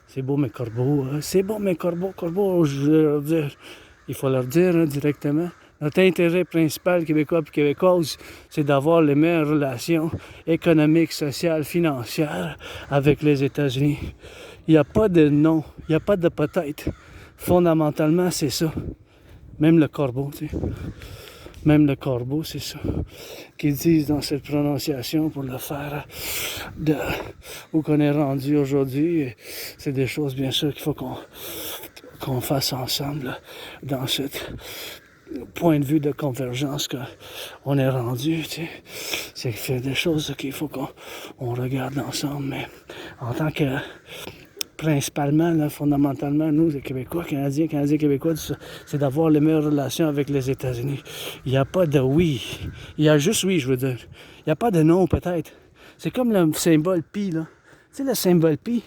C'est beau mes corbeaux, c'est beau mes corbeaux, je veux leur dire, il faut leur dire directement. Notre intérêt principal, Québécois et Québécoises, c'est d'avoir les meilleures relations économiques, sociales, financières avec les États-Unis. Il n'y a pas de non, il n'y a pas de peut-être. Fondamentalement, c'est ça. Même le corbeau, tu sais. Même le corbeau, c'est ça qu'ils disent dans cette prononciation pour le faire de où qu'on est rendu aujourd'hui. C'est des choses, bien sûr, qu'il faut qu'on fasse ensemble dans ce point de vue de convergence qu'on est rendu. Tu sais. C'est des choses qu'il faut qu'on regarde ensemble. Mais en tant que principalement, là, fondamentalement, nous, les Québécois, Canadiens, Québécois, c'est d'avoir les meilleures relations avec les États-Unis. Il n'y a pas de oui. Il y a juste oui, je veux dire. Il n'y a pas de non, peut-être. C'est comme le symbole pi, là. Tu sais, le symbole pi,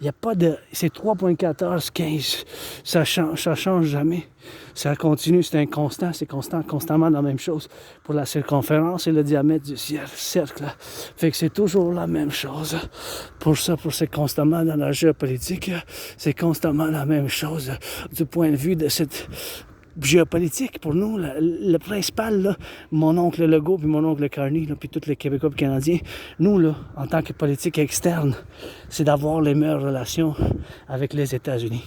il n'y a pas de... C'est 3,1415. Ça change jamais. Ça continue, c'est inconstant, c'est constamment la même chose. Pour la circonférence et le diamètre du cercle. Fait que c'est toujours la même chose. Pour ça, c'est constamment dans la géopolitique, c'est constamment la même chose du point de vue de cette géopolitique. Pour nous, le principal, là, mon oncle Legault puis mon oncle Carney, là, puis tous les Québécois et Canadiens, nous, là, en tant que politique externe, c'est d'avoir les meilleures relations avec les États-Unis.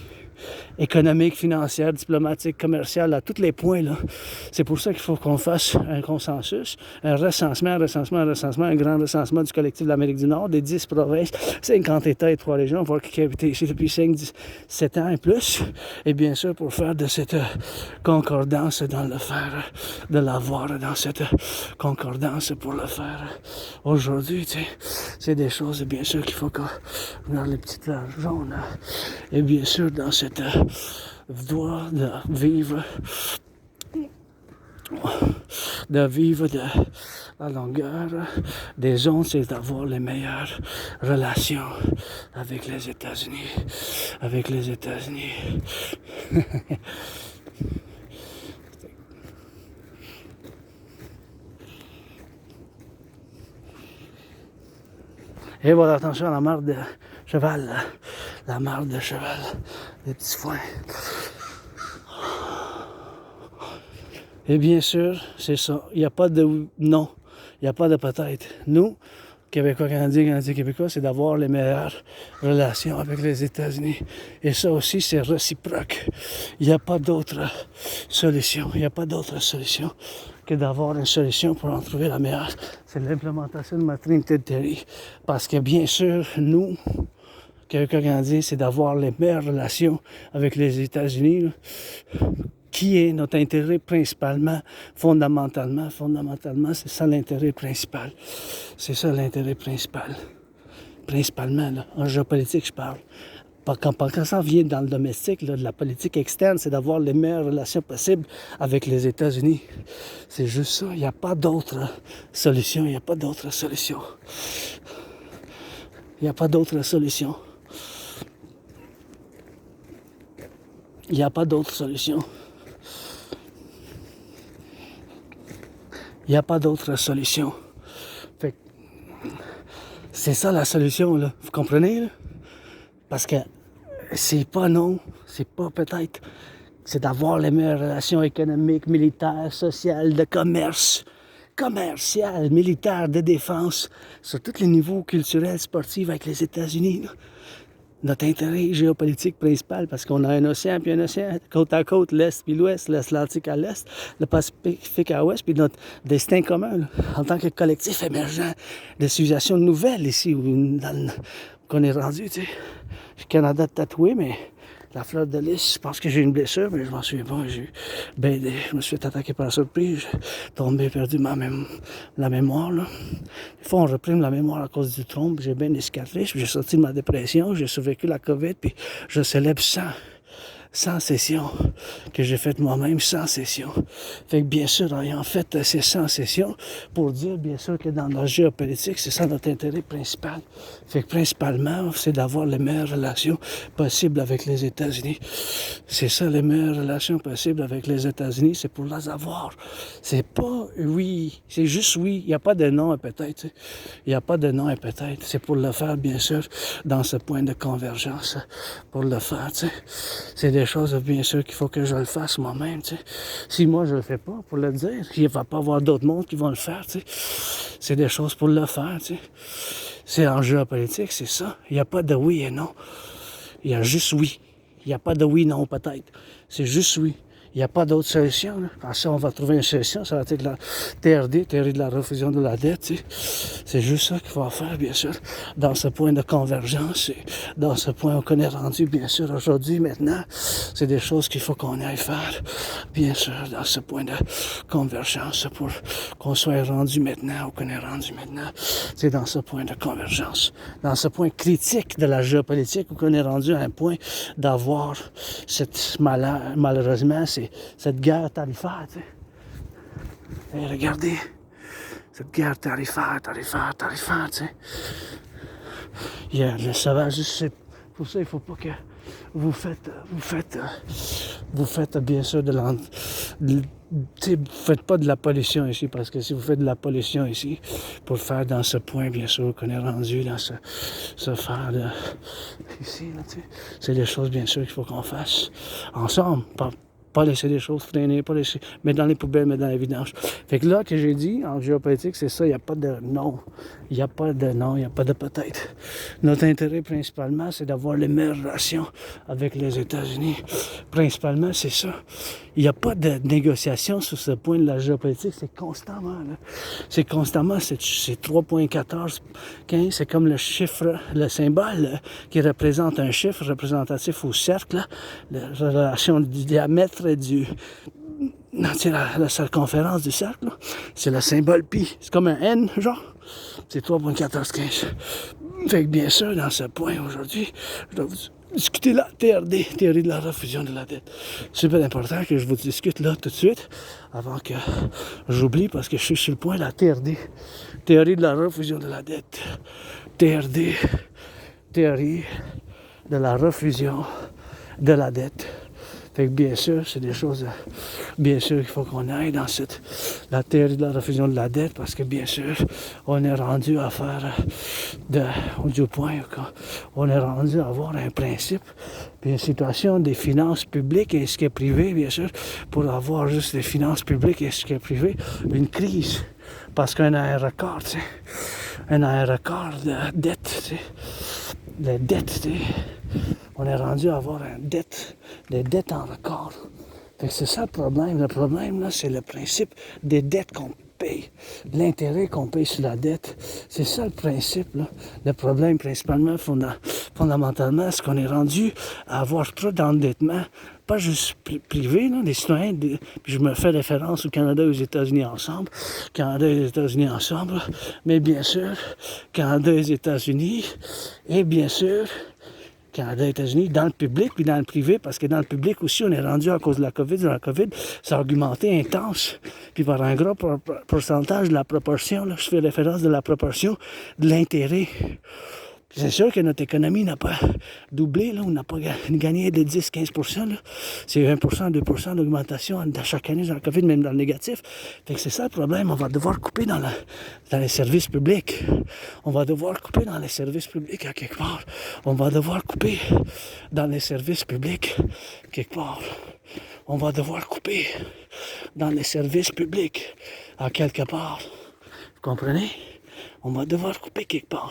Économique, financière, diplomatique, commerciale, à tous les points, là. C'est pour ça qu'il faut qu'on fasse un consensus, un recensement, un grand recensement du collectif de l'Amérique du Nord, des 10 provinces, 50 États et 3 régions, voir qui habitent ici depuis 5, 17 ans et plus. Et bien sûr, pour faire de cette concordance dans le faire, de l'avoir dans cette concordance pour le faire aujourd'hui, tu sais, c'est des choses, bien sûr, qu'il faut qu'on regarde les petites fleurs jaunes. Et bien sûr, dans cette droit de vivre de la longueur des ondes, c'est d'avoir les meilleures relations avec les États-Unis. Et voilà, attention à la marde de cheval, des petits foins. Et bien sûr, c'est ça. Il n'y a pas de non, il n'y a pas de peut-être. Nous, Québécois, Canadiens, Québécois, c'est d'avoir les meilleures relations avec les États-Unis. Et ça aussi, c'est réciproque. Il n'y a pas d'autre solution. Il n'y a pas d'autre solution que d'avoir une solution pour en trouver la meilleure. C'est l'implémentation de ma trinité de théorie. Parce que bien sûr, nous, Québécois, Canadiens, c'est d'avoir les meilleures relations avec les États-Unis, qui est notre intérêt principalement, fondamentalement, c'est ça l'intérêt principal. C'est ça l'intérêt principal. Principalement, là, en géopolitique, je parle. Quand ça vient dans le domestique, là, de la politique externe, c'est d'avoir les meilleures relations possibles avec les États-Unis. C'est juste ça. Il n'y a pas d'autre solution. Il n'y a pas d'autre solution. Il n'y a pas d'autre solution. Il n'y a pas d'autre solution. Il n'y a pas d'autre solution. Fait que c'est ça la solution, là. Vous comprenez, là? Parce que c'est pas non, c'est pas peut-être. C'est d'avoir les meilleures relations économiques, militaires, sociales, de commerce, commerciales, militaires, de défense, sur tous les niveaux culturels, sportifs avec les États-Unis, là. Notre intérêt géopolitique principal, parce qu'on a un océan puis un océan, côte à côte, l'Est puis l'Ouest, l'Atlantique à l'Est, le Pacifique à l'Ouest, puis notre destin commun, là, en tant que collectif émergent de civilisation nouvelle ici, qu'on est rendu, tu sais. Le Canada tatoué, mais la fleur de lys, je pense que j'ai une blessure, mais je m'en souviens pas. Je me suis fait attaquer par surprise, j'ai tombé, perdu la mémoire, là. Des fois, on reprime la mémoire à cause du trompe, j'ai bien des cicatrices, j'ai sorti de ma dépression, j'ai survécu la COVID, puis je célèbre 100 sessions que j'ai faites moi-même, 100 sessions. Fait que bien sûr, ayant fait ces 100 sessions, pour dire bien sûr que dans la géopolitique, c'est ça notre intérêt principal. Fait que principalement, c'est d'avoir les meilleures relations possibles avec les États-Unis. C'est ça, les meilleures relations possibles avec les États-Unis, c'est pour les avoir. C'est pas oui, c'est juste oui. Il n'y a pas de non et peut-être. Il n'y a pas de non et peut-être. C'est pour le faire, bien sûr, dans ce point de convergence. Pour le faire, tu sais. C'est des choses, bien sûr, qu'il faut que je le fasse moi-même, tu sais. Si moi, je le fais pas, pour le dire, il va pas y avoir d'autres mondes qui vont le faire, tu sais. C'est des choses pour le faire, tu sais. C'est en géopolitique, c'est ça. Il n'y a pas de oui et non. Il y a juste oui. Il n'y a pas de oui, non, peut-être. C'est juste oui. Il n'y a pas d'autre solution, là. Parce que ça, on va trouver une solution. Ça va être la TRD, théorie de la refusion de la dette, tu sais. C'est juste ça qu'il faut faire, bien sûr, dans ce point de convergence. Et dans ce point qu'on est rendu, bien sûr, aujourd'hui, maintenant. C'est des choses qu'il faut qu'on aille faire, bien sûr, dans ce point de convergence pour qu'on soit rendu maintenant ou qu'on est rendu maintenant. C'est dans ce point de convergence. Dans ce point critique de la géopolitique où qu'on est rendu à un point d'avoir cette malheureusement, c'est cette guerre tarifaire, tu sais. Et regardez, cette guerre tarifaire, tu sais. Il y a le sauvage, c'est pour ça il faut pas que vous faites bien sûr vous faites pas de la pollution ici, parce que si vous faites de la pollution ici, pour le faire dans ce point, bien sûr, qu'on est rendu dans ce faire de, ici, là, tu sais, c'est des choses, bien sûr, qu'il faut qu'on fasse ensemble, pas laisser des choses traîner, pas laisser mettre dans les poubelles, mettre dans les vidanges. Fait que là, que j'ai dit, en géopolitique, c'est ça, il n'y a pas de non. Il n'y a pas de non, il n'y a pas de peut-être. Notre intérêt, principalement, c'est d'avoir les meilleures relations avec les États-Unis. Principalement, c'est ça. Il n'y a pas de négociation sur ce point de la géopolitique, c'est constamment, là. C'est constamment, c'est 3.1415, c'est comme le chiffre, le symbole qui représente un chiffre représentatif au cercle, là, la relation du diamètre et la circonférence du cercle, là. C'est le symbole pi. C'est comme un N, genre. C'est 3.1415. Fait que bien sûr, dans ce point aujourd'hui, je dois vous discuter la TRD, théorie de la refusion de la dette. C'est super important que je vous discute là tout de suite, avant que j'oublie, parce que je suis sur le point de la TRD, théorie de la refusion de la dette. TRD, théorie de la refusion de la dette. Fait que bien sûr, c'est des choses, bien sûr, qu'il faut qu'on aille dans la théorie de la refusion de la dette, parce que bien sûr, on est rendu à faire du point, on est rendu à avoir un principe, puis une situation des finances publiques et ce qui est privé, bien sûr, pour avoir juste des finances publiques et ce qui est privé, une crise, parce qu'on a un record, tu sais, on a un record de dette, tu sais, les dettes, tu sais. On est rendu à avoir des dettes en record. Fait que c'est ça le problème. Le problème, là, c'est le principe des dettes qu'on paye. L'intérêt qu'on paye sur la dette. C'est ça le principe, là. Le problème, principalement, fondamentalement, c'est qu'on est rendu à avoir trop d'endettement, pas juste privé, là, des citoyens. Puis je me fais référence au Canada et aux États-Unis ensemble. Canada et les États-Unis ensemble. Mais bien sûr, Canada et les États-Unis. Et bien sûr, Canada et États-Unis, dans le public puis dans le privé, parce que dans le public aussi, on est rendu à cause de la COVID. Dans la COVID, ça a augmenté intense. Puis par un gros pourcentage de la proportion, là, je fais référence de la proportion de l'intérêt. Puis c'est sûr que notre économie n'a pas doublé, là, on n'a pas gagné de 10-15%. Là. C'est 1%, 2% d'augmentation chaque année dans la COVID, même dans le négatif. Fait que c'est ça le problème. On va devoir couper dans les services publics. On va devoir couper dans les services publics à quelque part. On va devoir couper dans les services publics quelque part. On va devoir couper dans les services publics à quelque part. Vous comprenez? On va devoir couper quelque part.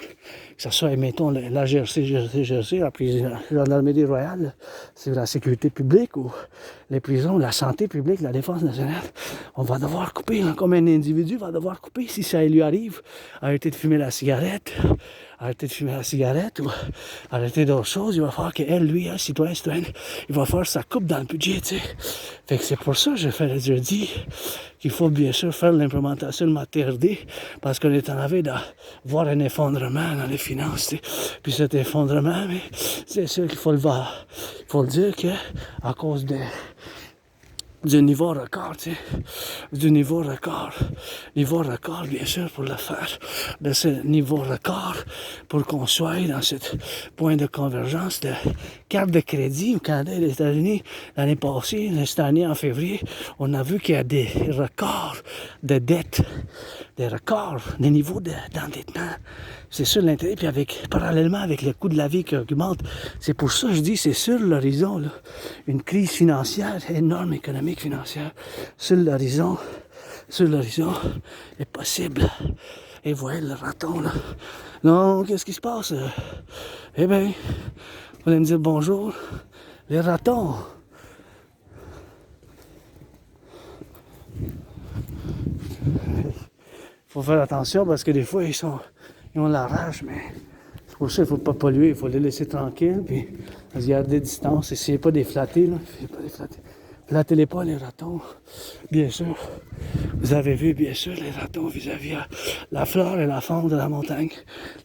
Que ce soit, mettons, la GRC, la gendarmerie royale, c'est la sécurité publique ou les prisons, la santé publique, la défense nationale. On va devoir couper, hein, comme un individu va devoir couper si ça lui arrive. Arrêter de fumer la cigarette, ou arrêter d'autres choses. Il va falloir qu'elle, lui, citoyenne, il va faire sa coupe dans le budget, tu sais. Fait que c'est pour ça que je dis qu'il faut bien sûr faire l'implémentation de ma TRD, parce qu'on est en train d'avoir un effondrement dans les finances, tu sais. Puis cet effondrement, mais c'est sûr qu'il faut le dire que à cause du niveau record, tu sais, du niveau record, bien sûr, pour le faire, de ce niveau record, pour qu'on soit dans ce point de convergence de carte de crédit au Canada et les États-Unis. L'année passée, cette année, en février, on a vu qu'il y a des records de dette, des records, des niveaux d'endettement. C'est sur l'intérêt, puis parallèlement avec le coût de la vie qui augmente. C'est pour ça que je dis, c'est sur l'horizon, là, une crise financière énorme, économique, financière, sur l'horizon est possible. Et voilà le raton, là. Non, qu'est-ce qui se passe? Eh bien, vous allez me dire bonjour. Les ratons. Il faut faire attention parce que des fois, ils ont la rage, mais c'est pour ça qu'il ne faut pas polluer. Il faut les laisser tranquilles, puis garder distance. Essayez pas de les flatter, là. Flattez-les pas, les ratons. Bien sûr. Vous avez vu, bien sûr, les ratons vis-à-vis la flore et la faune de la montagne.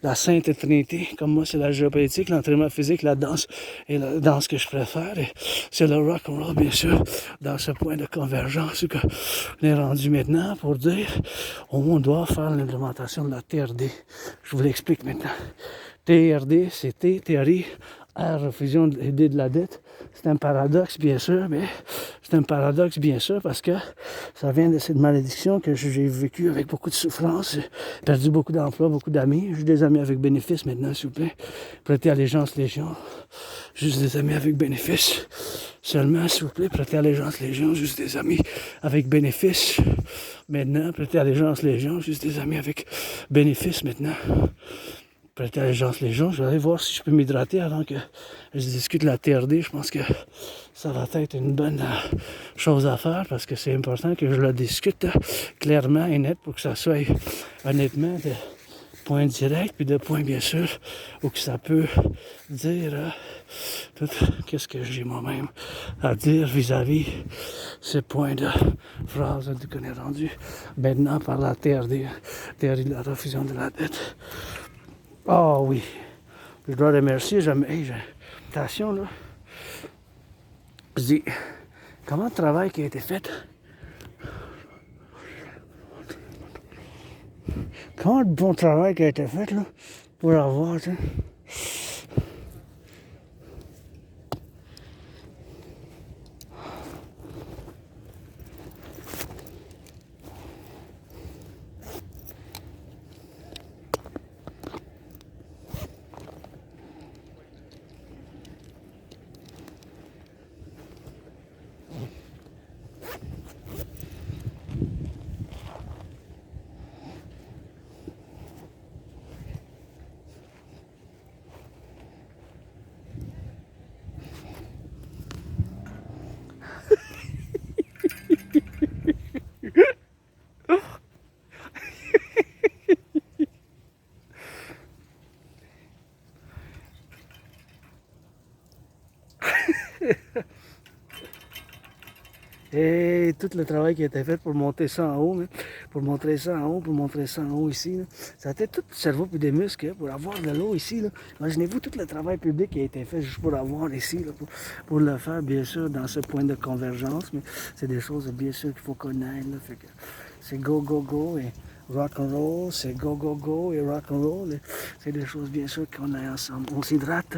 La Sainte Trinité. Comme moi, c'est la géopolitique, l'entraînement physique, la danse et la danse que je préfère. Et c'est le rock'n'roll, bien sûr, dans ce point de convergence qu'on est rendu maintenant pour dire on doit faire l'implémentation de la TRD. Je vous l'explique maintenant. TRD, c'est théorie à refusion de la dette. C'est un paradoxe, bien sûr, mais c'est un paradoxe, bien sûr, parce que ça vient de cette malédiction que j'ai vécue avec beaucoup de souffrance. J'ai perdu beaucoup d'emplois, beaucoup d'amis. J'ai des amis avec bénéfice maintenant, s'il vous plaît. Prêtez allégeance Légion. Juste des amis avec bénéfice. Seulement, s'il vous plaît, prêtez allégeance Légion. Juste des amis avec bénéfice. Maintenant, prêtez allégeance Légion. Juste des amis avec bénéfice maintenant. Prêtez allégeance Légion. Je vais aller voir si je peux m'hydrater avant que je discute la TRD. Je pense que ça va être une bonne chose à faire parce que c'est important que je la discute clairement et net pour que ça soit honnêtement de points directs puis de points bien sûr où que ça peut dire tout qu'est-ce que j'ai moi-même à dire vis-à-vis ce point de phrase qu'on est rendu maintenant par la TRD, théorie de la refusion de la dette. Ah oui, je dois remercier, j'ai attention là. Je dis, comment le travail qui a été fait? Comment le bon travail qui a été fait là, pour avoir, tu sais. tout le travail qui a été fait pour monter ça en haut, pour montrer ça en haut, pour montrer ça en haut ici. Là. Ça a été tout le cerveau et des muscles pour avoir de l'eau ici. Là. Imaginez-vous tout le travail public qui a été fait juste pour avoir ici, là, pour le faire, bien sûr, dans ce point de convergence. Mais c'est des choses, bien sûr, qu'il faut connaître. Là. Fait que c'est go, go, go et rock and roll. C'est go, go, go et rock and roll. C'est des choses, bien sûr, qu'on a ensemble. On s'hydrate.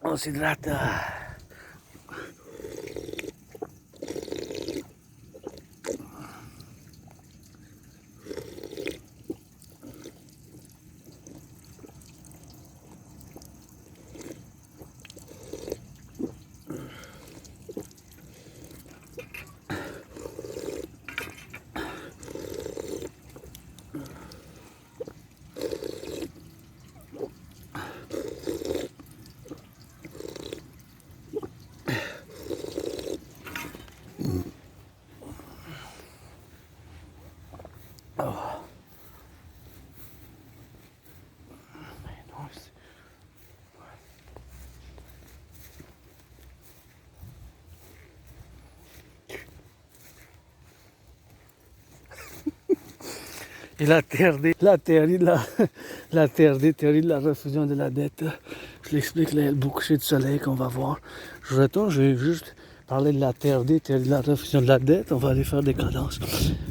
On s'hydrate. Et la théorie de la refusion de la dette, je l'explique, là, il y a le beau coucher du soleil qu'on va voir. Je vais juste parler de la théorie de la refusion de la dette, on va aller faire des cadences.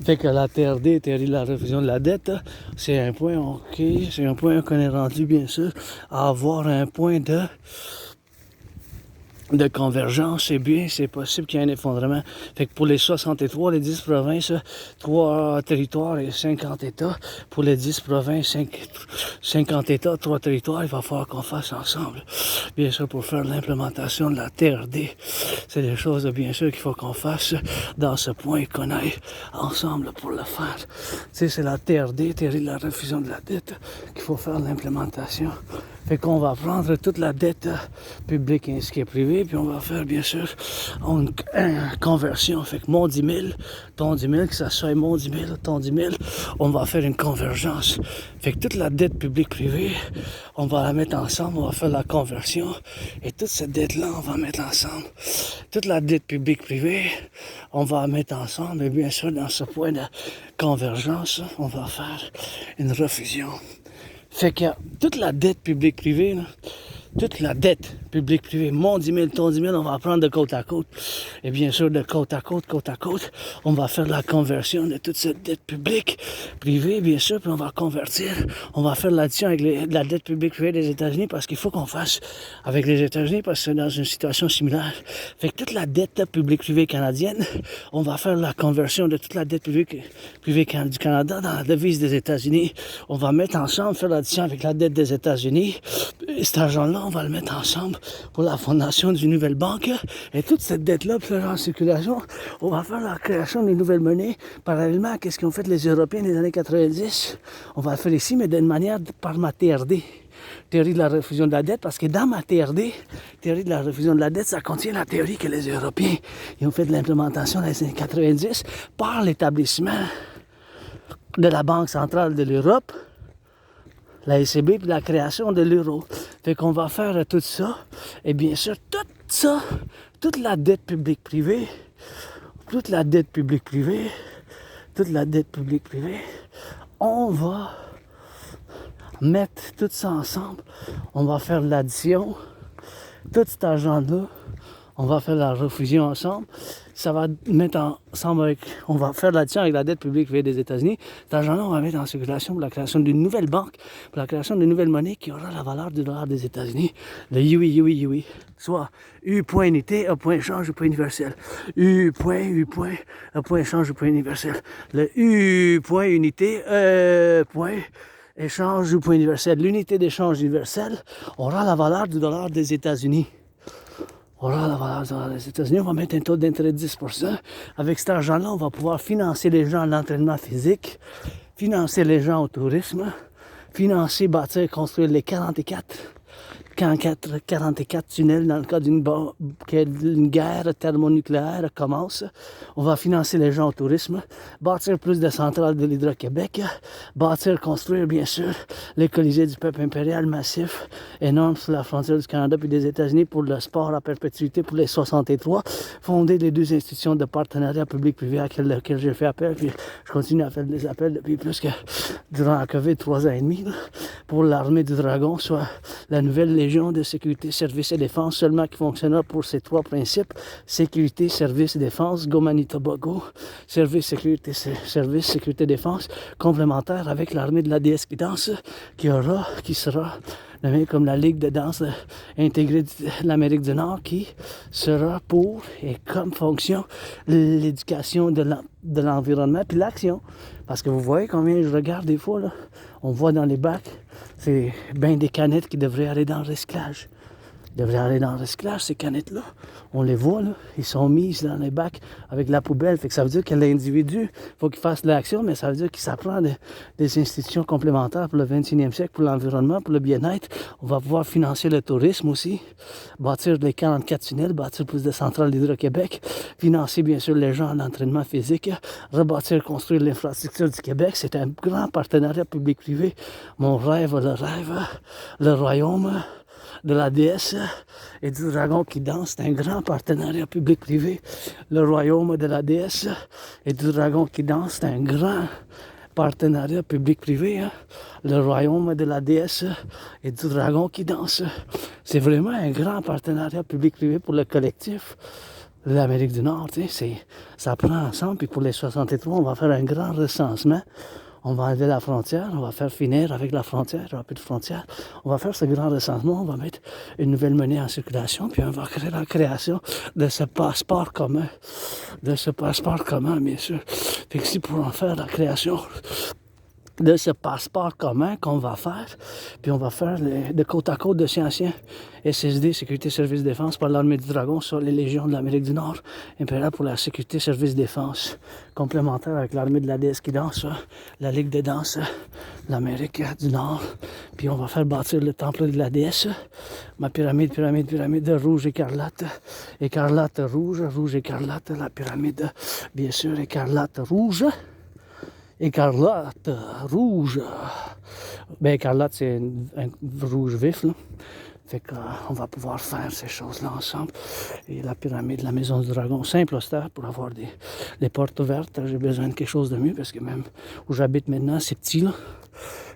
Fait que la théorie de la refusion de la dette, c'est un point, ok, c'est un point qu'on est rendu, bien sûr, à avoir un point de convergence, c'est bien, c'est possible qu'il y ait un effondrement. Fait que pour les 63, les 10 provinces, 3 territoires et 50 États, pour les 10 provinces, 50 États, 3 territoires, il va falloir qu'on fasse ensemble. Bien sûr, pour faire l'implémentation de la TRD. C'est des choses, bien sûr, qu'il faut qu'on fasse dans ce point et qu'on aille ensemble pour le faire. Tu sais, c'est la TRD, théorie de la refusion de la dette, qu'il faut faire l'implémentation. Fait qu'on va prendre toute la dette publique ainsi que privée, puis on va faire, bien sûr, une conversion. Fait que mon 10 000, ton 10 000, que ça soit mon 10 000, ton 10 000, on va faire une convergence. Fait que toute la dette publique-privée, on va la mettre ensemble, on va faire la conversion. Et toute cette dette-là, on va mettre ensemble. Toute la dette publique-privée, on va la mettre ensemble. Et bien sûr, dans ce point de convergence, on va faire une refusion. Fait que toute la dette publique-privée, toute la dette publique-privée, mon 10 000, ton 10 000, on va prendre de côte à côte. Et bien sûr, de côte à côte, on va faire la conversion de toute cette dette publique-privée, bien sûr, puis on va convertir. On va faire l'addition avec la dette publique-privée des États-Unis parce qu'il faut qu'on fasse avec les États-Unis parce que c'est dans une situation similaire. Fait que toute la dette publique-privée canadienne, on va faire la conversion de toute la dette publique-privée du Canada dans la devise des États-Unis. On va mettre ensemble, faire l'addition avec la dette des États-Unis. Et cet argent-là, on va le mettre ensemble pour la fondation d'une nouvelle banque. Et toute cette dette-là, pour en circulation, on va faire la création d'une nouvelle monnaie parallèlement à ce qu'ont fait les Européens dans les années 90. On va le faire ici, mais d'une manière par ma TRD, théorie de la refusion de la dette, parce que dans ma TRD, théorie de la refusion de la dette, ça contient la théorie que les Européens ils ont fait de l'implémentation dans les années 90 par l'établissement de la Banque centrale de l'Europe, la ECB, puis la création de l'euro. Fait qu'on va faire tout ça. Et bien sûr, tout ça, toute la dette publique-privée, on va mettre tout ça ensemble. On va faire l'addition. Tout cet argent-là, on va faire la refusion ensemble. Ça va mettre ensemble avec, on va faire l'addition avec la dette publique privée des États-Unis. Cet argent-là, on va mettre en circulation pour la création d'une nouvelle banque, pour la création d'une nouvelle monnaie qui aura la valeur du dollar des États-Unis, le UI, soit U point unité, A point échange, U point universel. U point, A point échange, U point universel. Le U point unité, point échange, U point universel. L'unité d'échange universel aura la valeur du dollar des États-Unis. Voilà, les États-Unis, on va mettre un taux d'intérêt de 10%. Avec cet argent-là, on va pouvoir financer les gens à l'entraînement physique, financer les gens au tourisme, financer, bâtir, construire les 44 tunnels dans le cas d'une guerre thermonucléaire commence. On va financer les gens au tourisme, bâtir plus de centrales de l'Hydro-Québec, bâtir, construire bien sûr les colisées du peuple impérial massif, énorme sur la frontière du Canada puis des États-Unis pour le sport à perpétuité pour les 63, fonder les 2 institutions de partenariat public-privé à laquelle j'ai fait appel, puis je continue à faire des appels depuis plus que durant la COVID 3 ans et demi, là, pour l'armée du dragon, soit la nouvelle Légion de sécurité, service et défense, seulement qui fonctionnera pour ces 3 principes: sécurité, service et défense, go Manitoba, service, sécurité, défense, complémentaire avec l'armée de la déesse qui danse, qui sera nommée comme la Ligue de danse intégrée de l'Amérique du Nord, qui sera pour et comme fonction l'éducation de l'environnement puis l'action. Parce que vous voyez combien je regarde des fois, là, on voit dans les bacs, c'est bien des canettes qui devraient aller dans le recyclage. Ces canettes-là. On les voit, là. Ils sont mises dans les bacs avec la poubelle. Fait que ça veut dire que l'individu, faut qu'il fasse de l'action, mais ça veut dire qu'il s'apprend des institutions complémentaires pour le 21e siècle, pour l'environnement, pour le bien-être. On va pouvoir financer le tourisme aussi, bâtir les 44 tunnels, bâtir plus de centrales d'Hydro-Québec, financer bien sûr les gens en entraînement physique, rebâtir, construire l'infrastructure du Québec. C'est un grand partenariat public-privé. Mon rêve, le royaume de la déesse et du dragon qui danse, c'est un grand partenariat public-privé. Le royaume de la déesse et du dragon qui danse, c'est un grand partenariat public-privé. Hein? Le royaume de la déesse et du dragon qui danse. C'est vraiment un grand partenariat public-privé pour le collectif de l'Amérique du Nord. Ça prend ensemble. Puis pour les 63, on va faire un grand recensement. On va enlever la frontière, on va faire finir avec la frontière, il n'y aura plus de frontière. On va faire ce grand recensement, on va mettre une nouvelle monnaie en circulation, puis on va créer la création de ce passeport commun. Bien sûr. Fait que si pour en faire la création de ce passeport commun qu'on va faire, puis on va faire de côte à côte de Citoyen, SSD, Sécurité, Service, Défense, par l'armée du Dragon sur les légions de l'Amérique du Nord, impérial pour la Sécurité, Service, Défense, complémentaire avec l'armée de la déesse qui danse, la Ligue de danse, l'Amérique du Nord, puis on va faire bâtir le temple de la déesse, ma pyramide de rouge écarlate, rouge écarlate, la pyramide, bien sûr, écarlate rouge, écarlate rouge. Ben, écarlate, c'est un rouge vif, là. Fait qu'on va pouvoir faire ces choses-là ensemble. Et la pyramide, la maison du dragon, simple austère pour avoir des portes ouvertes. J'ai besoin de quelque chose de mieux parce que même où j'habite maintenant, c'est petit, là.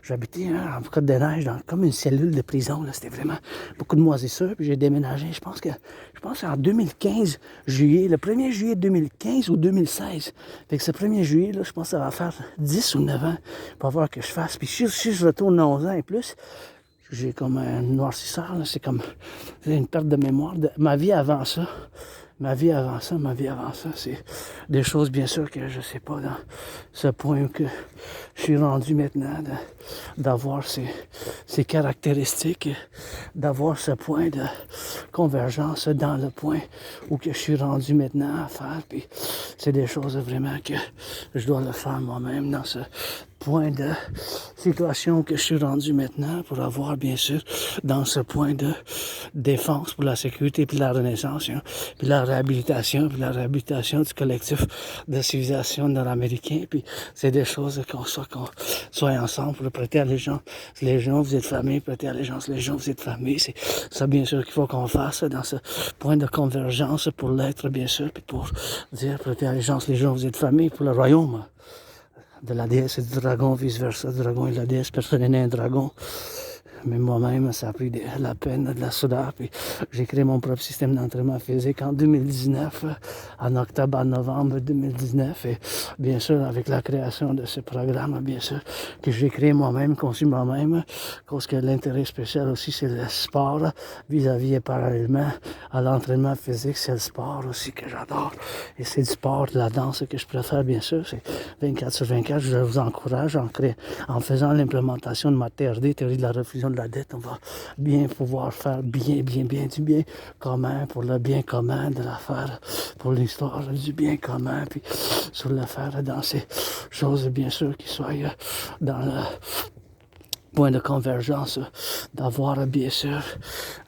J'habitais en Côte des Neiges, comme une cellule de prison. Là. C'était vraiment beaucoup de moisissures. Puis j'ai déménagé, je pense en 2015, juillet, le 1er juillet 2015 ou 2016. Fait que ce 1er juillet, là, je pense que ça va faire 10 ou 9 ans pour voir que je fasse. Puis si je retourne à 11 ans et plus, j'ai comme un noircisseur. Là. C'est comme une perte de mémoire. Ma vie avant ça, c'est des choses, bien sûr, que je sais pas dans ce point que je suis rendu maintenant, d'avoir ces caractéristiques, d'avoir ce point de convergence dans le point où que je suis rendu maintenant à faire. Puis c'est des choses vraiment que je dois le faire moi-même dans ce point de situation que je suis rendu maintenant pour avoir, bien sûr, dans ce point de défense pour la sécurité puis la renaissance, hein, puis la réhabilitation du collectif de civilisation nord-américain. Puis c'est des choses qu'on soit ensemble pour prêter allégeance. Les gens, vous êtes famille, prêter allégeance. Les gens, vous êtes famille. C'est ça, bien sûr, qu'il faut qu'on fasse dans ce point de convergence pour l'être, bien sûr, puis pour dire prêter allégeance. Les gens, vous êtes famille pour le royaume de la déesse et du dragon, vice-versa. Le dragon et la déesse, personne n'est un dragon. Mais moi-même, ça a pris la peine, de la soudure. Puis j'ai créé mon propre système d'entraînement physique en 2019, en octobre, en novembre 2019. Et bien sûr, avec la création de ce programme, bien sûr, que j'ai créé moi-même, conçu moi-même, parce que l'intérêt spécial aussi, c'est le sport, vis-à-vis et parallèlement à l'entraînement physique, c'est le sport aussi que j'adore. Et c'est du sport, de la danse que je préfère, bien sûr. C'est 24/24, je vous encourage en faisant l'implémentation de ma TRD, théorie de la refusion de la dette, on va bien pouvoir faire bien du bien commun pour le bien commun de l'affaire, pour l'histoire du bien commun, puis sur l'affaire dans ces choses bien sûr qui soient dans le point de convergence, d'avoir bien sûr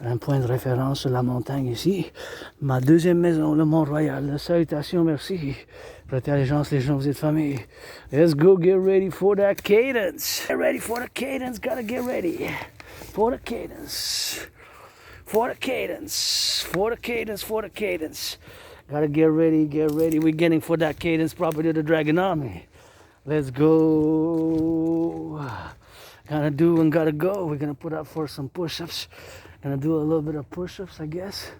un point de référence sur la montagne ici. Ma deuxième maison, le Mont-Royal. Salutations, merci. Prêtez allégeance, les gens, vous êtes famille. Let's go get ready for that cadence. Get ready for the cadence, gotta get ready. For the cadence. For the cadence. For the cadence, for the cadence. Gotta get ready, get ready. We're getting for that cadence property of the Dragon Army. Let's go. Gotta do and gotta go. We're gonna put up for some push-ups. Gonna do a little bit of push-ups, I guess.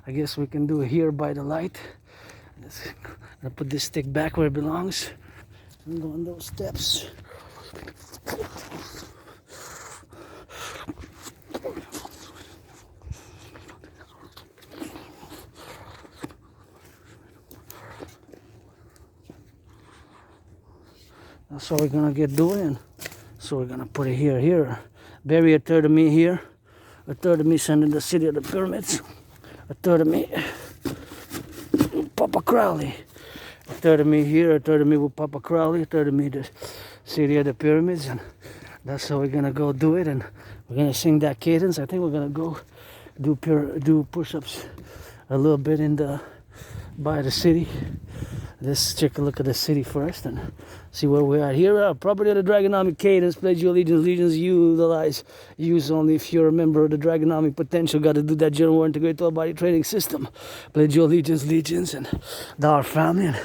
I guess we can do it here by the light. Gonna put this stick back where it belongs. And go on those steps. That's what we're gonna get doing. So we're gonna put it here. Bury a third of me here. A third of me sending the city of the pyramids. A third of me, Papa Crowley. A third of me here, a third of me with Papa Crowley, a third of me the city of the pyramids. And that's how we're gonna go do it. And we're gonna sing that cadence. I think we're gonna go do push-ups a little bit by the city. Let's take a look at the city first and see where we are. Here, property of the Dragonomic cadence. Pledge your allegiance. Allegiance use only if you're a member of the Dragonomic potential. Got to do that general integrated all body training system. Pledge your allegiance, and our family. And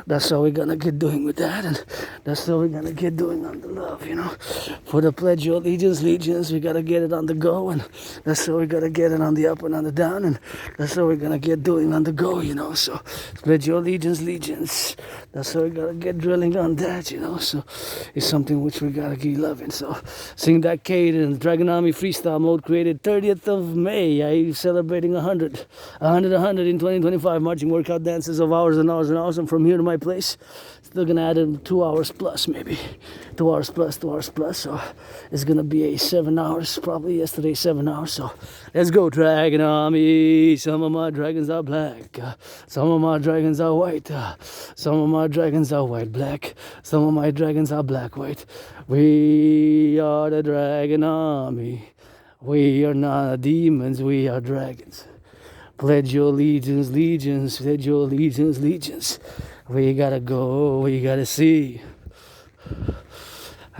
that's how we're gonna get doing with that. And that's how we're gonna get doing on the love, For the pledge your allegiance, we gotta get it on the go, and that's how we gotta get it on the up and on the down, and that's how we're gonna get doing on the go, So pledge your allegiance. That's how we gotta get drilling on that, So it's something which we gotta keep loving. So sing that cadence. Dragon Army freestyle mode created 30th of May. I'm celebrating 100 in 2025. Marching workout dances of hours and hours and hours. And from here to my place, still gonna add in 2 hours plus, maybe 2 hours plus. So it's gonna be a 7 hours. Probably yesterday 7 hours. So let's go, Dragon Army. Some of my dragons are black. Some of my dragons are white. Some of my dragons are white, black. Some of my dragons are black, white. We are the Dragon Army. We are not demons, we are dragons. Pledge your allegiance, pledge your allegiance. We gotta go, we gotta see.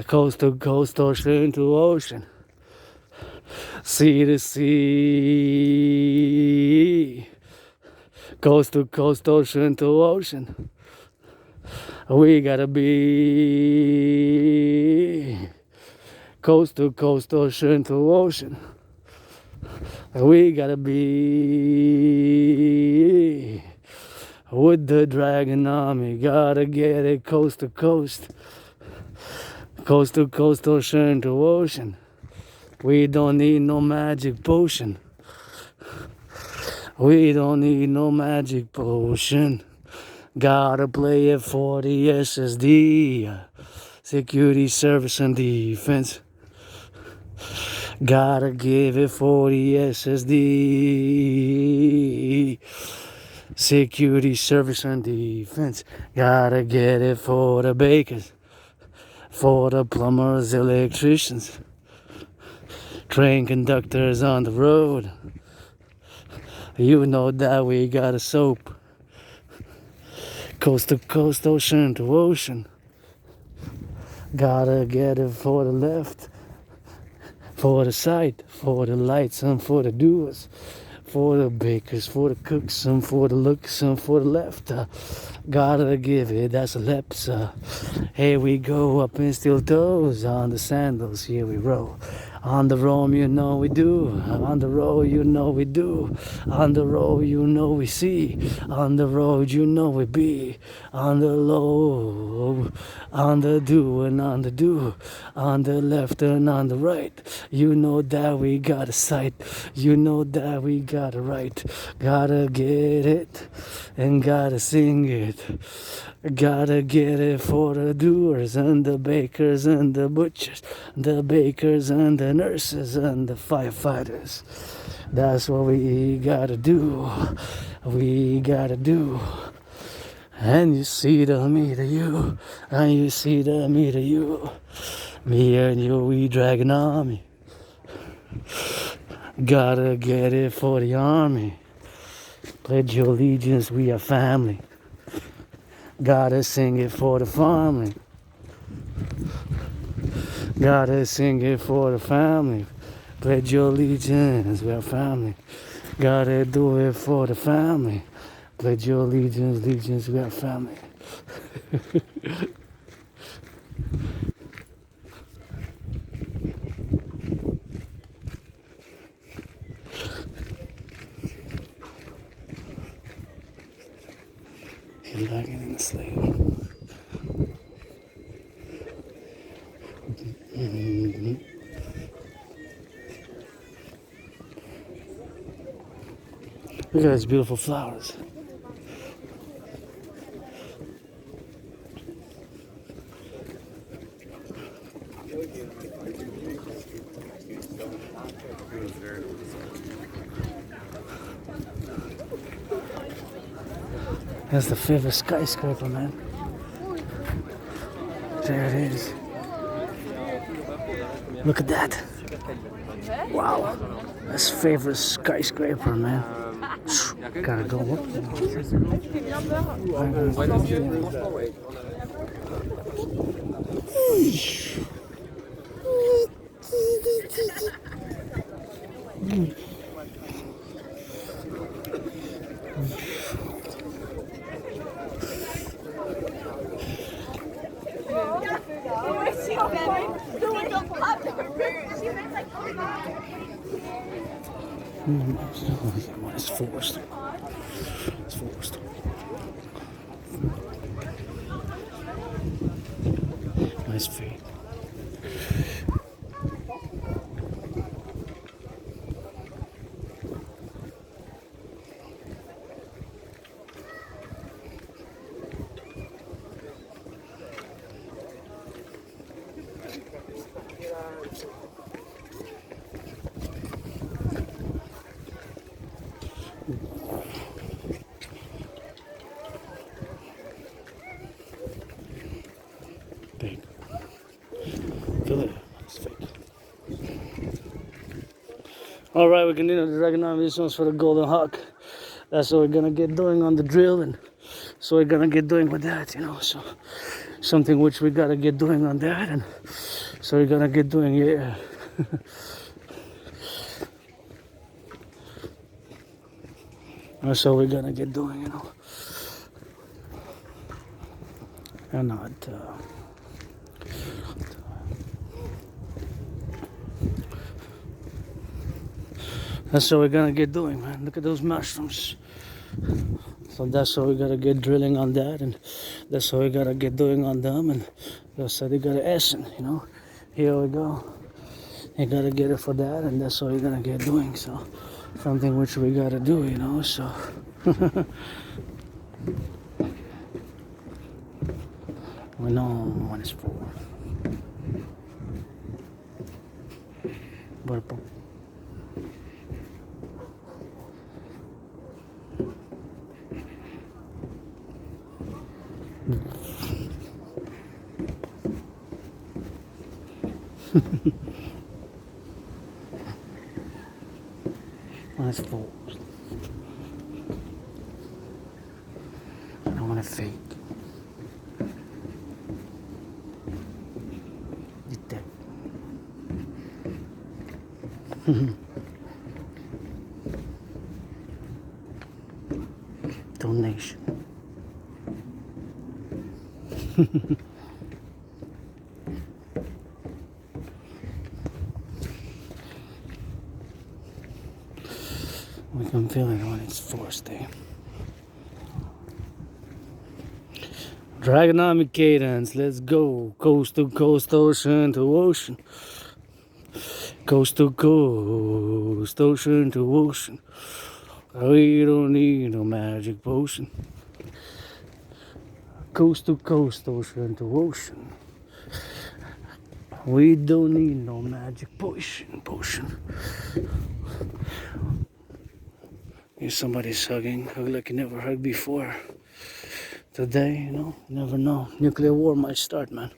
Coast to coast, ocean to ocean. Sea to sea. Coast to coast, ocean to ocean. We gotta be coast to coast, ocean to ocean. We gotta be with the Dragon Army. Gotta get it coast to coast, ocean to ocean. We don't need no magic potion. We don't need no magic potion. Gotta play it for the SSD, security, service, and defense. Gotta give it for the SSD, security, service, and defense. Gotta get it for the bakers, for the plumbers, electricians, train conductors on the road. You know that we got a soap. Coast to coast, ocean to ocean. Gotta get it for the left, for the sight, for the lights, and for the doers, for the bakers, for the cooks, and for the looks, and for the left. Gotta give it, that's a lips. Here we go, up in steel toes, on the sandals, here we roll. On the roam, you know we do. On the road, you know we do. On the road, you know we see. On the road, you know we be. On the low, on the do and on the do. On the left and on the right. You know that we got a sight. You know that we got a right. Gotta get it and gotta sing it. Gotta get it for the doers and the bakers and the butchers, the bakers and the nurses and the firefighters. That's what we gotta do. We gotta do. And you see the me to you, and you see the me to you. Me and you, we drag an army. Gotta get it for the army. Pledge your allegiance, we are family. Gotta sing it for the family. Gotta sing it for the family. Pledge your allegiance, we are family. Gotta do it for the family. Pledge your allegiance, we are family. He's lagging in the slave. Look at those beautiful flowers. That's the favorite skyscraper, man. There it is. Look at that. Wow. That's favorite skyscraper, man. Gotta go up. It's forced. It's forced. Nice feet. Big. Feel it. It's fake. All right, we continue the recognize this one's for the Golden Hawk. That's what we're gonna get doing on the drill, and so we're gonna get doing with that, you know. So something which we gotta get doing on that, and so we're gonna get doing, yeah. That's what we're gonna get doing, you know. And not. That's what we're gonna get doing, man. Look at those mushrooms. So that's what we gotta get drilling on that, and that's what we gotta get doing on them, and that's how they gotta essence, you know. Here we go. You gotta get it for that, and that's what we're gonna get doing. So something which we gotta do, you know. So we know what it's for. But That's false. I don't want to fake. Get that. Donation. We can feel it when it's forced there. Dragonomic cadence, let's go. Coast to coast, ocean to ocean. Coast to coast, ocean to ocean. We don't need no magic potion. coast to coast, ocean to ocean. We don't need no magic potion. Here's somebody's hugging, hug like you never hugged before. Today, you know, never know. Nuclear war might start, man.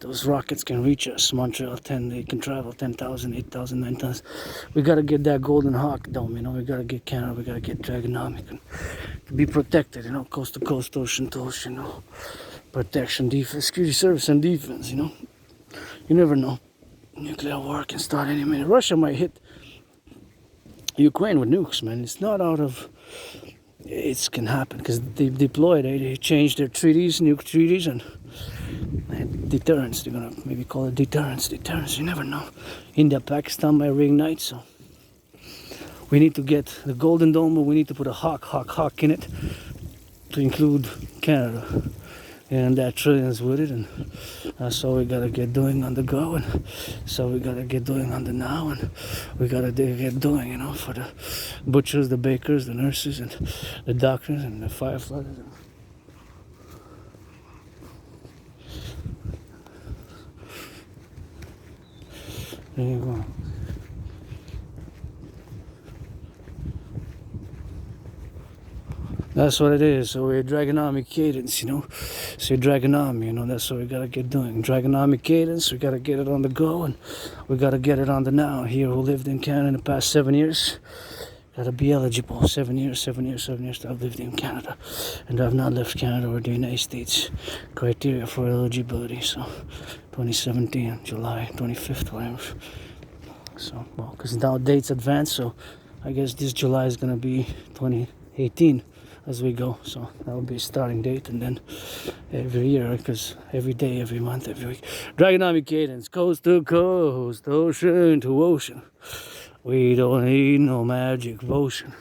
Those rockets can reach us. Montreal 10, they can travel 10,000, 8,000, 9,000. We gotta get that Golden Hawk dome, you know. We gotta get Canada, we gotta get Dragonomic and to be protected, you know, coast to coast, ocean to ocean, you know. Protection, defense, security service and defense, you know. You never know. Nuclear war can start any minute. Russia might hit Ukraine with nukes, man. It's not out of... It can happen because they deployed, they changed their treaties, nuke treaties, and deterrence. They're gonna maybe call it deterrence. You never know. India, Pakistan might reignite, so we need to get the Golden Dome, but we need to put a hawk in it to include Canada. And that trillions with it, and that's all we gotta get doing on the go, and so we gotta get doing on the now, and we gotta get doing, you know, for the butchers, the bakers, the nurses, and the doctors, and the firefighters. There you go. That's what it is. So we're Dragonomic cadence, you know. So Dragonomic, you know, that's what we gotta get doing. Dragonomic cadence, we gotta get it on the go, and we gotta get it on the now. Here who lived in Canada in the past 7 years, gotta be eligible. 7 years to have lived in Canada. And I've not left Canada or the United States. Criteria for eligibility, so 2017, July 25th, whatever. So, well, because now dates advance, so I guess this July is gonna be 2018. As we go, so that will be a starting date, and then every year, because every day, every month, every week. Dragonomic cadence, coast to coast, ocean to ocean. We don't need no magic potion.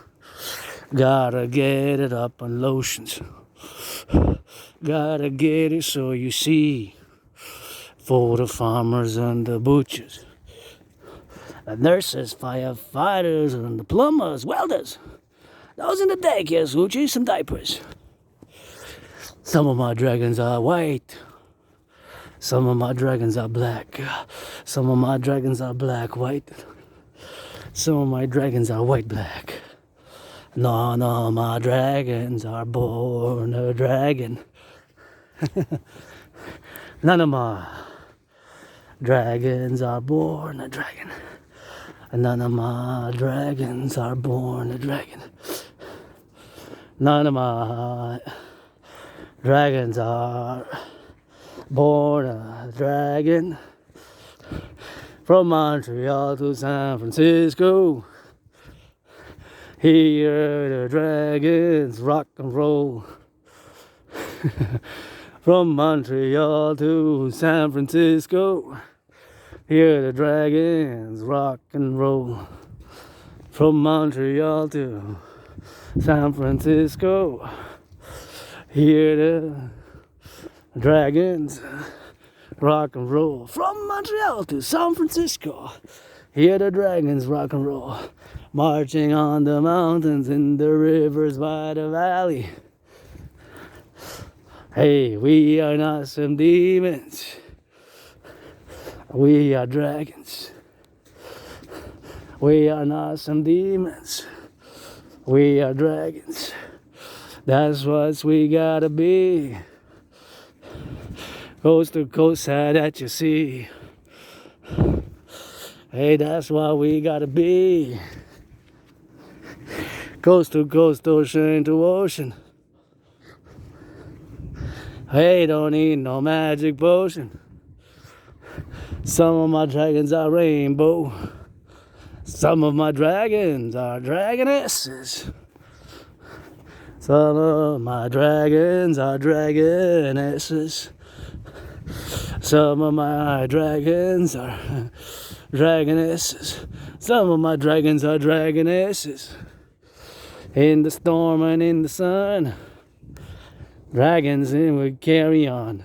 Gotta get it up on lotions. Gotta get it so you see. For the farmers and the butchers, the nurses, firefighters, and the plumbers, welders. Those in the daycare, Gucci, some diapers. Some of my dragons are white. Some of my dragons are black. Some of my dragons are black, white. Some of my dragons are white, black. None of my dragons are born a dragon. None of my dragons are born a dragon. None of my dragons are born a dragon. None of my dragons are born a dragon. From Montreal to San Francisco, here the dragons rock and roll. From Montreal to San Francisco, here the dragons rock and roll. From Montreal to San Francisco, here the dragons rock and roll. From Montreal to San Francisco, here the dragons rock and roll. Marching on the mountains, in the rivers, by the valley. Hey, we are not some demons. We are dragons. We are not some demons. We are dragons. That's what we gotta be. Coast to coast, side that you see. Hey, that's what we gotta be. Coast to coast, ocean to ocean. Hey, don't need no magic potion. Some of my dragons are rainbow. Some of my dragons are dragonesses. Some of my dragons are dragonesses. Some of my dragons are dragonesses. Some of my dragons are dragonesses. In the storm and in the sun, dragons in would carry on.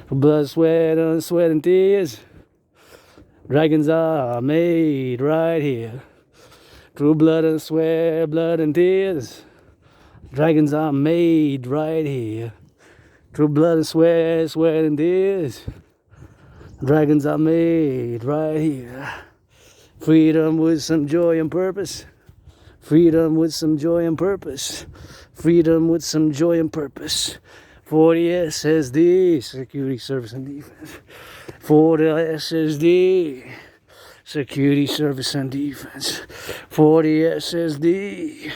Blood, sweat, and tears. Dragons are made right here. Through blood and sweat, blood and tears. Dragons are made right here. Through blood and sweat, sweat and tears. Dragons are made right here. Freedom with some joy and purpose. Freedom with some joy and purpose. Freedom with some joy and purpose. For the SSD, security, service, and defense. For the SSD, security, service, and defense. For the SSD,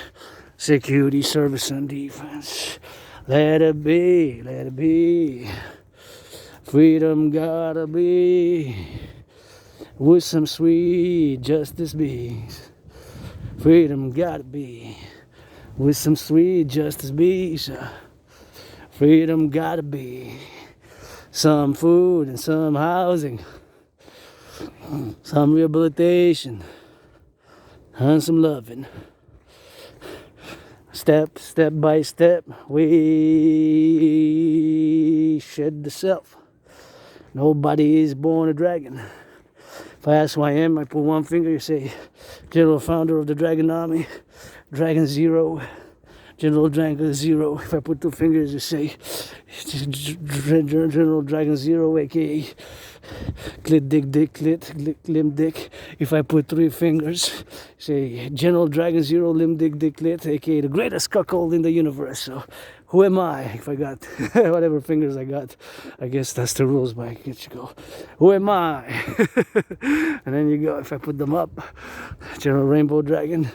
security, service, and defense. Let it be, let it be. Freedom gotta be with some sweet justice bees. Freedom gotta be with some sweet justice bees. Freedom gotta be some food and some housing, some rehabilitation, and some loving. Step by step, we shed the self. Nobody is born a dragon. If I ask who I am, I put one finger, you say, General Founder of the Dragon Army, Dragon Zero, General Dragon Zero. If I put two fingers, you say, General Dragon Zero, aka Clit Dick Dick Clit Limb Dick. If I put three fingers, say General Dragon Zero Limb Dick Dick Clit, aka the greatest cuckold in the universe. So who am I? If I got whatever fingers I got, I guess that's the rules. But I get you go. Who am I? And then you go. If I put them up, General Rainbow Dragon,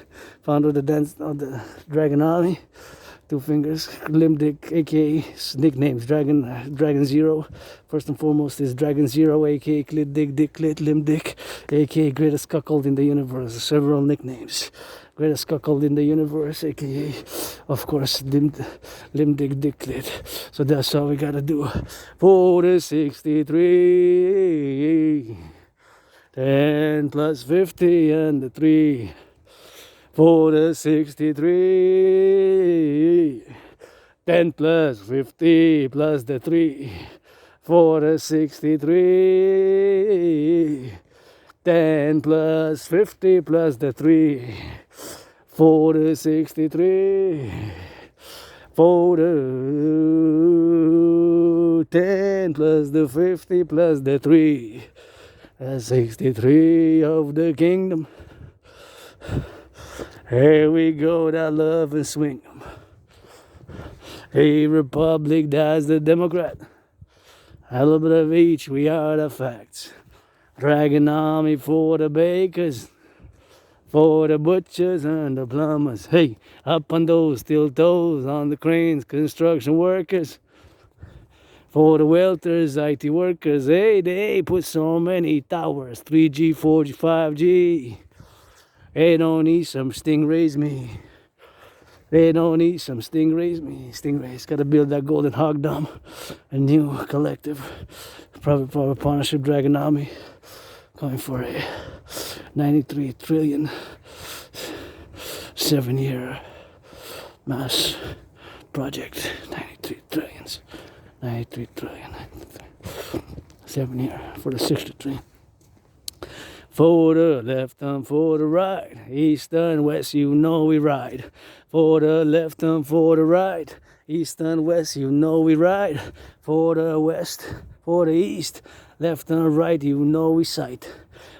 founder of the Dragon Army. Two fingers, Limb Dick, aka nicknames, Dragon Zero. First and foremost is Dragon Zero, aka Clit Dick Dick Clit Limb Dick, aka greatest cuckold in the universe. Several nicknames. Greatest cuckold in the universe, aka of course Limb Dick Dick Clit. So that's all we gotta do. For the 63, 10 plus 50 and the 3. For the 63, 10 plus 50 plus the 3. For the 63, 10 plus 50 plus the 3. For the 63, for the 10 plus the 50 plus the 3. That's 63 of the kingdom. Here we go, that love and swing 'em. A republic, that's the Democrat. A little bit of each, we are the facts. Dragon Army for the bakers, for the butchers and the plumbers. Hey, up on those steel toes, on the cranes, construction workers. For the welters, IT workers. Hey, they put so many towers, 3G, 4G, 5G. They don't need some stingrays, me. They don't need some stingrays, me. Stingrays, gotta build that golden hog dome. A new collective, private partnership Dragon Army, going for a 93 trillion 7-year mass project. 93 trillions, 93 trillion, 7-year for the 60 trillion. For the left and for the right, east and west, you know we ride. For the left and for the right, east and west, you know we ride. For the west, for the east, left and right, you know we sight.